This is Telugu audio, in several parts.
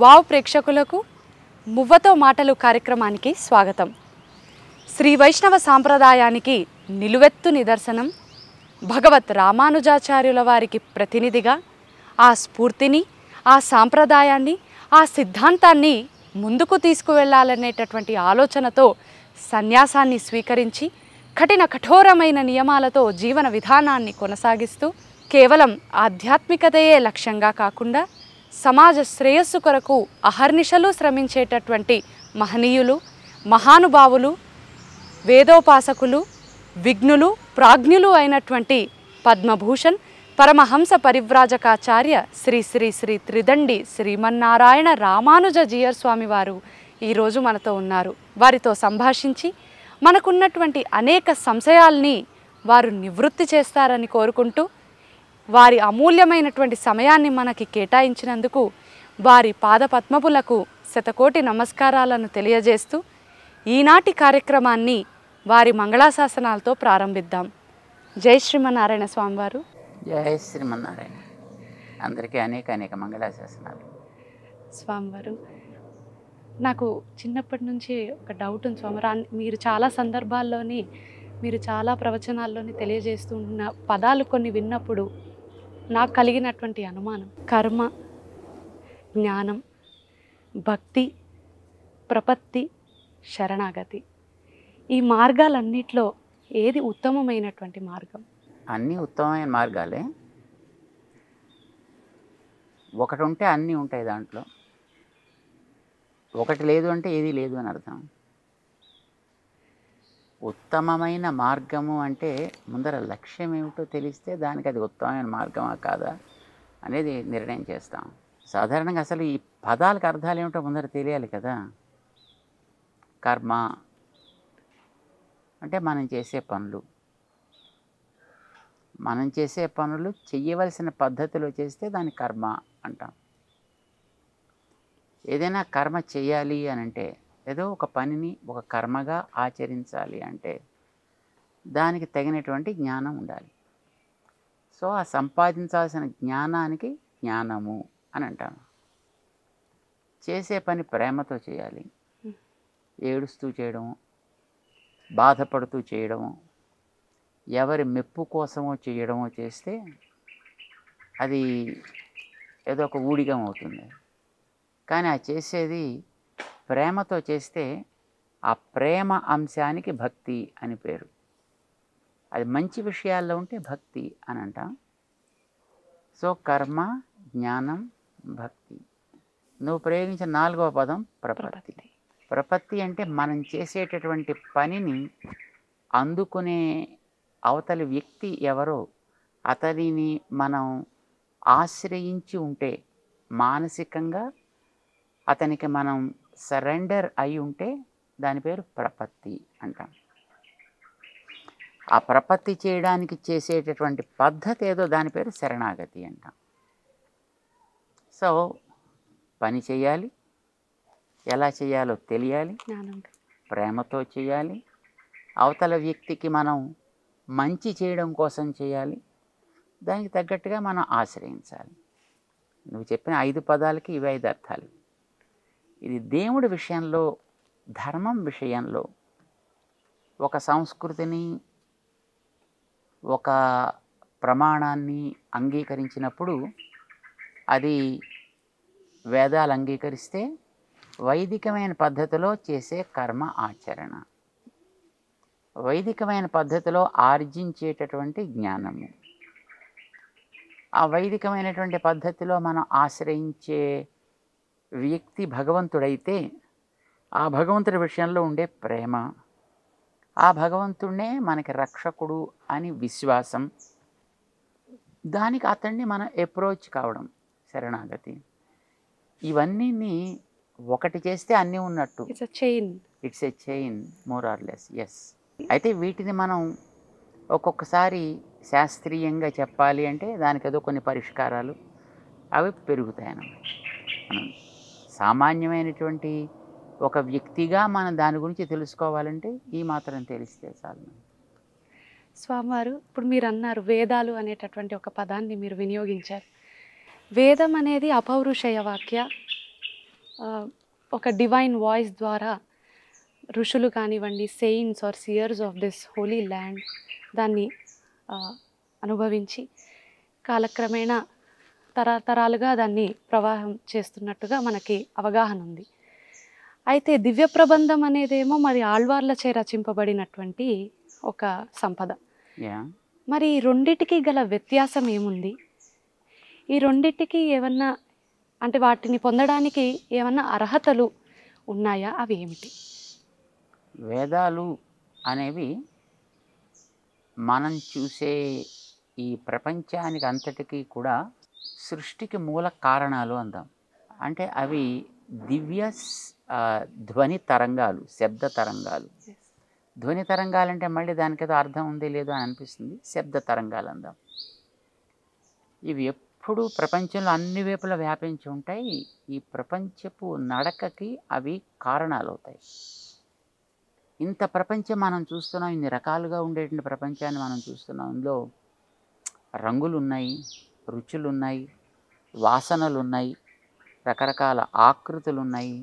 వావ్ ప్రేక్షకులకు మువ్వతో మాటలు కార్యక్రమానికి స్వాగతం. శ్రీ వైష్ణవ సాంప్రదాయానికి నిలువెత్తు నిదర్శనం భగవత్ రామానుజాచార్యుల వారికి ప్రతినిధిగా ఆ స్ఫూర్తిని, ఆ సాంప్రదాయాన్ని, ఆ సిద్ధాంతాన్ని ముందుకు తీసుకువెళ్ళాలనేటటువంటి ఆలోచనతో సన్యాసాన్ని స్వీకరించి కఠోరమైన నియమాలతో జీవన విధానాన్ని కొనసాగిస్తూ కేవలం ఆధ్యాత్మికతయే లక్ష్యంగా కాకుండా సమాజ శ్రేయస్సు కొరకు అహర్నిశలు శ్రమించేటటువంటి మహనీయులు, మహానుభావులు, వేదోపాసకులు, విఘ్నులు, ప్రాజ్ఞులు అయినటువంటి పద్మభూషణ్ పరమహంస పరివ్రాజకాచార్య శ్రీ శ్రీ శ్రీ త్రిదండి శ్రీమన్నారాయణ రామానుజ జీయర్ స్వామి వారు ఈరోజు మనతో ఉన్నారు. వారితో సంభాషించి మనకున్నటువంటి అనేక సంశయాల్ని వారు నివృత్తి చేస్తారని కోరుకుంటూ వారి అమూల్యమైనటువంటి సమయాన్ని మనకి కేటాయించినందుకు వారి పాదపద్మములకు శతకోటి నమస్కారాలను తెలియజేస్తూ ఈనాటి కార్యక్రమాన్ని వారి మంగళాశాసనాలతో ప్రారంభిద్దాం. జై శ్రీమన్నారాయణ స్వామివారు. జై శ్రీమన్నారాయణ. అందరికీ అనేక మంగళాశాసనాలు. స్వామివారు, నాకు చిన్నప్పటి నుంచి ఒక డౌట్ ఉంది స్వామివారు. మీరు చాలా సందర్భాల్లోని మీరు చాలా ప్రవచనాల్లోని తెలియజేస్తూ ఉన్న పదాలు కొన్ని విన్నప్పుడు నాకు కలిగినటువంటి అనుమానం, కర్మ, జ్ఞానం, భక్తి, ప్రపత్తి, శరణాగతి, ఈ మార్గాలన్నిట్లో ఏది ఉత్తమమైనటువంటి మార్గం? అన్నీ ఉత్తమమైన మార్గాలే. ఒకటి ఉంటే అన్నీ ఉంటాయి దాంట్లో. ఒకటి లేదు అంటే ఏది లేదు అని అర్థం. ఉత్తమమైన మార్గము అంటే ముందర లక్ష్యం ఏమిటో తెలిస్తే దానికి అది ఉత్తమమైన మార్గమా కాదా అనేది నిర్ణయం చేస్తాం. సాధారణంగా అసలు ఈ పదాలకు అర్థాలు ఏమిటో ముందర తెలియాలి కదా. కర్మ అంటే మనం చేసే పనులు చెయ్యవలసిన పద్ధతిలో చేస్తే దాన్ని కర్మ అంటాం. ఏదైనా కర్మ చేయాలి అని అంటే, ఏదో ఒక పనిని ఒక కర్మగా ఆచరించాలి అంటే దానికి తగినటువంటి జ్ఞానం ఉండాలి. సో ఆ సంపాదించాల్సిన జ్ఞానానికి జ్ఞానము అని అంటాను. చేసే పని ప్రేమతో చేయాలి. ఏడుస్తూ చేయడము, బాధపడుతూ చేయడము, ఎవరి మెప్పు కోసమో చేయడమో చేస్తే అది ఏదో ఒక ఊడిగం అవుతుంది. కానీ ఆ చేసేది ప్రేమతో చేస్తే ఆ ప్రేమ అంశానికి భక్తి అని పేరు. అది మంచి విషయాల్లో ఉంటే భక్తి అని అంటాం. సో కర్మ, జ్ఞానం, భక్తి. నువ్వు ప్రయోగించిన 4వ పదం ప్రపత్తి. ప్రపత్తి అంటే మనం చేసేటటువంటి పనిని అందుకునే అవతలి వ్యక్తి ఎవరో అతనిని మనం ఆశ్రయించి ఉంటే, మానసికంగా అతనికి మనం సరెండర్ అయి ఉంటే దాని పేరు ప్రపత్తి అంటాం. ఆ ప్రపత్తి చేయడానికి చేసేటటువంటి పద్ధతి ఏదో దాని పేరు శరణాగతి అంటాం. సో పని చేయాలి, ఎలా చేయాలో తెలియాలి, ప్రేమతో చేయాలి, అవతల వ్యక్తికి మనం మంచి చేయడం కోసం చేయాలి, దానికి తగ్గట్టుగా మనం ఆశ్రయించాలి. నువ్వు చెప్పిన 5 పదాలకి ఇవి 5 అర్థాలు. ఇది దేవుడి విషయంలో, ధర్మం విషయంలో ఒక సంస్కృతిని, ఒక ప్రమాణాన్ని అంగీకరించినప్పుడు అది వేదాలు అంగీకరిస్తే వైదికమైన పద్ధతిలో చేసే కర్మ ఆచరణ, వైదికమైన పద్ధతిలో ఆర్జించేటటువంటి జ్ఞానము, ఆ వైదికమైనటువంటి పద్ధతిలో మనం ఆశ్రయించే వ్యక్తి భగవంతుడైతే ఆ భగవంతుడి విషయంలో ఉండే ప్రేమ, ఆ భగవంతుడినే మనకి రక్షకుడు అని విశ్వాసం, దానికి అతన్ని మనం అప్రోచ్ కావడం శరణాగతి. ఇవన్నీ ఒకటి చేస్తే అన్నీ ఉన్నట్టు. It's a chain more or less. Yes. అయితే వీటిని మనం ఒక్కొక్కసారి శాస్త్రీయంగా చెప్పాలి అంటే దానికి ఏదో కొన్ని పరిష్కారాలు అవి పెరుగుతాయన్నమాట. మనం సామాన్యమైనటువంటి ఒక వ్యక్తిగా మనం దాని గురించి తెలుసుకోవాలంటే ఈ మాత్రం తెలిస్తే చాలు. స్వామివారు, ఇప్పుడు మీరు అన్నారు వేదాలు అనేటటువంటి ఒక పదాన్ని మీరు వినియోగించారు. వేదం అనేది అపౌరుషయ వాక్య, ఆ, ఒక డివైన్ వాయిస్ ద్వారా ఋషులు కానివ్వండి, saints are seers of this holy land దాన్ని ఆ, అనుభవించి కాలక్రమేణా తరతరాలుగా దాన్ని ప్రవాహం చేస్తున్నట్టుగా మనకి అవగాహన ఉంది. అయితే దివ్య ప్రబంధం అనేదేమో మరి ఆళ్వార్లచే రచింపబడినటువంటి ఒక సంపద. యా మరి ఈ రెండిటికి గల వ్యత్యాసం ఏముంది? ఈ రెండిటికి ఏమన్నా అంటే వాటిని పొందడానికి ఏమన్నా అర్హతలు ఉన్నాయా? అవి ఏమిటి? వేదాలు అనేవి మనం చూసే ఈ ప్రపంచానికి అంతటికీ కూడా సృష్టికి మూల కారణాలు అందాం. అంటే అవి దివ్య ధ్వని తరంగాలు, శబ్ద తరంగాలు. ధ్వని తరంగాలంటే మళ్ళీ దానికి ఏదో అర్థం ఉంది లేదో అని అనిపిస్తుంది. శబ్ద తరంగాలు అందాం. ఇవి ఎప్పుడూ ప్రపంచంలో అన్ని వైపులా వ్యాపించి ఉంటాయి. ఈ ప్రపంచపు నడకకి అవి కారణాలు అవుతాయి. ఇంత ప్రపంచం మనం చూస్తున్నాం, ఇన్ని రకాలుగా ఉండేటువంటి ప్రపంచాన్ని మనం చూస్తున్నాం. ఇందులో రంగులు ఉన్నాయి, రుచులు ఉన్నాయి, వాసనలు ఉన్నాయి, రకరకాల ఆకృతులు ఉన్నాయి.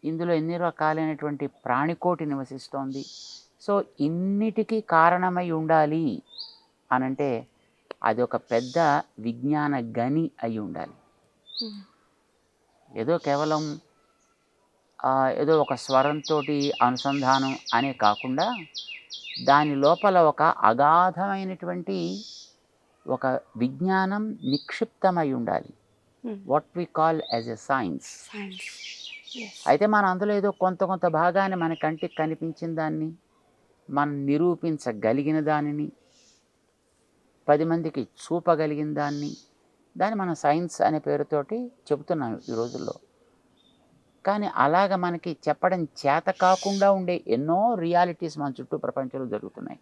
ఇందులో ఎన్ని రకాలైనటువంటి ప్రాణికోటి నివసిస్తోంది. సో ఇన్నిటికీ కారణమై ఉండాలి అనంటే అది ఒక పెద్ద విజ్ఞాన గని అయి ఉండాలి. ఏదో కేవలం ఏదో ఒక స్వరంతో అనుసంధానం అనే కాకుండా దాని లోపల ఒక అగాధమైనటువంటి ఒక విజ్ఞానం నిక్షిప్తమై ఉండాలి. What we call as a science. అయితే మనం అందులో ఏదో కొంత భాగాన్ని మన కంటికి కనిపించిన దాన్ని, మనం నిరూపించగలిగిన దానిని, 10 మందికి చూపగలిగిన దాన్ని మనం సైన్స్ అనే పేరుతోటి చెబుతున్నాం ఈ రోజుల్లో. కానీ అలాగ మనకి చెప్పడం చేత కాకుండా ఉండే ఎన్నో రియాలిటీస్ మన చుట్టూ ప్రపంచంలో జరుగుతున్నాయి.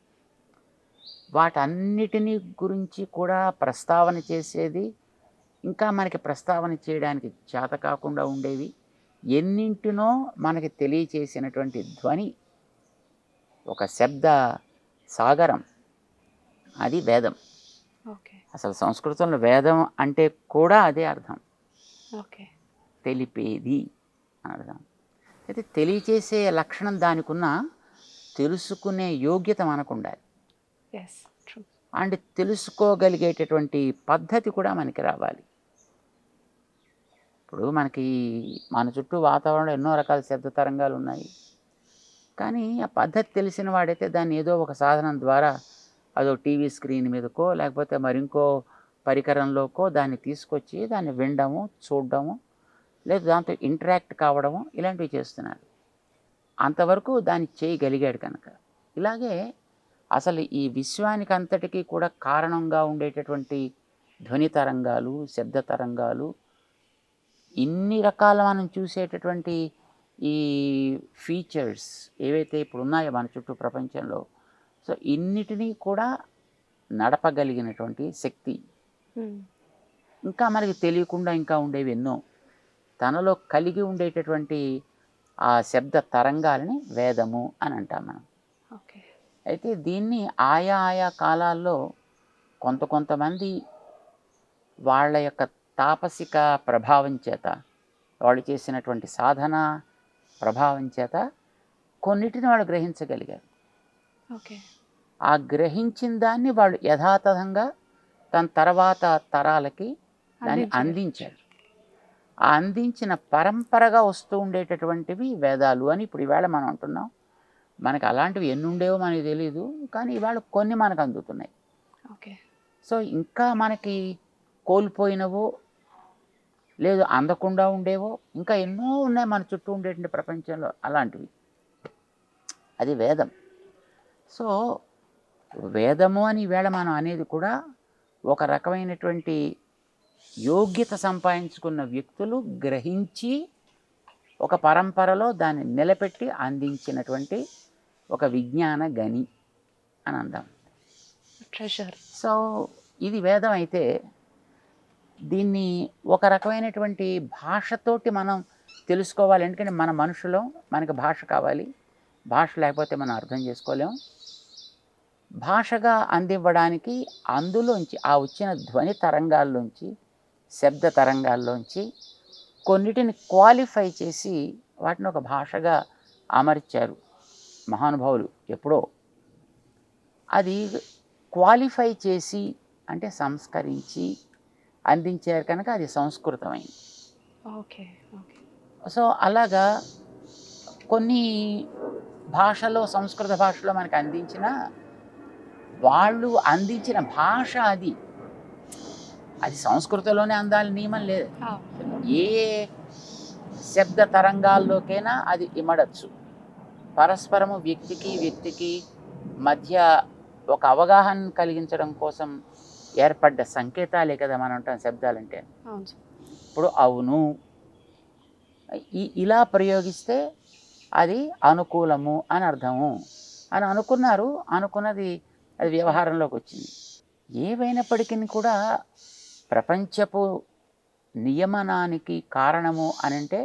వాటన్నిటినీ గురించి కూడా ప్రస్తావన చేసేది, ఇంకా మనకి ప్రస్తావన చేయడానికి చేత కాకుండా ఉండేవి ఎన్నింటినో మనకి తెలియచేసినటువంటి ధ్వని, ఒక శబ్ద సాగరం, అది వేదం. అసలు సంస్కృతంలో వేదం అంటే కూడా అదే అర్థం, తెలిపేది అని అర్థం. అయితే తెలియచేసే లక్షణం దానికి ఉన్న, తెలుసుకునే యోగ్యత మనకు ఉండాలి. అండ్ తెలుసుకోగలిగేటటువంటి పద్ధతి కూడా మనకి రావాలి. ఇప్పుడు మనకి మన చుట్టూ వాతావరణంలో ఎన్నో రకాల శబ్ద తరంగాలు ఉన్నాయి. కానీ ఆ పద్ధతి తెలిసిన వాడైతే దాన్ని ఏదో ఒక సాధనం ద్వారా అదో టీవీ స్క్రీన్ మీదకో లేకపోతే మరింకో పరికరంలోకో దాన్ని తీసుకొచ్చి దాన్ని వినడము, చూడడము, లేదా దాంతో ఇంటరాక్ట్ కావడము, ఇలాంటివి చేస్తున్నారు. అంతవరకు దాన్ని చేయగలిగాడు కనుక. ఇలాగే అసలు ఈ విశ్వానికి అంతటికీ కూడా కారణంగా ఉండేటటువంటి ధ్వని తరంగాలు, శబ్ద తరంగాలు, ఇన్ని రకాల మనం చూసేటటువంటి ఈ ఫీచర్స్ ఏవైతే ఇప్పుడు ఉన్నాయో మన చుట్టూ ప్రపంచంలో, సో ఇన్నిటినీ కూడా నడపగలిగినటువంటి శక్తి ఇంకా మనకి తెలియకుండా ఇంకా ఉండేవి ఎన్నో తనలో కలిగి ఉండేటటువంటి ఆ శబ్ద తరంగాలని వేదము అని అంటాం మనం. అయితే దీన్ని ఆయా కాలాల్లో కొంతమంది వాళ్ళ యొక్క తాపసిక ప్రభావం చేత, వాళ్ళు చేసినటువంటి సాధన ప్రభావం చేత కొన్నిటిని వాళ్ళు గ్రహించగలిగారు. ఆ గ్రహించిన దాన్ని వాళ్ళు యథాతథంగా తన తర్వాత తరాలకి దాన్ని అందించారు. ఆ అందించిన పరంపరగా వస్తూ ఉండేటటువంటివి వేదాలు అని ఇప్పుడు ఈవేళ మనం అంటున్నాం. మనకు అలాంటివి ఎన్ని ఉండేవో మనకి తెలియదు, కానీ ఇవాళ కొన్ని మనకు అందుతున్నాయి. సో ఇంకా మనకి కోల్పోయినవో లేదు అందకుండా ఉండేవో ఇంకా ఎన్నో ఉన్నాయి మన చుట్టూ ఉండేటువంటి ప్రపంచంలో అలాంటివి. అది వేదం. సో వేదము అని ఈవేళ మనం అనేది కూడా ఒక రకమైనటువంటి యోగ్యత సంపాదించుకున్న వ్యక్తులు గ్రహించి ఒక పరంపరలో దాన్ని నిలబెట్టి అందించినటువంటి ఒక విజ్ఞాన గని అని అందాం. సో ఇది వేదం అయితే దీన్ని ఒక రకమైనటువంటి భాషతోటి మనం తెలుసుకోవాలి. ఎందుకంటే మన మనుషులం, మనకి భాష కావాలి. భాష లేకపోతే మనం అర్థం చేసుకోలేం. భాషగా అందివ్వడానికి అందులోంచి ఆ వచ్చిన ధ్వని తరంగాల్లోంచి, శబ్ద తరంగాల్లోంచి కొన్నిటిని క్వాలిఫై చేసి వాటిని ఒక భాషగా అమర్చారు మహానుభావులు ఎప్పుడో. అది క్వాలిఫై చేసి అంటే సంస్కరించి అందించారు కనుక అది సంస్కృతమైంది. ఓకే. ఓకే. సో అలాగా కొన్ని భాషలో సంస్కృత భాషలో మనకు అందించిన వాళ్ళు అందించిన భాష అది అది సంస్కృతంలోనే అందాలి నియమం లేదు. ఏ శబ్ద తరంగాల్లోకైనా అది ఇమడచ్చు. పరస్పరము వ్యక్తికి మధ్య ఒక అవగాహన కలిగించడం కోసం ఏర్పడ్డ సంకేతాలే కదా మనం అంటాం శబ్దాలంటే. ఇప్పుడు అవును ఇలా ప్రయోగిస్తే అది అనుకూలము అని అర్థము అని అనుకున్నారు. అనుకున్నది అది వ్యవహారంలోకి వచ్చింది. ఏవైనప్పటికీ కూడా ప్రపంచపు నియమనానికి కారణము అని అంటే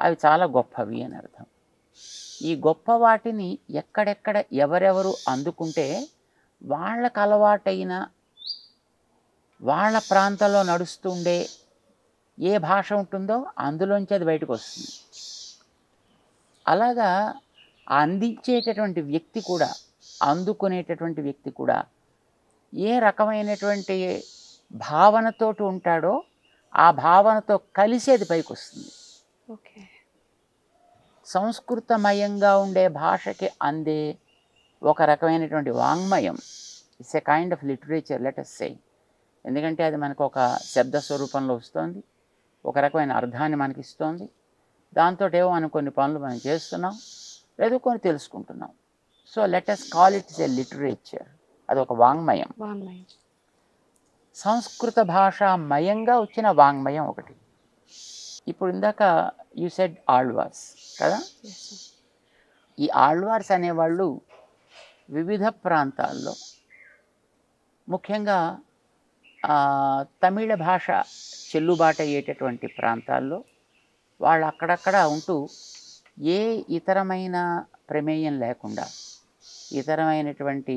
అవి చాలా గొప్పవి అని అర్థం. ఈ గొప్ప వాటిని ఎక్కడెక్కడ ఎవరెవరు అందుకుంటే వాళ్ళకు అలవాటైన వాళ్ళ ప్రాంతంలో నడుస్తుండే ఏ భాష ఉంటుందో అందులోంచి అది బయటకు వస్తుంది. అలాగా అందించేటటువంటి వ్యక్తి కూడా అందుకునేటటువంటి వ్యక్తి కూడా ఏ రకమైనటువంటి భావనతోటి ఉంటాడో ఆ భావనతో కలిసి అది పైకి వస్తుంది. ఓకే. సంస్కృతమయంగా ఉండే భాషకి అందే ఒక రకమైనటువంటి వాంగ్మయం it's a kind of literature let us say. ఎందుకంటే అది మనకు ఒక శబ్ద స్వరూపంలో వస్తుంది, ఒక రకమైన అర్థాన్ని మనకి ఇస్తుంది. దాంతో ఏవో మనం కొన్ని పనులు మనం చేస్తున్నాం, లేదో కొన్ని తెలుసుకుంటున్నాం. So let us call it is a literature. అది ఒక వాంగ్మయం. సంస్కృత భాషామయంగా వచ్చిన వాంగ్మయం ఒకటి. ఇప్పుడు ఇందాక యూ సెడ్ ఆళ్వార్స్ కదా. ఈ ఆళ్వార్స్ అనేవాళ్ళు వివిధ ప్రాంతాల్లో ముఖ్యంగా తమిళ భాష చెల్లుబాటు అయ్యేటటువంటి ప్రాంతాల్లో వాళ్ళు అక్కడక్కడ ఉంటూ ఏ ఇతరమైన ప్రమేయం లేకుండా, ఇతరమైనటువంటి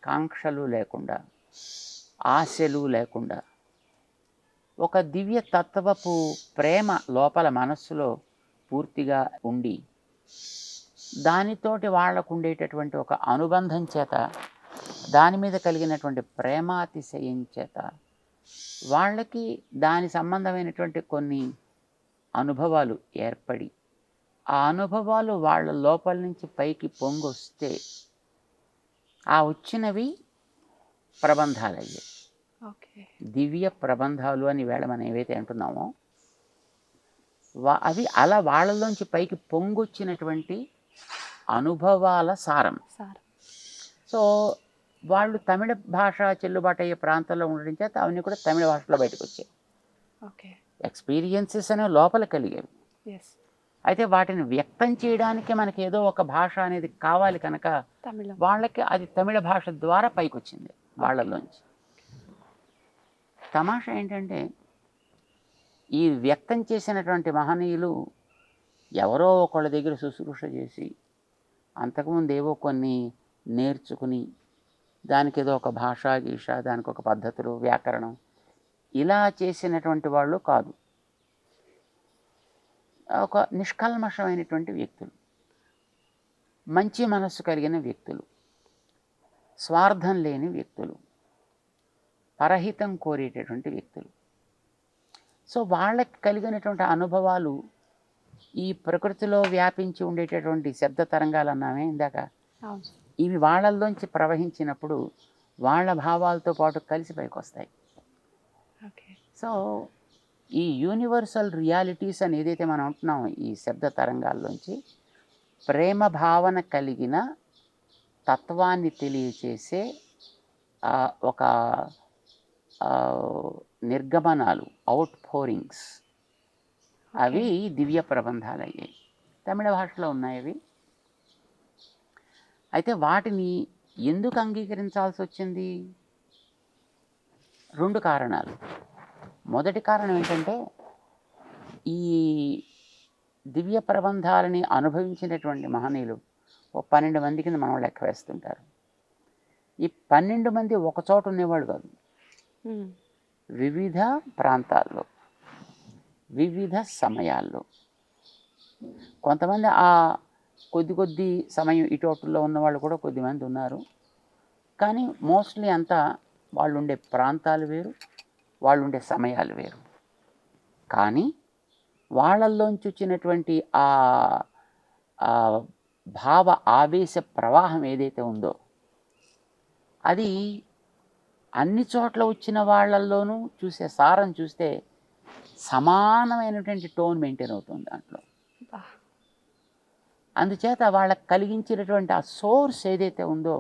కాంక్షలు లేకుండా, ఆశలు లేకుండా ఒక దివ్య తత్వపు ప్రేమ లోపల మనస్సులో పూర్తిగా ఉండి దానితోటి వాళ్లకు ఉండేటటువంటి ఒక అనుబంధం చేత, దాని మీద కలిగినటువంటి ప్రేమాతిశయం చేత వాళ్ళకి దాని సంబంధమైనటువంటి కొన్ని అనుభవాలు ఏర్పడి ఆ అనుభవాలు వాళ్ళ లోపల నుంచి పైకి పొంగొస్తే ఆ వచ్చినవి ప్రబంధాలు అయ్యాయి. దివ్య ప్రబంధాలు అని వేళ మనం ఏవైతే అంటున్నామో అవి అలా వాళ్ళలోంచి పైకి పొంగొచ్చినటువంటి అనుభవాల సారం. సో వాళ్ళు తమిళ భాష చెల్లుబాటు అయ్యే ప్రాంతంలో ఉండడం చేత అవన్నీ కూడా తమిళ భాషలో బయటకు వచ్చాయి. ఎక్స్పీరియన్సెస్ అనేవి లోపల కలిగేవి. అయితే వాటిని వ్యక్తం చేయడానికి మనకి ఏదో ఒక భాష అనేది కావాలి కనుక వాళ్ళకి అది తమిళ భాష ద్వారా పైకి వచ్చింది వాళ్ళలోంచి. తమాషా ఏంటంటే ఈ వ్యక్తం చేసినటువంటి మహనీయులు ఎవరో ఒకళ్ళ దగ్గర శుశ్రూష చేసి అంతకుముందు ఏవో కొన్ని నేర్చుకుని దానికి ఏదో ఒక భాష గీష, దానికి ఒక పద్ధతులు, వ్యాకరణం ఇలా చేసినటువంటి వాళ్ళు కాదు. ఒక నిష్కల్మషమైనటువంటి వ్యక్తులు, మంచి మనస్సు కలిగిన వ్యక్తులు, స్వార్థం లేని వ్యక్తులు, పరహితం కోరేటటువంటి వ్యక్తులు. సో వాళ్ళకి కలిగినటువంటి అనుభవాలు ఈ ప్రకృతిలో వ్యాపించి ఉండేటటువంటి శబ్ద తరంగాలు అన్నామే ఇందాక, ఇవి వాళ్ళల్లోంచి ప్రవహించినప్పుడు వాళ్ళ భావాలతో పాటు కలిసి పైకి వస్తాయి. సో ఈ యూనివర్సల్ రియాలిటీస్ అని ఏదైతే మనం అంటున్నామో ఈ శబ్ద తరంగాల్లోంచి ప్రేమ భావన కలిగిన తత్వాన్ని తెలియచేసే ఒక నిర్గమనాలు, అవుట్ పోరింగ్స్, అవి దివ్య ప్రబంధాలు అయ్యాయి. తమిళ భాషలో ఉన్నాయి అవి. అయితే వాటిని ఎందుకు అంగీకరించాల్సి వచ్చింది? 2 కారణాలు. మొదటి కారణం ఏంటంటే ఈ దివ్య ప్రబంధాలని అనుభవించినటువంటి మహనీయులు ఓ 12 మంది కింద మనం లెక్క వేస్తుంటారు. ఈ 12 మంది ఒక చోట ఉండేవాళ్ళు కాదు, వివిధ ప్రాంతాల్లో వివిధ సమయాల్లో. కొంతమంది ఆ కొద్ది సమయం ఇటోటుల్లో ఉన్నవాళ్ళు కూడా కొద్దిమంది ఉన్నారు. కానీ మోస్ట్లీ అంతా వాళ్ళు ఉండే ప్రాంతాలు వేరు, వాళ్ళు ఉండే సమయాలు వేరు. కానీ వాళ్ళల్లోంచి వచ్చినటువంటి ఆ భావ ఆవేశ ప్రవాహం ఏదైతే ఉందో అది అన్ని చోట్ల వచ్చిన వాళ్ళల్లోనూ చూసే సారం చూస్తే సమానమైనటువంటి టోన్ మెయింటైన్ అవుతుంది దాంట్లో. అందుచేత వాళ్ళకి కలిగించినటువంటి ఆ సోర్స్ ఏదైతే ఉందో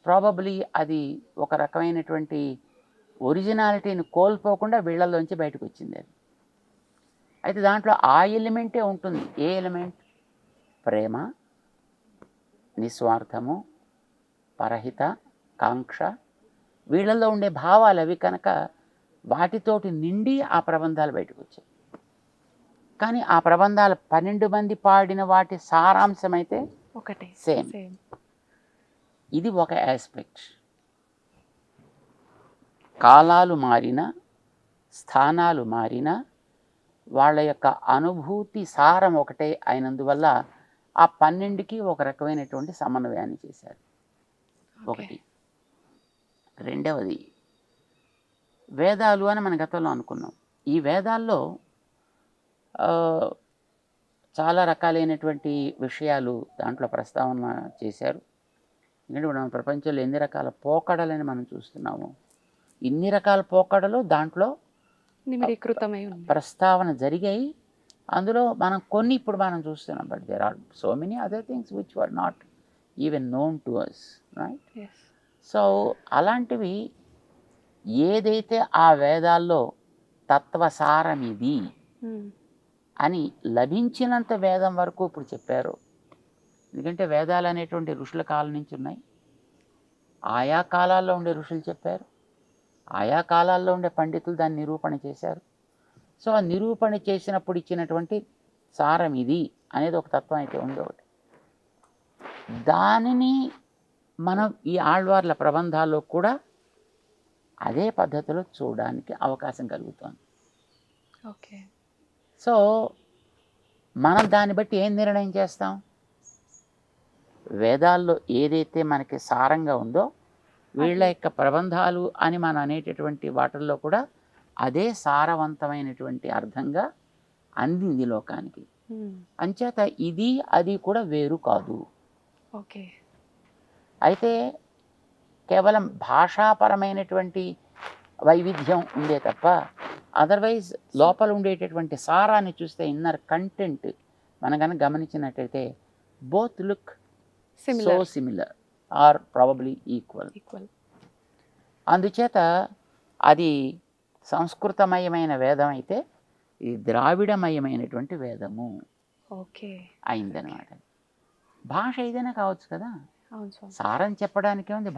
ప్రాబబ్లీ అది ఒక రకమైనటువంటి ఒరిజినాలిటీని కోల్పోకుండా వీళ్ళల్లోంచి బయటకు వచ్చింది అది. అయితే దాంట్లో ఆ ఎలిమెంటే ఉంటుంది. ఏ ఎలిమెంట్? ప్రేమ, నిస్వార్థము, పరహిత, కాంక్ష, వీళ్ళల్లో ఉండే భావాలు అవి కనుక వాటితోటి నిండి ఆ ప్రబంధాలు బయటకు వచ్చాయి. కానీ ఆ ప్రబంధాలు 12 మంది పాడిన వాటి సారాంశం అయితే ఒకటే, సేమ్. ఇది ఒక ఆస్పెక్ట్. కాలాలు మారినా, స్థానాలు మారినా వాళ్ళ యొక్క అనుభూతి సారం ఒకటే అయినందువల్ల ఆ 12కి ఒక రకమైనటువంటి సమన్వయాన్ని చేశారు. ఒకటి. రెండవది వేదాలు అని మన గతంలో అనుకున్నాం. ఈ వేదాల్లో చాలా రకాలైనటువంటి విషయాలు దాంట్లో ప్రస్తావన చేశారు. ఎందుకంటే మనం ప్రపంచంలో ఎన్ని రకాల పోకడలని మనం చూస్తున్నాము. ఇన్ని రకాల పోకడలు దాంట్లో నిమిడీకృతమై ప్రస్తావన జరిగాయి. అందులో మనం కొన్ని ఇప్పుడు మనం చూస్తున్నాం. But there are so many other things which were not even known to us, right? So అలాంటివి ఏదైతే ఆ వేదాల్లో తత్వసారం ఇది అని లభించినంత వేదం వరకు ఇప్పుడు చెప్పారు. ఎందుకంటే వేదాలు అనేటువంటి ఋషుల కాలం నుంచి ఉన్నాయి. ఆయా కాలాల్లో ఉండే ఋషులు చెప్పారు, ఆయా కాలాల్లో ఉండే పండితులు దాన్ని నిరూపణ చేశారు. సో ఆ నిరూపణ చేసినప్పుడు ఇచ్చినటువంటి సారం ఇది అనేది ఒక తత్వం అయితే ఉంది ఒకటి. దానిని మనం ఈ ఆళ్వార్ల ప్రబంధాల్లో కూడా అదే పద్ధతిలో చూడడానికి అవకాశం కలుగుతుంది. ఓకే. సో మనం దాన్ని బట్టి ఏం నిర్ణయం చేస్తాం? వేదాల్లో ఏదైతే మనకి సారంగా ఉందో వీళ్ళ యొక్క ప్రబంధాలు అని మనం అనేటటువంటి వాటిల్లో కూడా అదే సారవంతమైనటువంటి అర్థంగా అందింది లోకానికి. అంచేత ఇది అది కూడా వేరు కాదు. ఓకే. అయితే కేవలం భాషాపరమైనటువంటి వైవిధ్యం ఉందే తప్ప అదర్వైజ్ లోపల ఉండేటటువంటి సారాన్ని చూస్తే ఇన్నర్ కంటెంట్ మనం కనుక గమనించినట్టయితే both look so similar or probably equal. అందుచేత అది సంస్కృతమయమైన వేదం అయితే ఇది ద్రావిడమయమైనటువంటి వేదము అయిందనమాట. భాష ఏదైనా కావచ్చు కదా, సారం చెప్పడానికి ఉంది.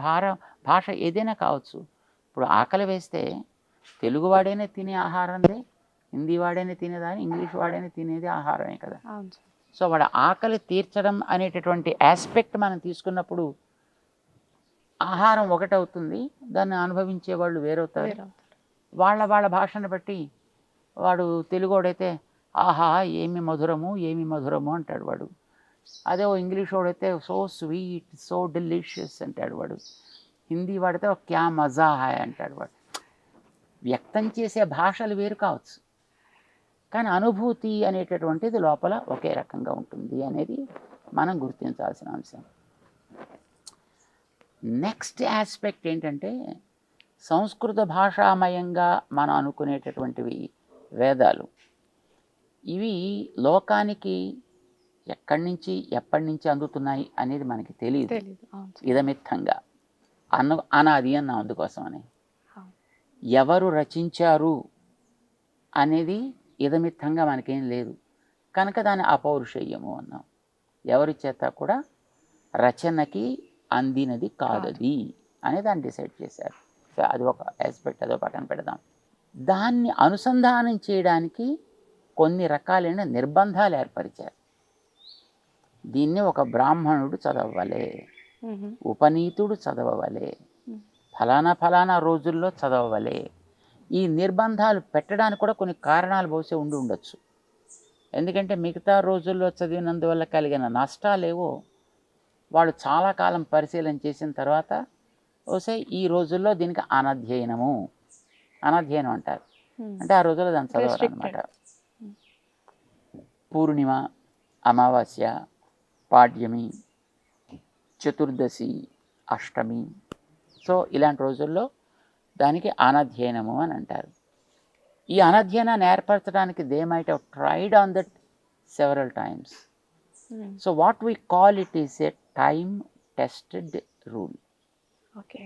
భాష ఏదైనా కావచ్చు. ఇప్పుడు ఆకలి వేస్తే తెలుగు వాడైనా తినే ఆహారందే, హిందీ వాడైనా తినేదాని, ఇంగ్లీష్ వాడైనా తినేది ఆహారమే కదా. సో వాడు ఆకలి తీర్చడం అనేటటువంటి ఆస్పెక్ట్ మనం తీసుకున్నప్పుడు ఆహారం ఒకటవుతుంది, దాన్ని అనుభవించే వాళ్ళు వేరవుతారు. వాళ్ళ భాషను బట్టి వాడు తెలుగోడైతే ఆహా ఏమి మధురము ఏమి మధురము అంటాడు వాడు. అదే ఓ ఇంగ్లీష్ వాడైతే సో స్వీట్ సో డెలిషియస్ అంటాడు వాడు. హిందీ వాడితే క్యా మజా హాయ్ అంటాడు వాడు. వ్యక్తం చేసే భాషలు వేరు కావచ్చు, కానీ అనుభూతి అనేటటువంటిది లోపల ఒకే రకంగా ఉంటుంది అనేది మనం గుర్తించాల్సిన అంశం. నెక్స్ట్ ఆస్పెక్ట్ ఏంటంటే సంస్కృత భాషామయంగా మనం అనుకునేటటువంటివి వేదాలు. ఇవి లోకానికి ఎక్కడి నుంచి ఎప్పటి నుంచి అందుతున్నాయి అనేది మనకి తెలియదు. ఇదమిత్తంగా అనాది అన్నాం. అందుకోసమని ఎవరు రచించారు అనేది ఇదమిత్తంగా మనకేం లేదు కనుక దాన్ని అపౌరుషేయము అన్నాం. ఎవరి చేత కూడా రచనకి అందినది కాదది అని దాన్ని డిసైడ్ చేశారు. సో అది ఒక ఆస్పెక్ట్, అదో పక్కన పెడదాం. దాన్ని అనుసంధానం చేయడానికి కొన్ని రకాలైన నిర్బంధాలు ఏర్పరిచారు. దీన్ని ఒక బ్రాహ్మణుడు చదవలే, ఉపనీతుడు చదవలే, ఫలానా రోజుల్లో చదవలే, ఈ నిర్బంధాలు పెట్టడానికి కూడా కొన్ని కారణాలు బహుశా ఉండి ఉండొచ్చు. ఎందుకంటే మిగతా రోజుల్లో చదివినందువల్ల కలిగిన నష్టాలేవో వాళ్ళు చాలా కాలం పరిశీలన చేసిన తర్వాత బహుశా ఈ రోజుల్లో దీనికి అనధ్యయనం అంటారు. అంటే ఆ రోజుల్లో దాన్ని చదవరు అనమాట. పూర్ణిమ, అమావాస్య, పాడ్యమి, చతుర్దశి, అష్టమి, సో ఇలాంటి రోజుల్లో దానికి అనధ్యయనము అని అంటారు. ఈ అనధ్యయనాన్ని ఏర్పరచడానికి they might have tried on that several times. So what we call it is a time tested rule. Okay.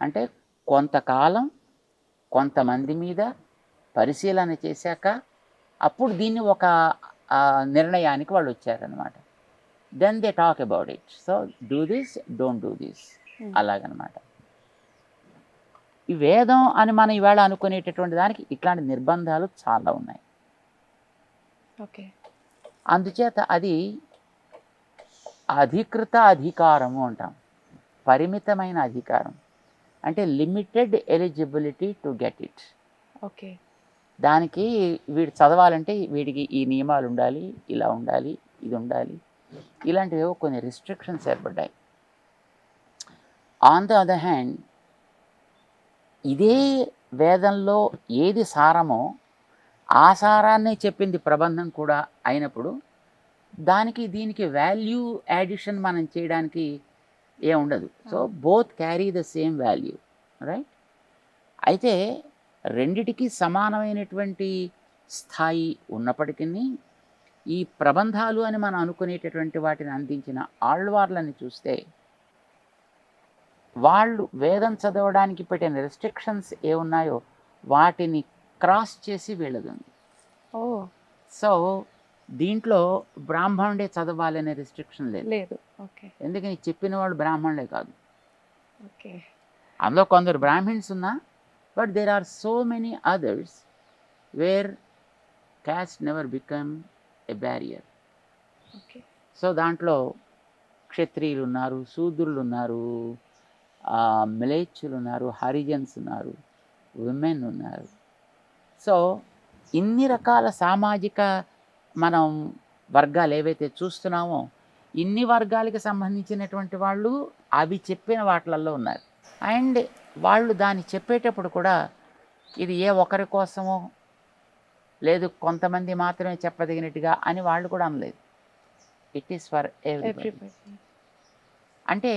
అంటే కొంతకాలం కొంతమంది మీద పరిశీలన చేశాక అప్పుడు దీన్ని ఒక నిర్ణయానికి వాళ్ళు వచ్చారనమాట. Then they talk about it. So do this, don't do this, అలాగనమాట. ఈ వేదం అని మనం ఇవాళ అనుకునేటటువంటి దానికి ఇట్లాంటి నిర్బంధాలు చాలా ఉన్నాయి. ఓకే. అందుచేత అది అధికృత అధికారము అంటాం, పరిమితమైన అధికారం, అంటే limited eligibility to get it. Okay. దానికి వీడు చదవాలంటే వీడికి ఈ నియమాలు ఉండాలి, ఇలా ఉండాలి, ఇది ఉండాలి, ఇలాంటివేవో కొన్ని రిస్ట్రిక్షన్స్ ఏర్పడ్డాయి. ఆన్ ద అదర్ హ్యాండ్ ఇదే వేదంలో ఏది సారమో ఆ సారాన్నే చెప్పింది ప్రబంధం కూడా అయినప్పుడు దానికి దీనికి వాల్యూ యాడిషన్ మనం చేయడానికి ఏముండదు. So both carry the same value, right? అయితే రెండిటికి సమానమైనటువంటి స్థాయి ఉన్నప్పటికీ ఈ ప్రబంధాలు అని మనం అనుకునేటటువంటి వాటిని అందించిన ఆళ్వార్లని చూస్తే వాళ్ళు వేదం చదవడానికి పెట్టిన రెస్ట్రిక్షన్స్ ఏమున్నాయో వాటిని క్రాస్ చేసి వెళ్ళదుంది. ఓ. సో దీంట్లో బ్రాహ్మణుడే చదవాలనే రెస్ట్రిక్షన్ లేదు. ఓకే. ఎందుకని చెప్పిన వాళ్ళు బ్రాహ్మణులే కాదు. ఓకే. అందులో కొందరు బ్రాహ్మిన్స్ ఉన్నా, but there are so many others where caste never become a barrier. Okay. So దాంట్లో క్షత్రియులు ఉన్నారు, శూద్రులు ఉన్నారు, మిలేచ్చులు ఉన్నారు, హరిజన్స్ ఉన్నారు, విమెన్ ఉన్నారు. సో ఇన్ని రకాల సామాజిక మనం వర్గాలు ఏవైతే చూస్తున్నామో ఇన్ని వర్గాలకి సంబంధించినటువంటి వాళ్ళు అవి చెప్పిన వాటిలలో ఉన్నారు. అండ్ వాళ్ళు దాన్ని చెప్పేటప్పుడు కూడా ఇది ఏ ఒకరి కోసమో లేదు కొంతమంది మాత్రమే చెప్పదగినట్టుగా అని వాళ్ళు కూడా అనలేదు. It is for everybody. అంటే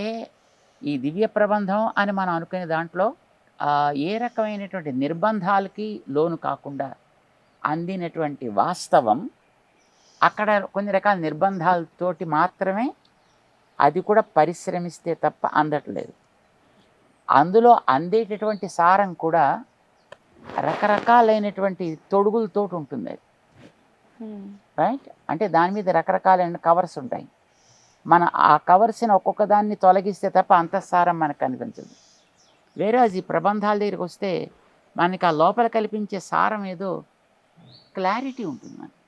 ఈ దివ్య ప్రబంధం అని మనం అనుకునే దాంట్లో ఏ రకమైనటువంటి నిర్బంధాలకి లోను కాకుండా అందినటువంటి వాస్తవం అక్కడ కొన్ని రకాల నిర్బంధాలతోటి మాత్రమే అది కూడా పరిశ్రమిస్తే తప్ప అందట్లేదు. అందులో అందేటటువంటి సారం కూడా రకరకాలైనటువంటి తొడుగులతోటి ఉంటుంది అది, రైట్? అంటే దాని మీద రకరకాలైన కవర్స్ ఉంటాయి. మన ఆ కవర్స్ని ఒక్కొక్క దాన్ని తొలగిస్తే తప్ప అంతఃసారం మనకు కనిపించదు. వేరే ఈ ప్రబంధాల దగ్గరికి వస్తే మనకి ఆ లోపల కల్పించే సారం ఏదో క్లారిటీ ఉంటుంది, మనకి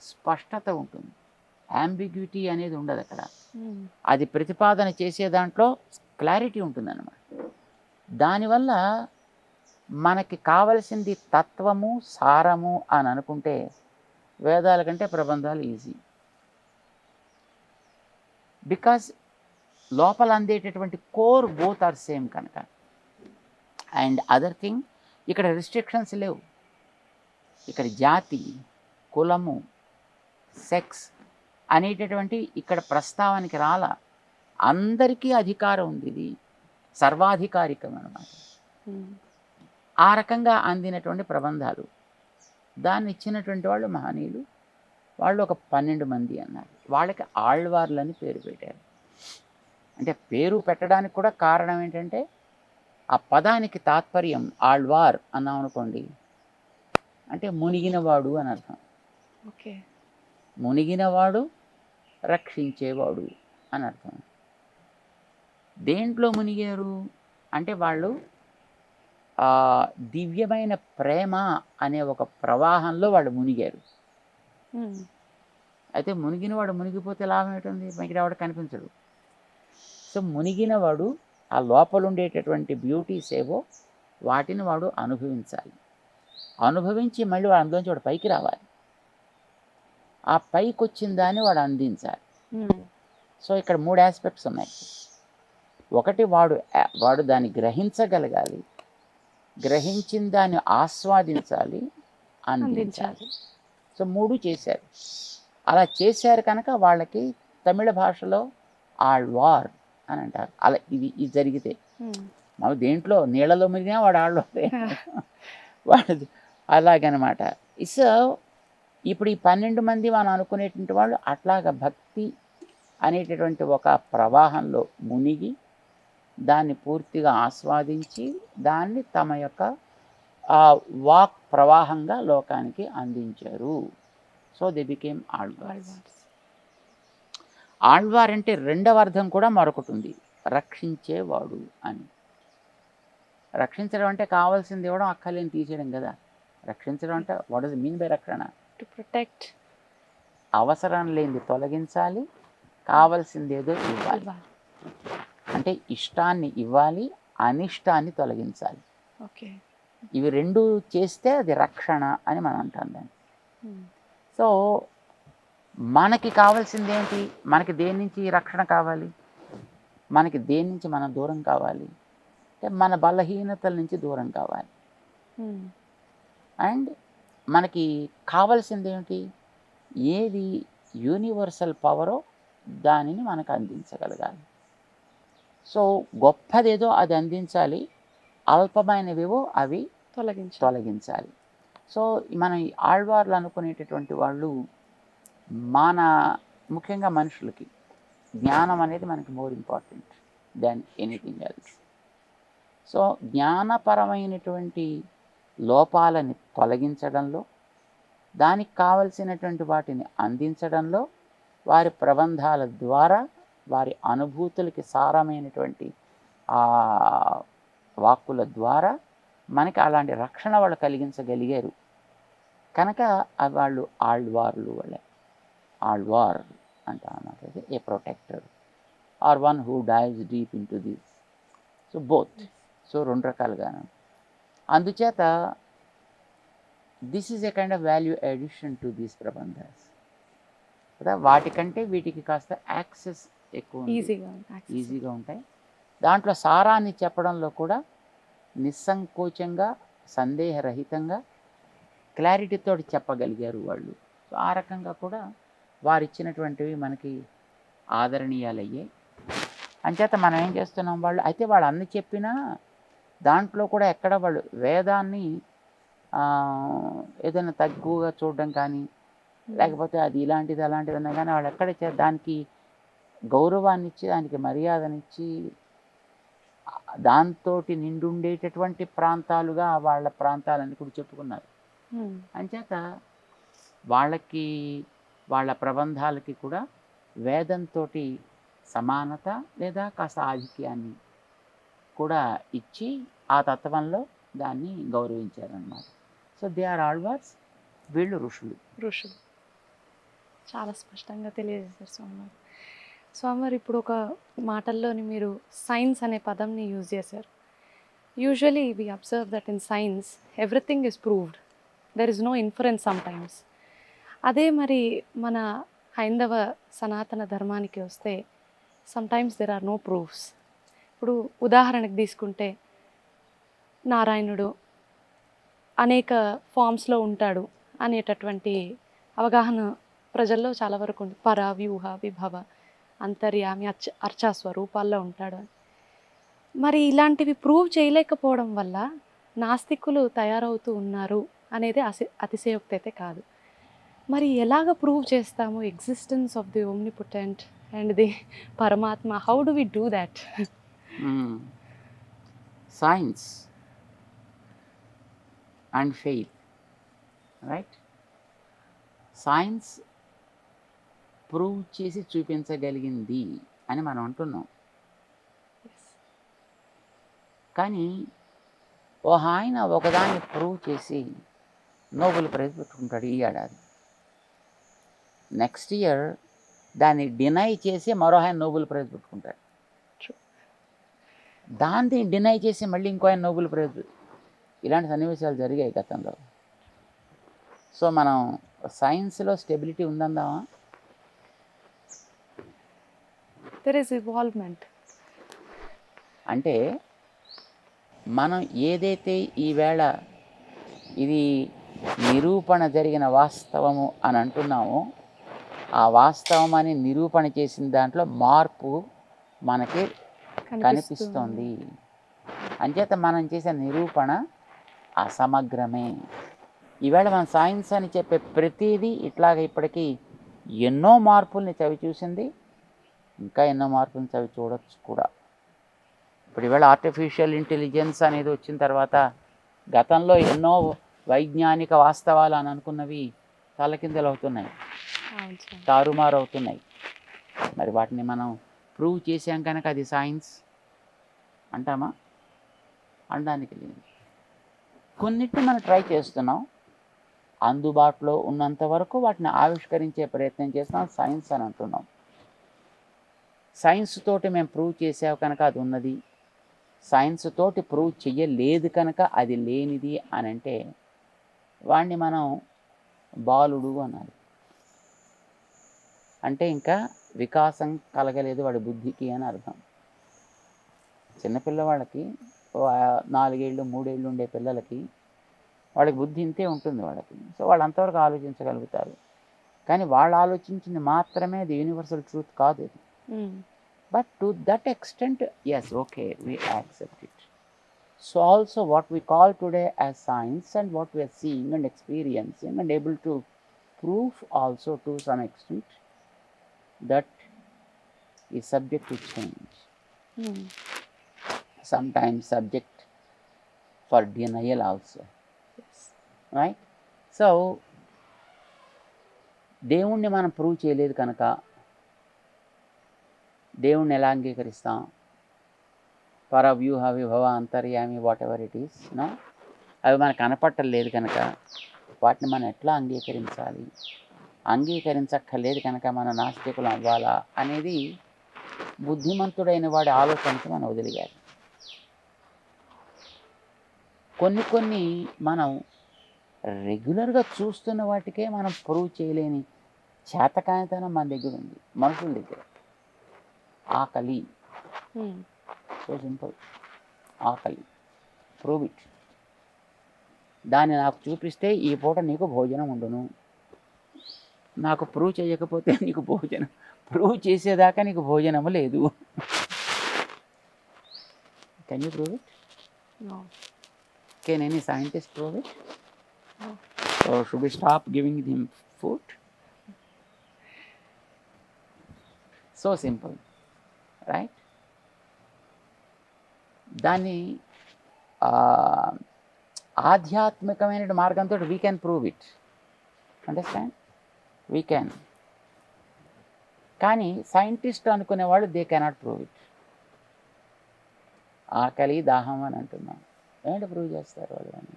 స్పష్టత ఉంటుంది, అంబిగ్యూటీ అనేది ఉండదు అక్కడ. అది ప్రతిపాదన చేసే దాంట్లో క్లారిటీ ఉంటుంది అన్నమాట. దానివల్ల మనకి కావలసింది తత్వము, సారము అని అనుకుంటే వేదాల కంటే ప్రబంధాలు ఈజీ. బికాజ్ లోపల అందేటటువంటి కోర్ బోత్ ఆర్ సేమ్ కనుక. అండ్ అదర్ థింగ్, ఇక్కడ రిస్ట్రిక్షన్స్ లేవు. ఇక్కడ జాతి, కులము, సెక్స్ అనేటటువంటి ఇక్కడ ప్రస్తావనకి రాలా. అందరికీ అధికారం ఉంది, ఇది సర్వాధికారికం అన్నమాట. ఆ రకంగా అందినటువంటి ప్రబంధాలు. దాన్ని ఇచ్చినటువంటి వాళ్ళు మహనీయులు. వాళ్ళు ఒక 12 మంది అన్నారు. వాళ్ళకి ఆళ్వార్లని పేరు పెట్టారు. అంటే పేరు పెట్టడానికి కూడా కారణం ఏంటంటే ఆ పదానికి తాత్పర్యం ఆళ్వార్ అన్నాం అనుకోండి అంటే మునిగినవాడు అని అర్థం. ఓకే. మునిగినవాడు, రక్షించేవాడు అని అర్థం. దేంట్లో మునిగారు అంటే వాళ్ళు దివ్యమైన ప్రేమ అనే ఒక ప్రవాహంలో వాళ్ళు మునిగారు. అయితే మునిగినవాడు మునిగిపోతే లాభం ఏంటుంది? మిగతావాడు కనిపించడు. సో మునిగినవాడు ఆ లోపల ఉండేటటువంటి బ్యూటీస్ ఏవో వాటిని వాడు అనుభవించాలి. అనుభవించి మళ్ళీ వాడు అందులోంచి వాడు పైకి రావాలి. ఆ పైకి వచ్చిన దాన్ని వాడు అందించాలి. సో ఇక్కడ 3 ఆస్పెక్ట్స్ ఉన్నాయి. ఒకటి వాడు దాన్ని గ్రహించగలగాలి, గ్రహించిన దాన్ని ఆస్వాదించాలి, అందించాలి. సో 3 చేశారు. అలా చేశారు కనుక వాళ్ళకి తమిళ భాషలో ఆళ్వార్ అని అంటారు. అలా ఇది జరిగితే మనం దేంట్లో నీళ్ళలో మునిగినా వాడు ఆళ్వారే వాడు అలాగనమాట. సో ఇప్పుడు ఈ 12 మంది మనం అనుకునేటువంటి వాళ్ళు అట్లాగ భక్తి అనేటటువంటి ఒక ప్రవాహంలో మునిగి దాన్ని పూర్తిగా ఆస్వాదించి దాన్ని తమ యొక్క వాక్ ప్రవాహంగా లోకానికి అందించారు. So they became Alvars. Alvar అంటే రెండవ అర్థం కూడా మరొకటి ఉంది, రక్షించేవాడు అని. రక్షించడం అంటే కావాల్సింది ఇవ్వడం, అక్కర్లేని తీసేయడం కదా. రక్షించడం అంటే వాట్ డస్ మీన్ బై రక్షణ? To protect. అవసరం లేనిది తొలగించాలి, కావాల్సింది ఏదో ఇవ్వాలి. అంటే ఇష్టాన్ని ఇవ్వాలి, అనిష్టాన్ని తొలగించాలి. ఓకే. ఇవి 2 చేస్తే అది రక్షణ అని మనం అంటాం దాన్ని. సో మనకి కావాల్సింది ఏంటి? మనకి దేని నుంచి రక్షణ కావాలి? మనకి దేని నుంచి మనం దూరం కావాలి? అంటే మన బలహీనతల నుంచి దూరం కావాలి. అండ్ మనకి కావాల్సింది ఏమిటి? ఏది యూనివర్సల్ పవరో దానిని మనకు అందించగలగాలి. సో గొప్పదేదో అది అందించాలి, అల్పమైనవేవో అవి తొలగించాలి. సో మనం ఆళ్వార్లు అనుకునేటటువంటి వాళ్ళు ముఖ్యంగా మనుషులకి జ్ఞానం అనేది మనకి more important than anything else. So జ్ఞానపరమైనటువంటి లోపాలని తొలగించడంలో, దానికి కావలసినటువంటి వాటిని అందించడంలో, వారి ప్రబంధాల ద్వారా వారి అనుభూతులకి సారమైనటువంటి ఆ వాక్కుల ద్వారా మనకి అలాంటి రక్షణ వాళ్ళు కలిగించగలిగారు కనుక వాళ్ళు ఆళ్వార్లు. వాళ్ళే ఆళ్వార్ అంటాం అన్నమాట. A protector or one who dives deep into this. So both. So 2 రకాలుగాను. అందుచేత this is a kind of value addition to these prabandhas కదా. వాటికంటే వీటికి కాస్త యాక్సెస్ ఎక్కువ, ఈజీగా ఉంటాయి. దాంట్లో సారాన్ని చెప్పడంలో కూడా నిస్సంకోచంగా, సందేహరహితంగా, క్లారిటీతో చెప్పగలిగారు వాళ్ళు. సో ఆ రకంగా కూడా వారు ఇచ్చినటువంటివి మనకి ఆదరణీయాలయ్యాయి. అంచేత మనం ఏం చేస్తున్నాం, వాళ్ళు అన్ని చెప్పినా దాంట్లో కూడా ఎక్కడ వాళ్ళు వేదాన్ని ఏదైనా తక్కువగా చూడడం కానీ, లేకపోతే అది ఇలాంటిది అలాంటిది అన్నా కానీ వాళ్ళు ఎక్కడ దానికి గౌరవాన్ని ఇచ్చి, దానికి మర్యాదనిచ్చి, దాంతో నిండుండేటటువంటి ప్రాంతాలుగా వాళ్ళ ప్రాంతాలని కూడా చెప్పుకున్నారు. అంచేత వాళ్ళకి వాళ్ళ ప్రబంధాలకి కూడా వేదంతో సమానత లేదా కాస్త ఆధిక్యాన్ని కూడా ఇచ్చి ఆ తత్వంలో దాన్ని గౌరవించారన్నమాట. So they are Alvars. వీళ్ళు ఋషులు. చాలా స్పష్టంగా తెలియజేశారు స్వామివారు. స్వామివారు ఇప్పుడు ఒక మాటల్లోని మీరు సైన్స్ అనే పదంని యూజ్ చేశారు. Usually we observe that in science everything is proved, there is no inference sometimes. అదే మరి మన హైందవ సనాతన ధర్మానికి వస్తే sometimes there are no proofs. ఇప్పుడు ఉదాహరణకు తీసుకుంటే నారాయణుడు అనేక ఫామ్స్లో ఉంటాడు అనేటటువంటి అవగాహన ప్రజల్లో చాలా వరకు ఉంది. పర, వ్యూహ, విభవ, అంతర్యామి, అర్చా స్వరూపాల్లో ఉంటాడు అని. మరి ఇలాంటివి ప్రూవ్ చేయలేకపోవడం వల్ల నాస్తికులు తయారవుతూ ఉన్నారు అనేది అతిశయోక్తి అయితే కాదు. మరి ఎలాగ ప్రూవ్ చేస్తాము existence of the omnipotent and the పరమాత్మ? How do we do that? Science and faith, right? Science prove చేసి చూపించగలిగింది అని మనం అంటున్నాం. కానీ ఆయన ఒకదాన్ని ప్రూవ్ చేసి నోబెల్ ప్రైజ్ పెట్టుకుంటాడు ఈ ఏడాది. నెక్స్ట్ ఇయర్ దాన్ని డినై చేసి మరో ఆయన నోబెల్ ప్రైజ్ పెట్టుకుంటాడు. దాన్ని డినై చేసి మళ్ళీ ఇంకో ఆయన నోబెల్ ప్రైజ్ ఇలాంటి సన్నివేశాలు జరిగాయి గతంలో. సో మనం సైన్స్లో స్టెబిలిటీ ఉందందామా? There is evolvement. అంటే మనం ఏదైతే ఈవేళ ఇది నిరూపణ జరిగిన వాస్తవము అని అంటున్నామో, ఆ వాస్తవం అని నిరూపణ చేసిన దాంట్లో మార్పు మనకి కనిపిస్తోంది. అంచేత మనం చేసే నిరూపణ అసమగ్రమే. ఈవేళ మన సైన్స్ అని చెప్పే ప్రతిదీ ఇట్లాగ ఇప్పటికీ ఎన్నో మార్పుల్ని చవి చూసింది, ఇంకా ఎన్నో మార్పుల్ని చవి చూడొచ్చు కూడా. ఇప్పుడు ఈవేళ ఆర్టిఫిషియల్ ఇంటెలిజెన్స్ అనేది వచ్చిన తర్వాత గతంలో ఎన్నో వైజ్ఞానిక వాస్తవాలు అని అనుకున్నవి తలకిందలు అవుతున్నాయి, తారుమారు అవుతున్నాయి. మరి వాటిని మనం ప్రూవ్ చేసాం కనుక అది సైన్స్ అంటామా? అనడానికి లేదు. కొన్నిటిని మనం ట్రై చేస్తున్నాం, అందుబాటులో ఉన్నంత వరకు వాటిని ఆవిష్కరించే ప్రయత్నం చేస్తున్నాం, సైన్స్ అని అంటున్నాం. సైన్స్ తోటి మేము ప్రూవ్ చేసావు కనుక అది ఉన్నది, సైన్స్ తోటి ప్రూవ్ చెయ్యలేదు కనుక అది లేనిది అని అంటే వాడిని మనం బాలుడు అన్నారు. అంటే ఇంకా వికాసం కలగలేదు వాడి బుద్ధికి అని అర్థం. చిన్నపిల్లవాళ్ళకి 4 ఏళ్ళు 3 ఏళ్ళు ఉండే పిల్లలకి వాళ్ళకి బుద్ధి ఇంతే ఉంటుంది వాళ్ళకి. సో వాళ్ళు అంతవరకు ఆలోచించగలుగుతారు. కానీ వాళ్ళు ఆలోచించింది మాత్రమే అది యూనివర్సల్ ట్రూత్ కాదు అది. But to that extent yes, okay, we accept it. So also what we call today as science and what we are seeing and experiencing and able to proof also to some extent that is subject to change. Sometimes subject for denial also. Right? So దేవుణ్ణి మనం ప్రూవ్ చేయలేదు కనుక దేవుణ్ణి ఎలా అంగీకరిస్తాం? పరవ్యూహ విభవ అంతర్యామి whatever it is no, అవి మనకు కనపట్టలేదు కనుక వాటిని మనం ఎట్లా అంగీకరించాలి? అంగీకరించక్కర్లేదు కనుక మనం నాస్తికులు అవ్వాలా అనేది బుద్ధిమంతుడైన వాడి ఆలోచనకి మనం వదిలిగాలి. కొన్ని మనం రెగ్యులర్గా చూస్తున్న వాటికే మనం ప్రూవ్ చేయలేని చేతకానితనం మన దగ్గర ఉంది, మనుషుల దగ్గర. ఆకలి, సో సింపుల్, ఆకలి, ప్రూవ్ ఇట్. దాన్ని నాకు చూపిస్తే ఈ పూట నీకు భోజనం ఉండును, నాకు ప్రూవ్ చేయకపోతే నీకు భోజనం, ప్రూవ్ చేసేదాకా నీకు భోజనము లేదు. Can you prove it? No. Can any scientist prove it? No. So should we stop giving him food? So simple, right? దాన్ని ఆధ్యాత్మికమైన మార్గంతో we can prove it. Understand? We can. కానీ సైంటిస్ట్ అనుకునేవాళ్ళు దే కెనాట్ ప్రూవ్ ఇట్. ఆకలి దాహం అని అంటున్నాం, ఏంటి ప్రూవ్ చేస్తారు వాళ్ళు అని?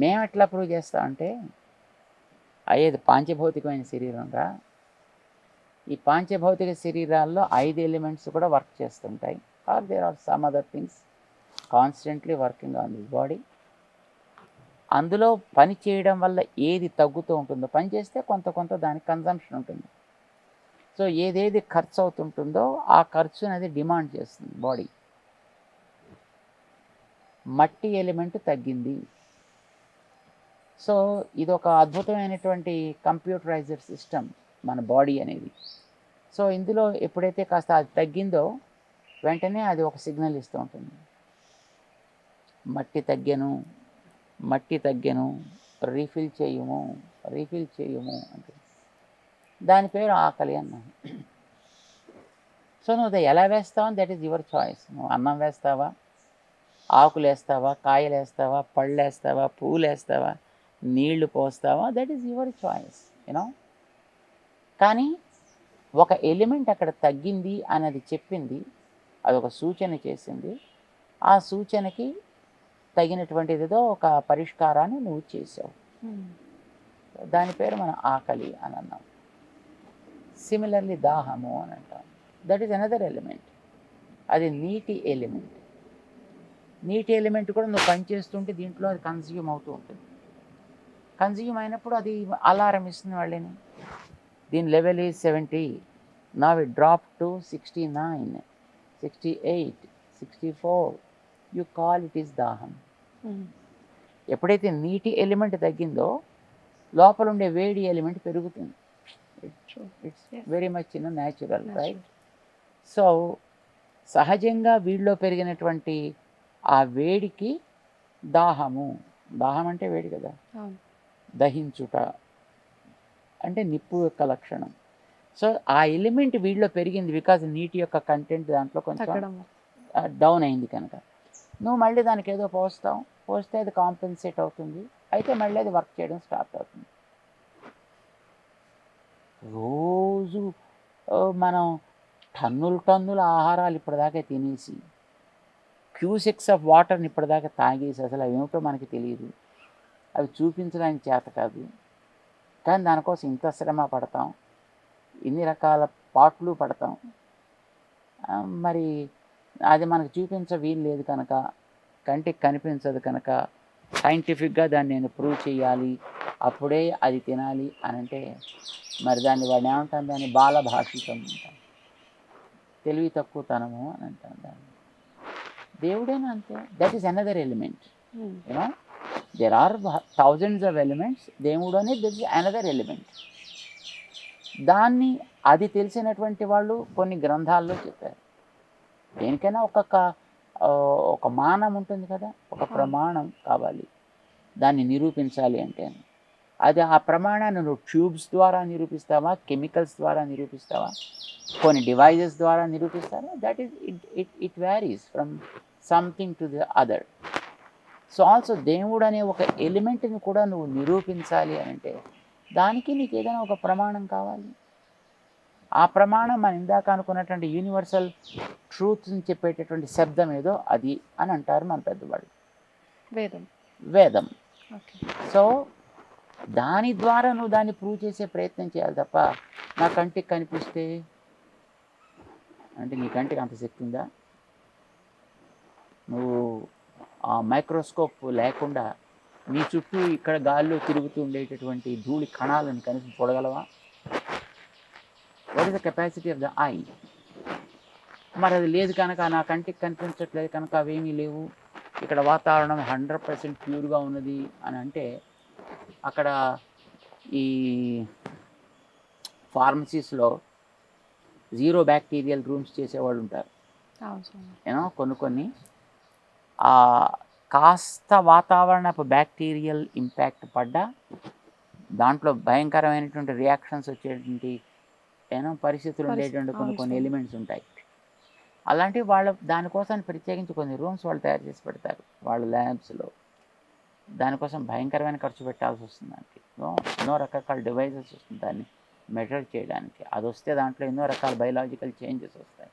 మేము ఎట్లా ప్రూవ్ చేస్తామంటే, అయ్యేది పాంచభౌతికమైన శరీరం రా, ఈ పాంచభౌతిక శరీరాల్లో 5 ఎలిమెంట్స్ కూడా వర్క్ చేస్తుంటాయి, or there are some other things constantly working on this body. అందులో పని చేయడం వల్ల ఏది తగ్గుతూ ఉంటుందో, పని చేస్తే కొంత దానికి కన్జంప్షన్ ఉంటుంది. సో ఏదేది ఖర్చు అవుతుంటుందో ఆ ఖర్చు అనేది డిమాండ్ చేస్తుంది బాడీ. మట్టి ఎలిమెంట్ తగ్గింది. సో ఇది ఒక అద్భుతమైనటువంటి కంప్యూటరైజ్డ్ సిస్టమ్ మన బాడీ అనేది. సో ఇందులో ఎప్పుడైతే కాస్త అది తగ్గిందో వెంటనే అది ఒక సిగ్నల్ ఇస్తూ ఉంటుంది, మట్టి తగ్గెను, రీఫిల్ చేయుము అంటే. దాని పేరు ఆకలి అన్నాను. సో నువ్వు ఎలా వేస్తావు, దట్ ఈస్ యువర్ చాయిస్. నువ్వు అన్నం వేస్తావా, ఆకులు వేస్తావా, కాయలు వేస్తావా, పళ్ళు వేస్తావా, పూలు వేస్తావా, నీళ్లు పోస్తావా, that is your choice, you know. కానీ ఒక ఎలిమెంట్ అక్కడ తగ్గింది అనేది చెప్పింది, అదొక సూచన చేసింది. ఆ సూచనకి తగినటువంటిదిదో ఒక పరిష్కారాన్ని నువ్వు చేసావు. దాని పేరు మనం ఆకలి అని అన్నాం. సిమిలర్లీ దాహము అని అంటాం. That is another element. అది నీటి ఎలిమెంట్. నీటి ఎలిమెంట్ కూడా నువ్వు పనిచేస్తుంటే దీంట్లో అది కన్జ్యూమ్ అవుతూ ఉంటుంది. కన్జ్యూమ్ అయినప్పుడు అది అలారం ఇస్తుంది వాళ్ళని, దీని లెవెల్ ఈజ్ 70, నా it drop to 69, 68, 64, you call it is దాహం. ఎప్పుడైతే నీటి ఎలిమెంట్ తగ్గిందో లోపల ఉండే వేడి ఎలిమెంట్ పెరుగుతుంది. It's very much natural, right? So సహజంగా వీడిలో పెరిగినటువంటి ఆ వేడికి దాహము, దాహం అంటే వేడి కదా, దహించుట అంటే నిప్పు యొక్క లక్షణం. సో ఆ ఎలిమెంట్ వీడిలో పెరిగింది బికాజ్ నీటి యొక్క కంటెంట్ దాంట్లో కొంచెం డౌన్ అయింది కనుక నువ్వు మళ్ళీ దానికి ఏదో పోస్తే అది కాంపెన్సేట్ అవుతుంది, అయితే మళ్ళీ అది వర్క్ చేయడం స్టార్ట్ అవుతుంది. రోజు మనం టన్నుల ఆహారాలు ఇప్పటిదాకా తినేసి క్యూసెక్స్ ఆఫ్ వాటర్ని ఇప్పటిదాకా తాగేసి అసలు అవి ఏమిటో మనకి తెలియదు, అవి చూపించడానికి చేత కాదు, కానీ దానికోసం ఇంత శ్రమ పడతాం, ఇన్ని రకాల పాటలు పడతాం. మరి అది మనకు చూపించ వీలు లేదు కనుక, కంటికి కనిపించదు కనుక సైంటిఫిక్గా దాన్ని నేను ప్రూవ్ చేయాలి, అప్పుడే అది తినాలి అని అంటే మరి దాన్ని వాడిని ఏమంటాం, దాన్ని బాలభాషితం అంటాం, తెలివి తక్కువతనము అని అంటాం దాన్ని. దేవుడేనా అంతే, that is another element. You know there are thousands of elements, దేవుడు అనేది దట్ ఈస్ అనదర్ ఎలిమెంట్. దాన్ని అది తెలిసినటువంటి వాళ్ళు కొన్ని గ్రంథాల్లో చెప్పారు. దేనికైనా ఒక మానం ఉంటుంది కదా, ఒక ప్రమాణం కావాలి దాన్ని నిరూపించాలి అంటే. అది ఆ ప్రమాణాన్ని నువ్వు ట్యూబ్స్ ద్వారా నిరూపిస్తావా, కెమికల్స్ ద్వారా నిరూపిస్తావా, కొన్ని డివైజెస్ ద్వారా నిరూపిస్తావా, that is it varies from something to the other. So also దేవుడు అనే ఒక ఎలిమెంట్ని కూడా నువ్వు నిరూపించాలి అని అంటే దానికి నీకు ఏదైనా ఒక ప్రమాణం కావాలి. ఆ ప్రమాణం మనం ఇందాక అనుకున్నటువంటి యూనివర్సల్ ట్రూత్ని చెప్పేటటువంటి శబ్దం ఏదో అది అని అంటారు మన పెద్దవాళ్ళు, వేదం. సో దాని ద్వారా నువ్వు దాన్ని ప్రూవ్ చేసే ప్రయత్నం చేయాలి తప్ప నా కంటికి కనిపిస్తే అంటే నీ కంటికి అంత శక్తి ఉందా? నువ్వు ఆ మైక్రోస్కోప్ లేకుండా నీ చుట్టూ ఇక్కడ గాల్లో తిరుగుతూ ఉండేటటువంటి ధూళి కణాలను కనీసం చూడగలవా? What is the capacity of the eye? మరి అది లేదు కనుక, నా కంటికి కనిపించట్లేదు కనుక అవేమీ లేవు, ఇక్కడ వాతావరణం 100% ప్యూర్గా ఉన్నది అని అంటే అక్కడ ఈ ఫార్మసీస్లో 0 బ్యాక్టీరియల్ రూమ్స్ చేసేవాళ్ళు ఉంటారు. యూనో కొన్ని కాస్త వాతావరణపు బ్యాక్టీరియల్ ఇంపాక్ట్ పడ్డా దాంట్లో భయంకరమైనటువంటి రియాక్షన్స్ వచ్చేటువంటి పరిస్థితులు ఉండేటువంటి కొన్ని ఎలిమెంట్స్ ఉంటాయి. అలాంటివి వాళ్ళ దానికోసం ప్రత్యేకించి కొన్ని రూమ్స్ వాళ్ళు తయారు చేసి పెడతారు వాళ్ళ ల్యాబ్స్లో. దానికోసం భయంకరమైన ఖర్చు పెట్టాల్సి వస్తుంది. దానికి ఎన్నో రకరకాల డివైజెస్ వస్తుంది దాన్ని మెజర్ చేయడానికి. అది వస్తే దాంట్లో ఎన్నో రకాల బయలాజికల్ చేంజెస్ వస్తాయి.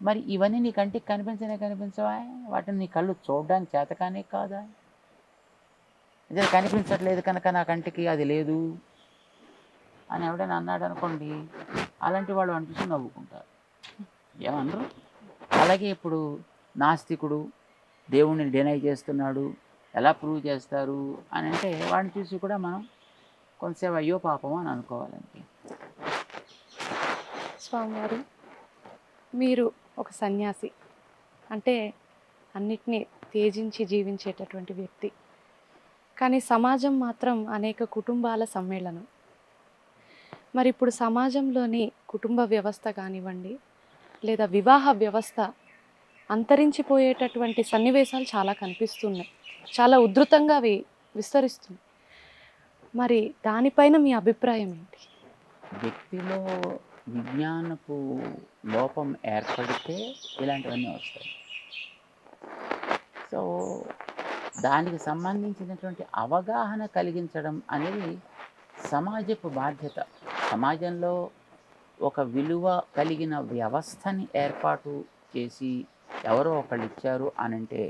మరి ఇవన్నీ నీ కంటికి కనిపించవా? వాటిని నీ కళ్ళు చూడడానికి చేతకానే కాదా? అదే కనిపించట్లేదు కనుక నా కంటికి అది లేదు అని ఎవడైనా అన్నాడు అనుకోండి, అలాంటి వాళ్ళు అనిపిస్తూ నవ్వుకుంటారు, ఏమన్నారు. అలాగే ఇప్పుడు నాస్తికుడు దేవుణ్ణి డినై చేస్తున్నాడు, ఎలా ప్రూవ్ చేస్తారు అని అంటే వాడిని చూసి కూడా మనం కొంతసేపు అయ్యో పాపం అని అనుకోవాలండి. స్వామివారు, మీరు ఒక సన్యాసి అంటే అన్నిటినీ త్యజించి జీవించేటటువంటి వ్యక్తి, కానీ సమాజం మాత్రం అనేక కుటుంబాల సమ్మేళనం. మరి ఇప్పుడు సమాజంలోని కుటుంబ వ్యవస్థ కానివ్వండి లేదా వివాహ వ్యవస్థ అంతరించిపోయేటటువంటి సన్నివేశాలు చాలా కనిపిస్తున్నాయి, చాలా ఉధృతంగా అవి విస్తరిస్తున్నాయి. మరి దానిపైన మీ అభిప్రాయం ఏంటి? వ్యక్తిలో విజ్ఞానపు లోపం ఏర్పడితే ఇలాంటివన్నీ వస్తాయి. సో దానికి సంబంధించినటువంటి అవగాహన కలిగించడం అనేది సమాజపు బాధ్యత. సమాజంలో ఒక విలువ కలిగిన వ్యవస్థని ఏర్పాటు చేసి ఎవరో ఒకళ్ళు ఇచ్చారు అనంటే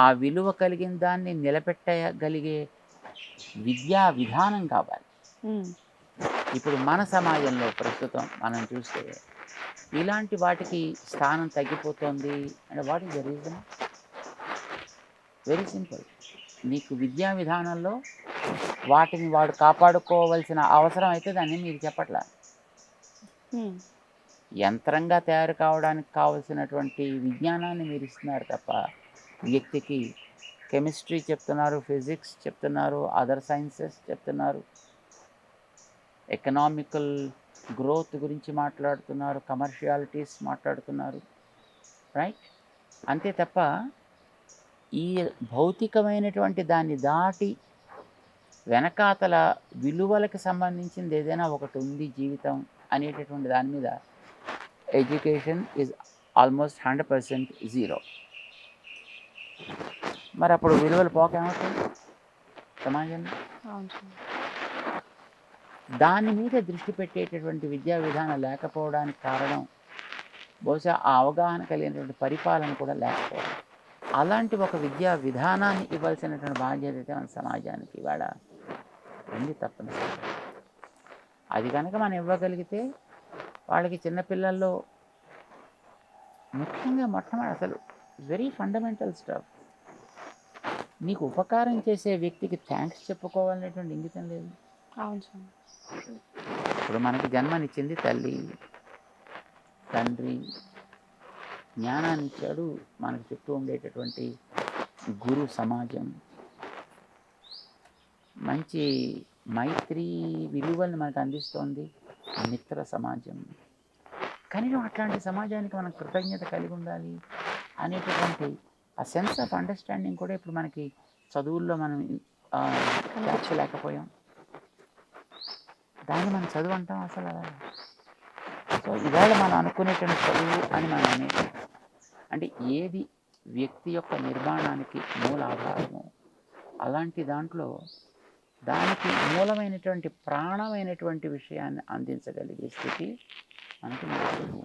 ఆ విలువ కలిగిన దాన్ని నిలబెట్టగలిగే విద్యా విధానం కావాలి. ఇప్పుడు మన సమాజంలో ప్రస్తుతం మనం చూస్తే ఇలాంటి వాటికి స్థానం తగ్గిపోతుంది. And what is the reason? Very simple. నీకు విద్యా విధానంలో వాటిని వాడు కాపాడుకోవాల్సిన అవసరం అయితే దాన్ని మీరు చెప్పట్లా. యంత్రంగా తయారు కావడానికి కావలసినటువంటి విజ్ఞానాన్ని మీరు ఇస్తున్నారు తప్ప వ్యక్తికి కెమిస్ట్రీ చెప్తున్నారు, ఫిజిక్స్ చెప్తున్నారు, అదర్ సైన్సెస్ చెప్తున్నారు, ఎకనామికల్ గ్రోత్ గురించి మాట్లాడుతున్నారు, కమర్షియాలిటీస్ మాట్లాడుతున్నారు, రైట్? అంతే తప్ప ఈ భౌతికమైనటువంటి దాన్ని దాటి వెనకాతల విలువలకు సంబంధించింది ఏదైనా ఒకటి ఉంది జీవితం అనేటటువంటి దాని మీద ఎడ్యుకేషన్ ఈజ్ ఆల్మోస్ట్ 100% జీరో. మరి అప్పుడు విలువలు పోకేమవుతుంది సమాజంలో? దాని మీద దృష్టి పెట్టేటటువంటి విద్యా విధానం లేకపోవడానికి కారణం బహుశా ఆ అవగాహన కలిగినటువంటి పరిపాలన కూడా లేకపోవడం. అలాంటి ఒక విద్యా విధానాన్ని ఇవ్వాల్సినటువంటి బాధ్యత అయితే మన సమాజానికి ఇవాళ ఉంది తప్పనిసరి. అది కనుక మనం ఇవ్వగలిగితే వాళ్ళకి చిన్నపిల్లల్లో ముఖ్యంగా మొట్టమొదటి అసలు వెరీ ఫండమెంటల్ స్టఫ్, నీకు ఉపకారం చేసే వ్యక్తికి థ్యాంక్స్ చెప్పుకోవాలనేటువంటి ఇంగితం లేదు. అవును సార్. ఇప్పుడు మనకి జన్మనిచ్చింది తల్లి, తండ్రి, జ్ఞానాన్ని ఇచ్చాడు మనకు చుట్టూ ఉండేటటువంటి గురు సమాజం, మంచి మైత్రి విలువల్ని మనకు అందిస్తోంది మిత్ర సమాజం. కనీసం అట్లాంటి సమాజానికి మనం కృతజ్ఞత కలిగి ఉండాలి అనేటటువంటి ఆ సెన్స్ ఆఫ్ అండర్స్టాండింగ్ కూడా ఇప్పుడు మనకి చదువుల్లో మనం లేకపోయాం. దాన్ని మనం చదువు అంటాం అసలు. సో ఇవాళ మనం అనుకునేటువంటి చదువు అని మనం అనేది అంటే ఏది వ్యక్తి యొక్క నిర్మాణానికి మూల ఆధారము, అలాంటి దాంట్లో దానికి మూలమైనటువంటి ప్రాణమైనటువంటి విషయాన్ని అందించగలిగే స్థితి మనకి చదువు.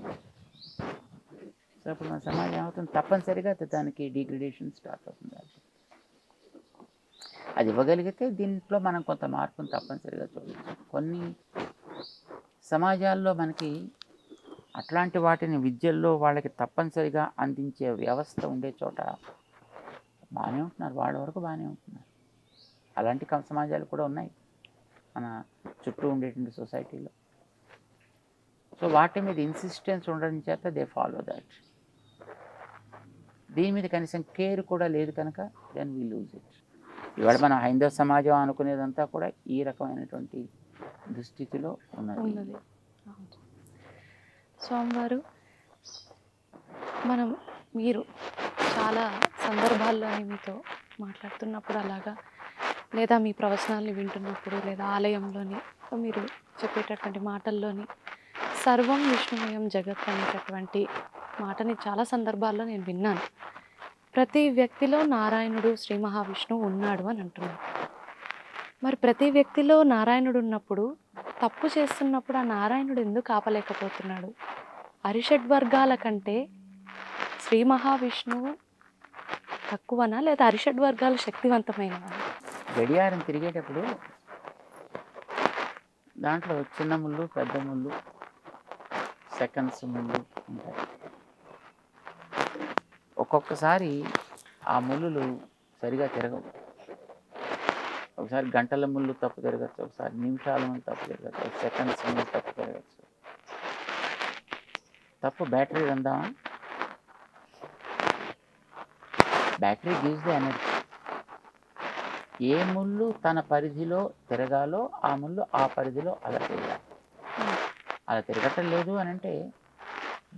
సో ఇప్పుడు మన సమాజం ఏమవుతుంది, తప్పనిసరిగా దానికి డిగ్రేడేషన్ స్టార్ట్ అవుతుంది. అది ఇవ్వగలిగితే దీంట్లో మనం కొంత మార్పును తప్పనిసరిగా చూడవచ్చు. కొన్ని సమాజాల్లో మనకి అట్లాంటి వాటిని విద్యల్లో వాళ్ళకి తప్పనిసరిగా అందించే వ్యవస్థ ఉండే చోట బాగానే ఉంటున్నారు, వాళ్ళ వరకు బాగానే ఉంటున్నారు. అలాంటి సమాజాలు కూడా ఉన్నాయి మన చుట్టూ ఉండేటువంటి సొసైటీలో. సో వాటి మీద ఇన్సిస్టెన్స్ ఉండడం చేత దే ఫాలో దాట్. దీని మీద కనీసం కేర్ కూడా లేదు కనుక దెన్ వీ లూజ్ ఇట్. ఇవాళ మనం హైందవ సమాజం అనుకునేదంతా కూడా ఈ రకమైనటువంటి దుస్థితిలో ఉన్నది. స్వామివారు, మీరు చాలా సందర్భాల్లోని మీతో మాట్లాడుతున్నప్పుడు అలాగా, లేదా మీ ప్రవచనాల్ని వింటున్నప్పుడు, లేదా ఆలయంలోని మీరు చెప్పేటటువంటి మాటల్లోని సర్వం విష్ణుమయం జగత్ అనేటటువంటి మాటని చాలా సందర్భాల్లో నేను విన్నాను. ప్రతి వ్యక్తిలో నారాయణుడు, శ్రీ మహావిష్ణువు ఉన్నాడు అని అంటున్నారు. మరి ప్రతి వ్యక్తిలో నారాయణుడు ఉన్నప్పుడు తప్పు చేస్తున్నప్పుడు ఆ నారాయణుడు ఎందుకు ఆపలేకపోతున్నాడు? అరిషడ్వర్గాల కంటే శ్రీ మహావిష్ణువు తక్కువనా, లేదా అరిషడ్వర్గాలు శక్తివంతమైనవా? గడియారం తిరిగేటప్పుడు దాంట్లో చిన్న ముళ్ళు, పెద్ద ముళ్ళు, సెకండ్స్ ముళ్ళు ఉంటాయి. ఒక్కొక్కసారి ఆ ముళ్ళు సరిగా తిరగవు. ఒకసారి గంటల ముళ్ళు తప్పు తిరగచ్చు, ఒకసారి నిమిషాల ముళ్ళు తప్పు తిరగచ్చు, సెకండ్స్ ముళ్ళు తప్పు తిరగచ్చు. తప్పు బ్యాటరీ అందామా? Battery gives the energy. ఏ ముళ్ళు తన పరిధిలో తిరగాలో ఆ ముళ్ళు ఆ పరిధిలో అలా తిరగాలి. అలా తిరగటం లేదు అని అంటే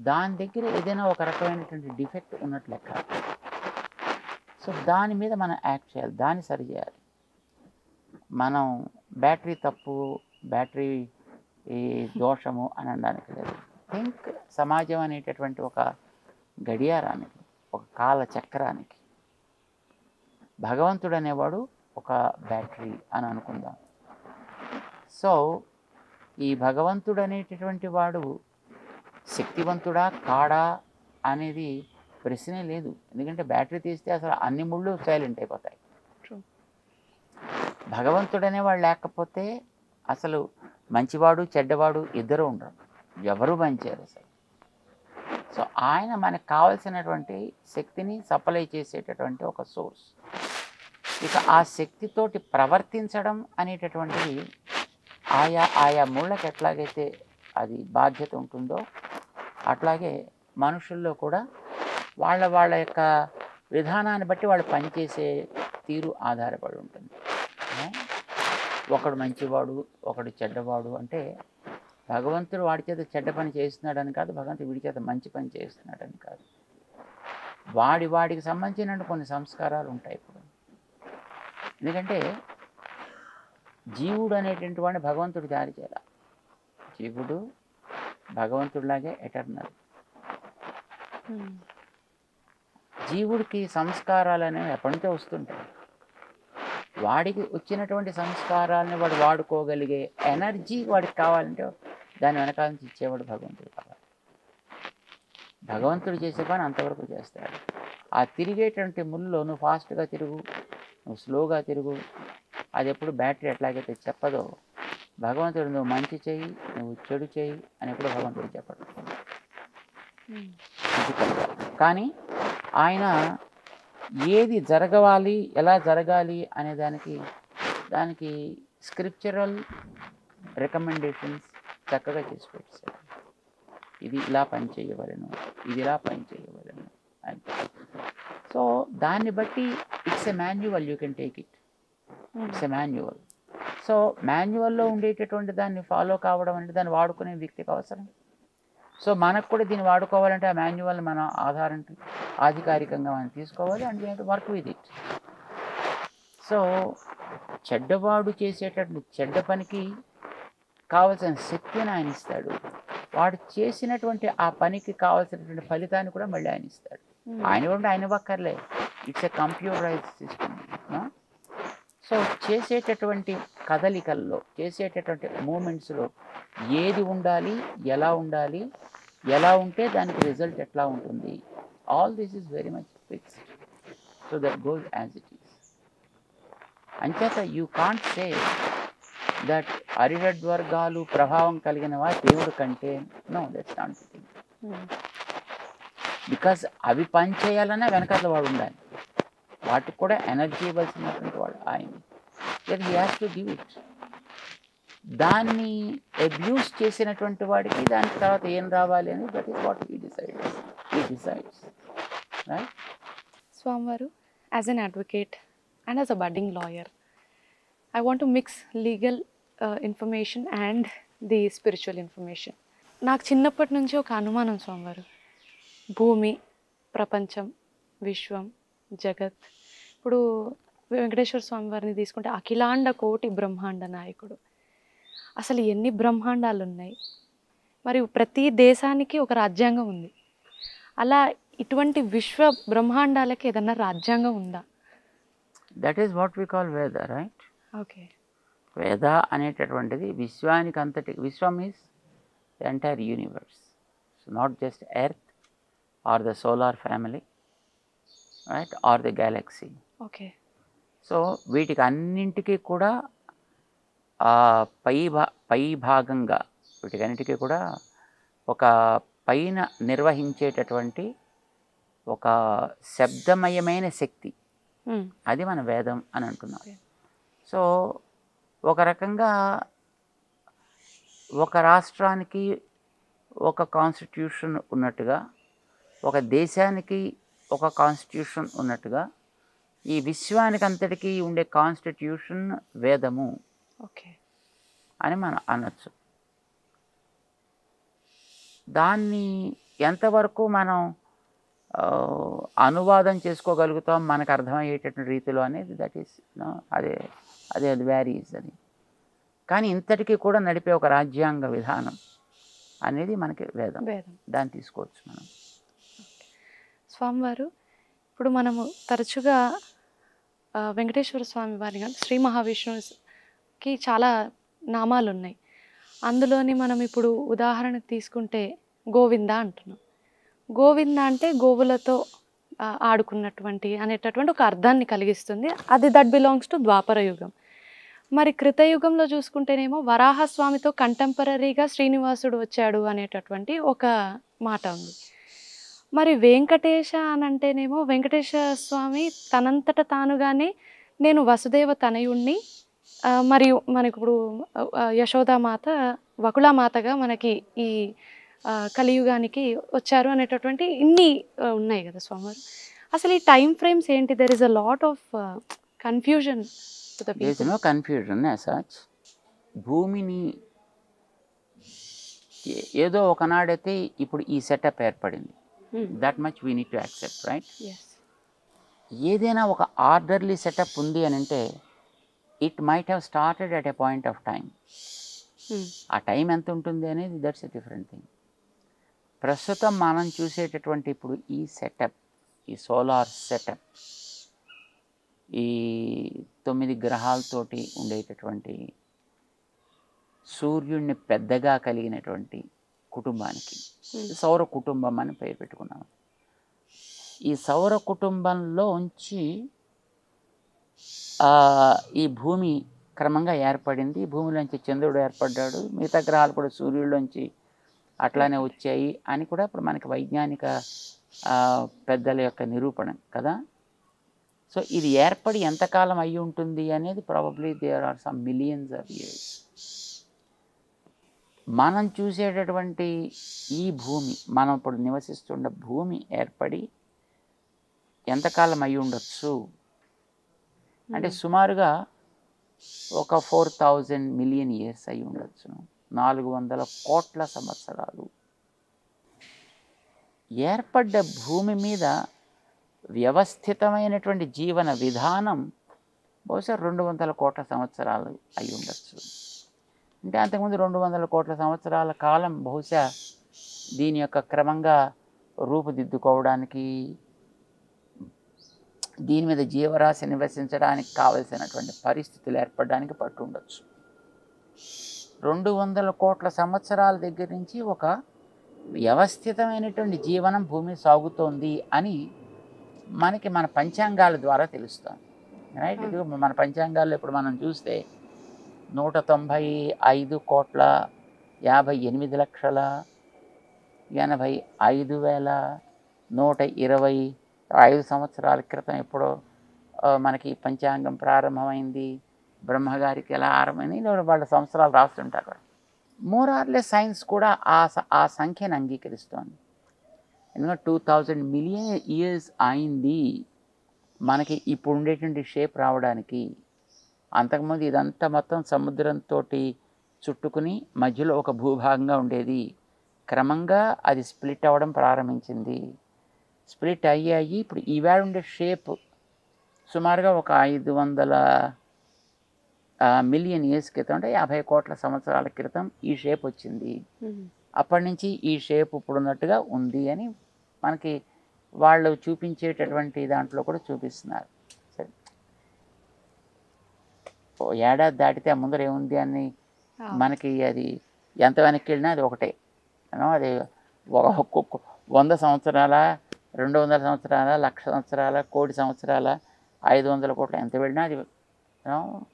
దాని దగ్గర ఏదైనా ఒక రకమైనటువంటి డిఫెక్ట్ ఉన్నట్లు లెక్క. సో దాని మీద మనం యాక్ట్ చేయాలి, దాన్ని సరి చేయాలి. మనం బ్యాటరీ తప్పు, బ్యాటరీ ఈ దోషము అని అనడానికి లేదు. థింక్ సమాజం అనేటటువంటి ఒక గడియారానికి, ఒక కాల చక్రానికి భగవంతుడు అనేవాడు ఒక బ్యాటరీ అని అనుకుందాం. సో ఈ భగవంతుడు అనేటటువంటి వాడు శక్తివంతుడా కాడా అనేది ప్రశ్నే లేదు. ఎందుకంటే బ్యాటరీ తీస్తే అసలు అన్ని ముళ్ళు సైలెంట్ అయిపోతాయి. భగవంతుడు అనేవాడు లేకపోతే అసలు మంచివాడు చెడ్డవాడు ఇద్దరు ఉండరు, ఎవరు మంచారు అసలు. సో ఆయన మనకు కావలసినటువంటి శక్తిని సప్లై చేసేటటువంటి ఒక సోర్స్. ఇక ఆ శక్తితోటి ప్రవర్తించడం అనేటటువంటిది ఆయా ఆయా మూళ్ళకి ఎట్లాగైతే అది బాధ్యత ఉంటుందో అట్లాగే మనుషుల్లో కూడా వాళ్ళ యొక్క విధానాన్ని బట్టి వాళ్ళు పనిచేసే తీరు ఆధారపడి ఉంటుంది. ఒకడు మంచివాడు, ఒకడు చెడ్డవాడు అంటే భగవంతుడు వాడి చేత చెడ్డ పని చేస్తున్నాడని కాదు, భగవంతుడు వీడి చేత మంచి పని చేస్తున్నాడని కాదు. వాడికి సంబంధించిన కొన్ని సంస్కారాలు ఉంటాయి ఇప్పుడు. ఎందుకంటే జీవుడు అనేటువంటి వాడిని భగవంతుడు జారి చేయాలి. జీవుడు భగవంతుడిలాగే ఎటర్నల్. జీవుడికి సంస్కారాలు అనేవి ఎప్పటి నుంచో వస్తుంటాయి. వాడికి వచ్చినటువంటి సంస్కారాలని వాడు వాడుకోగలిగే ఎనర్జీ వాడికి కావాలంటే దాని వెనకాల నుంచి ఇచ్చేవాడు భగవంతుడు కావాలి. భగవంతుడు చేసే పని అంతవరకు చేస్తాడు. ఆ తిరిగేటువంటి ముల్లో నువ్వు ఫాస్ట్గా తిరుగు, నువ్వు స్లోగా తిరుగు, అది ఎప్పుడు బ్యాటరీ ఎట్లాగైతే చెప్పదో భగవంతుడు నువ్వు మంచి చేయి, నువ్వు చెడు చేయి అని ఎప్పుడు భగవంతుడు చెప్పడు. కానీ ఆయన ఏది జరగవాలి, ఎలా జరగాలి అనే దానికి స్క్రిప్చరల్ రికమెండేషన్స్ చక్కగా చేసి పెట్టారు. ఇది ఇలా పని చేయవలను, ఇది ఇలా పని చేయవలను అని. సో దాన్ని బట్టి it's a manual, you can take it, it's a manual. So మాన్యువల్లో ఉండేటటువంటి దాన్ని ఫాలో కావడం అంటే దాన్ని వాడుకునే వ్యక్తికి అవసరం. సో మనకు కూడా దీన్ని వాడుకోవాలంటే ఆ మాన్యువల్ని మనం ఆధికారికంగా మనం తీసుకోవాలి and we have to work with it. So చెడ్డవాడు చేసేటటువంటి చెడ్డ పనికి కావలసిన శక్తిని ఆయన ఇస్తాడు. వాడు చేసినటువంటి ఆ పనికి కావాల్సినటువంటి ఫలితాన్ని కూడా మళ్ళీ ఆయన ఇస్తాడు. ఆయన ఇవ్వక్కర్లే, it's a computerise system. So చేసేటటువంటి కదలికల్లో, చేసేటటువంటి మూమెంట్స్లో ఏది ఉండాలి, ఎలా ఉంటే దానికి రిజల్ట్ ఎట్లా ఉంటుంది, all this is very much fixed. So that goes as it is. అంచేత యూ కాంట్ సే దట్ అరిషడ్వర్గాలు ప్రభావం కలిగినవా దేవుడు కంటే. No, that's not the thing. Because అవి పని చేయాలన్నా వెనకాల వాడు ఉండాలి. వాటికి కూడా ఎనర్జీ ఇవ్వాల్సినటువంటి వాడు ఆయన. That he has to give it. దాన్ని అబ్యూస్ చేసినటువంటి వాడికి దానికి తర్వాత ఏం రావాలి అని that is what he decides. Right? స్వామివారు, as an advocate and as a budding lawyer, I want to mix legal information and the spiritual information. నాకు చిన్నప్పటి నుంచి ఒక అనుమానం స్వామివారు, భూమి, ప్రపంచం, విశ్వం, జగత్. ఇప్పుడు వెంకటేశ్వర స్వామి వారిని తీసుకుంటే అఖిలాండ కోటి బ్రహ్మాండ నాయకుడు. అసలు ఎన్ని బ్రహ్మాండాలు ఉన్నాయి, మరి ప్రతి దేశానికి ఒక రాజ్యాంగం ఉంది. అలా ఇటువంటి విశ్వ బ్రహ్మాండాలకి ఏదన్నా రాజ్యాంగం ఉందా? That is what we call Veda, right? Okay. Veda అనేటటువంటిది విశ్వానికి అంతటి, విశ్వం is the entire universe, so not just earth or the solar family, right, or the galaxy. Okay. So వీటికి అన్నింటికీ కూడా పై భాగంగా వీటికన్నిటికీ కూడా ఒక పైన నిర్వహించేటటువంటి ఒక శబ్దమయమైన శక్తి, అది మన వేదం అని అంటున్నాం. సో ఒక రకంగా ఒక రాష్ట్రానికి ఒక కాన్స్టిట్యూషన్ ఉన్నట్టుగా, ఒక దేశానికి ఒక కాన్స్టిట్యూషన్ ఉన్నట్టుగా, ఈ విశ్వానికి అంతటికీ ఉండే కాన్స్టిట్యూషన్ వేదము ఓకే అని మనం అనొచ్చు. దాన్ని ఎంతవరకు మనం అనువాదం చేసుకోగలుగుతాం మనకు అర్థమయ్యేటటువంటి రీతిలో అనేది దట్ ఈస్ అదే వ్యారీస్ అది. కానీ ఇంతటికీ కూడా నడిపే ఒక రాజ్యాంగ విధానం అనేది మనకి వేదం. దాన్ని తీసుకోవచ్చు మనం. స్వామివారు, ఇప్పుడు మనము తరచుగా వెంకటేశ్వర స్వామి వారి కానీ శ్రీ మహావిష్ణువుకి చాలా నామాలు ఉన్నాయి. అందులోని మనం ఇప్పుడు ఉదాహరణకు తీసుకుంటే గోవింద అంటున్నాం. గోవింద అంటే గోవులతో ఆడుకున్నటువంటి అనేటటువంటి ఒక అర్థాన్ని కలిగిస్తుంది. అది దట్ బిలాంగ్స్ టు ద్వాపర యుగం. మరి కృతయుగంలో చూసుకుంటేనేమో వరాహస్వామితో కంటెంపరీగా శ్రీనివాసుడు వచ్చాడు అనేటటువంటి ఒక మాట ఉంది. మరి వెంకటేశ అని అంటేనేమో వెంకటేశ్వర స్వామి తనంతట తానుగానే నేను వసుదేవ తనయుణ్ణి, మరియు మనకి ఇప్పుడు యశోదామాత వకుళామాతగా మనకి ఈ కలియుగానికి వచ్చారు అనేటటువంటి ఇన్ని ఉన్నాయి కదా స్వామివారు. అసలు ఈ టైమ్ ఫ్రేమ్స్ ఏంటి? There is a lot of confusion to the there is people. No confusion as such. భూమిని ఏదో ఒకనాడైతే ఇప్పుడు ఈ సెటప్ ఏర్పడింది. That much we need to accept, right? ఏదైనా ఒక ఆర్డర్లీ సెటప్ ఉంది అని అంటే it might have started at a point of time. ఆ టైం ఎంత ఉంటుంది అనేది దట్స్ ఎ డిఫరెంట్ థింగ్. ప్రస్తుతం మనం చూసేటటువంటి ఇప్పుడు ఈ సెటప్, ఈ సోలార్ సెటప్, ఈ 9 గ్రహాలతోటి ఉండేటటువంటి సూర్యుడిని పెద్దగా కలిగినటువంటి కుటుంబానికి సౌర కుటుంబం అని పేరు పెట్టుకున్నాం. ఈ సౌర కుటుంబంలో ఉంచి ఈ భూమి క్రమంగా ఏర్పడింది. భూమిలోంచి చంద్రుడు ఏర్పడ్డాడు, మిగతా గ్రహాలు కూడా సూర్యుడిలోంచి అట్లానే వచ్చాయి అని కూడా ఇప్పుడు మనకి వైజ్ఞానిక పెద్దల యొక్క నిరూపణ కదా. సో ఇది ఏర్పడి ఎంతకాలం అయి ఉంటుంది అనేది probably there are some millions of years. మనం చూసేటటువంటి ఈ భూమి, మనం ఇప్పుడు నివసిస్తున్న భూమి ఏర్పడి ఎంతకాలం అయి ఉండొచ్చు అంటే సుమారుగా ఒక 4000 మిలియన్ ఇయర్స్ అయి ఉండొచ్చు. 400 కోట్ల సంవత్సరాలు. ఏర్పడ్డ భూమి మీద వ్యవస్థితమైనటువంటి జీవన విధానం బహుశా 200 కోట్ల సంవత్సరాలు అయి ఉండొచ్చు. అంటే అంతకుముందు 200 కోట్ల సంవత్సరాల కాలం బహుశా దీని యొక్క క్రమంగా రూపుదిద్దుకోవడానికి, దీని మీద జీవరాశి నివసించడానికి కావలసినటువంటి పరిస్థితులు ఏర్పడడానికి పట్టు ఉండొచ్చు. 200 కోట్ల సంవత్సరాల దగ్గర నుంచి ఒక వ్యవస్థితమైనటువంటి జీవనం భూమి సాగుతోంది అని మనకి మన పంచాంగాల ద్వారా తెలుస్తుంది, రైట్? ఇది మన పంచాంగాల్లో ఇప్పుడు మనం చూస్తే 198,885,125 సంవత్సరాల క్రితం ఎప్పుడో మనకి పంచాంగం ప్రారంభమైంది, బ్రహ్మగారికి ఎలా ఆరంభమైంది, వాళ్ళ సంవత్సరాలు రాస్తుంటారు. మోరార్లెస్ సైన్స్ కూడా ఆ సంఖ్యను అంగీకరిస్తోంది. ఎందుకంటే 2000 మిలియన్ ఇయర్స్ అయింది మనకి ఇప్పుడు ఉండేటువంటి షేప్ రావడానికి. అంతకుముందు ఇదంతా మొత్తం సముద్రంతో చుట్టుకుని మధ్యలో ఒక భూభాగంగా ఉండేది. క్రమంగా అది స్ప్లిట్ అవ్వడం ప్రారంభించింది. స్ప్లిట్ అయ్యి ఇప్పుడు ఈవేళ ఉండే షేప్ సుమారుగా ఒక 500 మిలియన్ ఇయర్స్ క్రితం, అంటే 50 కోట్ల సంవత్సరాల క్రితం ఈ షేప్ వచ్చింది. అప్పటి నుంచి ఈ షేప్ ఇప్పుడు ఉన్నట్టుగా ఉంది అని మనకి వాళ్ళు చూపించేటటువంటి దాంట్లో కూడా చూపిస్తున్నారు. సరే, ఏడాది దాటితే ఆ ముందర ఏముంది అని మనకి అది ఎంత వెనక్కి వెళ్ళినా అది ఒకటే. అది 100 సంవత్సరాల, 200 సంవత్సరాల, 1,00,000 సంవత్సరాల, 1,00,00,000 సంవత్సరాల, 500 కోట్ల ఎంత వెళ్ళినా అది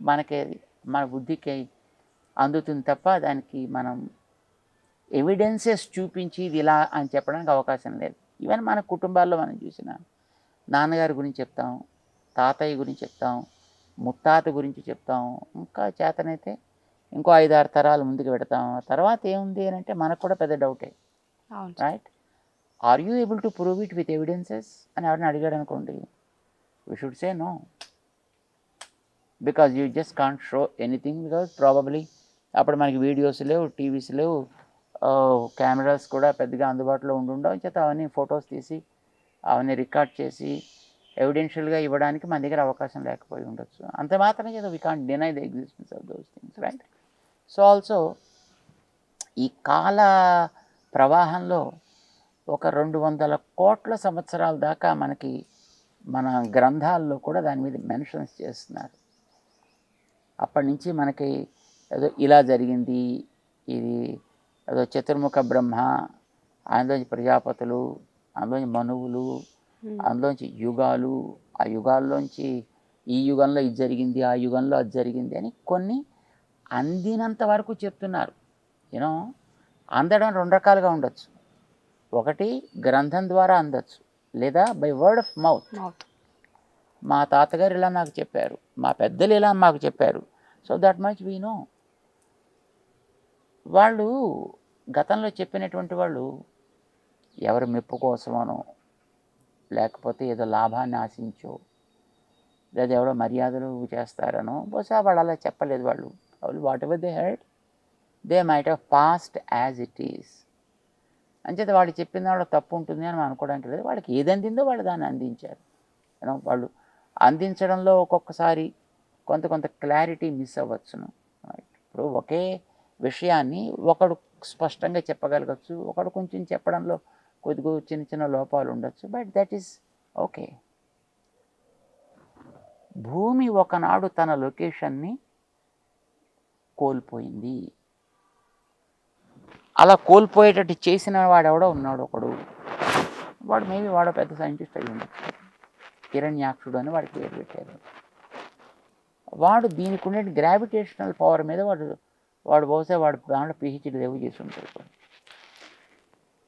మనకి మన బుద్ధికి అందుతుంది తప్ప దానికి మనం ఎవిడెన్సెస్ చూపించి ఇది ఇలా అని చెప్పడానికి అవకాశం లేదు. ఈవెన్ మన కుటుంబాల్లో మనం చూసిన నాన్నగారి గురించి చెప్తాం, తాతయ్య గురించి చెప్తాం, ముత్తాత గురించి చెప్తాం, ఇంకా చేతనైతే ఇంకో 5-6 తరాలు ముందుకు పెడతాం. తర్వాత ఏముంది అని అంటే మనకు కూడా పెద్ద డౌటే, right? Are you able to prove it with evidences అని ఎవరిని అడిగాడు అనుకోండి, we should say no, because you just can't show anything, because probably అప్పుడు మనకి వీడియోస్ లేవు, టీవీస్ లేవు, కెమెరాస్ కూడా పెద్దగా అందుబాటులో ఉండవు. చేత అవన్నీ ఫొటోస్ తీసి అవన్నీ రికార్డ్ చేసి ఎవిడెన్షియల్గా ఇవ్వడానికి మన దగ్గర అవకాశం లేకపోయి ఉండొచ్చు. అంత మాత్రమే చేత we can't deny the existence of those things, right? So also ఈ కాల ప్రవాహంలో ఒక 200 కోట్ల సంవత్సరాల దాకా మనకి మన గ్రంథాల్లో కూడా దాని మీద మెన్షన్స్ చేస్తున్నారు. అప్పటి నుంచి మనకి ఏదో ఇలా జరిగింది, ఇది ఏదో చతుర్ముఖ బ్రహ్మ, అందులోంచి ప్రజాపతులు, అందులోంచి మనువులు, అందులోంచి యుగాలు, ఆ యుగాల్లోంచి ఈ యుగంలో ఇది జరిగింది, ఆ యుగంలో అది జరిగింది అని కొన్ని అందినంత వరకు చెప్తున్నారు. యూనో, అందడం 2 రకాలుగా ఉండొచ్చు. ఒకటి గ్రంథం ద్వారా అందచ్చు, లేదా బై వర్డ్ ఆఫ్ మౌత్. మా తాతగారు ఇలా నాకు చెప్పారు, మా పెద్దలు ఇలా మాకు చెప్పారు. So that much we know. వాళ్ళు గతంలో చెప్పినటువంటి వాళ్ళు ఎవరి మెప్పు కోసమనో, లేకపోతే ఏదో లాభాన్ని ఆశించో, లేదా ఎవరో మర్యాదలు చేస్తారనో బహుశా వాళ్ళు అలా చెప్పలేదు. వాళ్ళు what ever they head they might have passed as it is. అంచేత వాళ్ళు చెప్పిన వాళ్ళు తప్పు ఉంటుంది అని మనం అనుకోవడానికి లేదు. వాళ్ళకి ఏది అందిందో వాళ్ళు దాన్ని అందించారు. వాళ్ళు అందించడంలో ఒక్కొక్కసారి కొంత క్లారిటీ మిస్ అవ్వచ్చును. ఇప్పుడు ఒకే విషయాన్ని ఒకడు స్పష్టంగా చెప్పగలగచ్చు, ఒకడు కొంచెం చెప్పడంలో కొద్దిగా చిన్న లోపాలు ఉండొచ్చు. But that is okay. భూమి ఒకనాడు తన లొకేషన్ని కోల్పోయింది. అలా కోల్పోయేటట్టు చేసిన వాడెవడో ఉన్నాడు ఒకడు. వాడు మేబీ వాడు పెద్ద సైంటిస్ట్ అయ్యి ఉండొచ్చు. హిరణ్యాక్షుడు అని వాడికి పేరు పెట్టారు. వాడు దీనికి ఉండే గ్రావిటేషనల్ పవర్ మీద వాడు బహుశా వాడు దాంట్లో పిహెచ్డి ఏవో చేసి ఉంటాడు.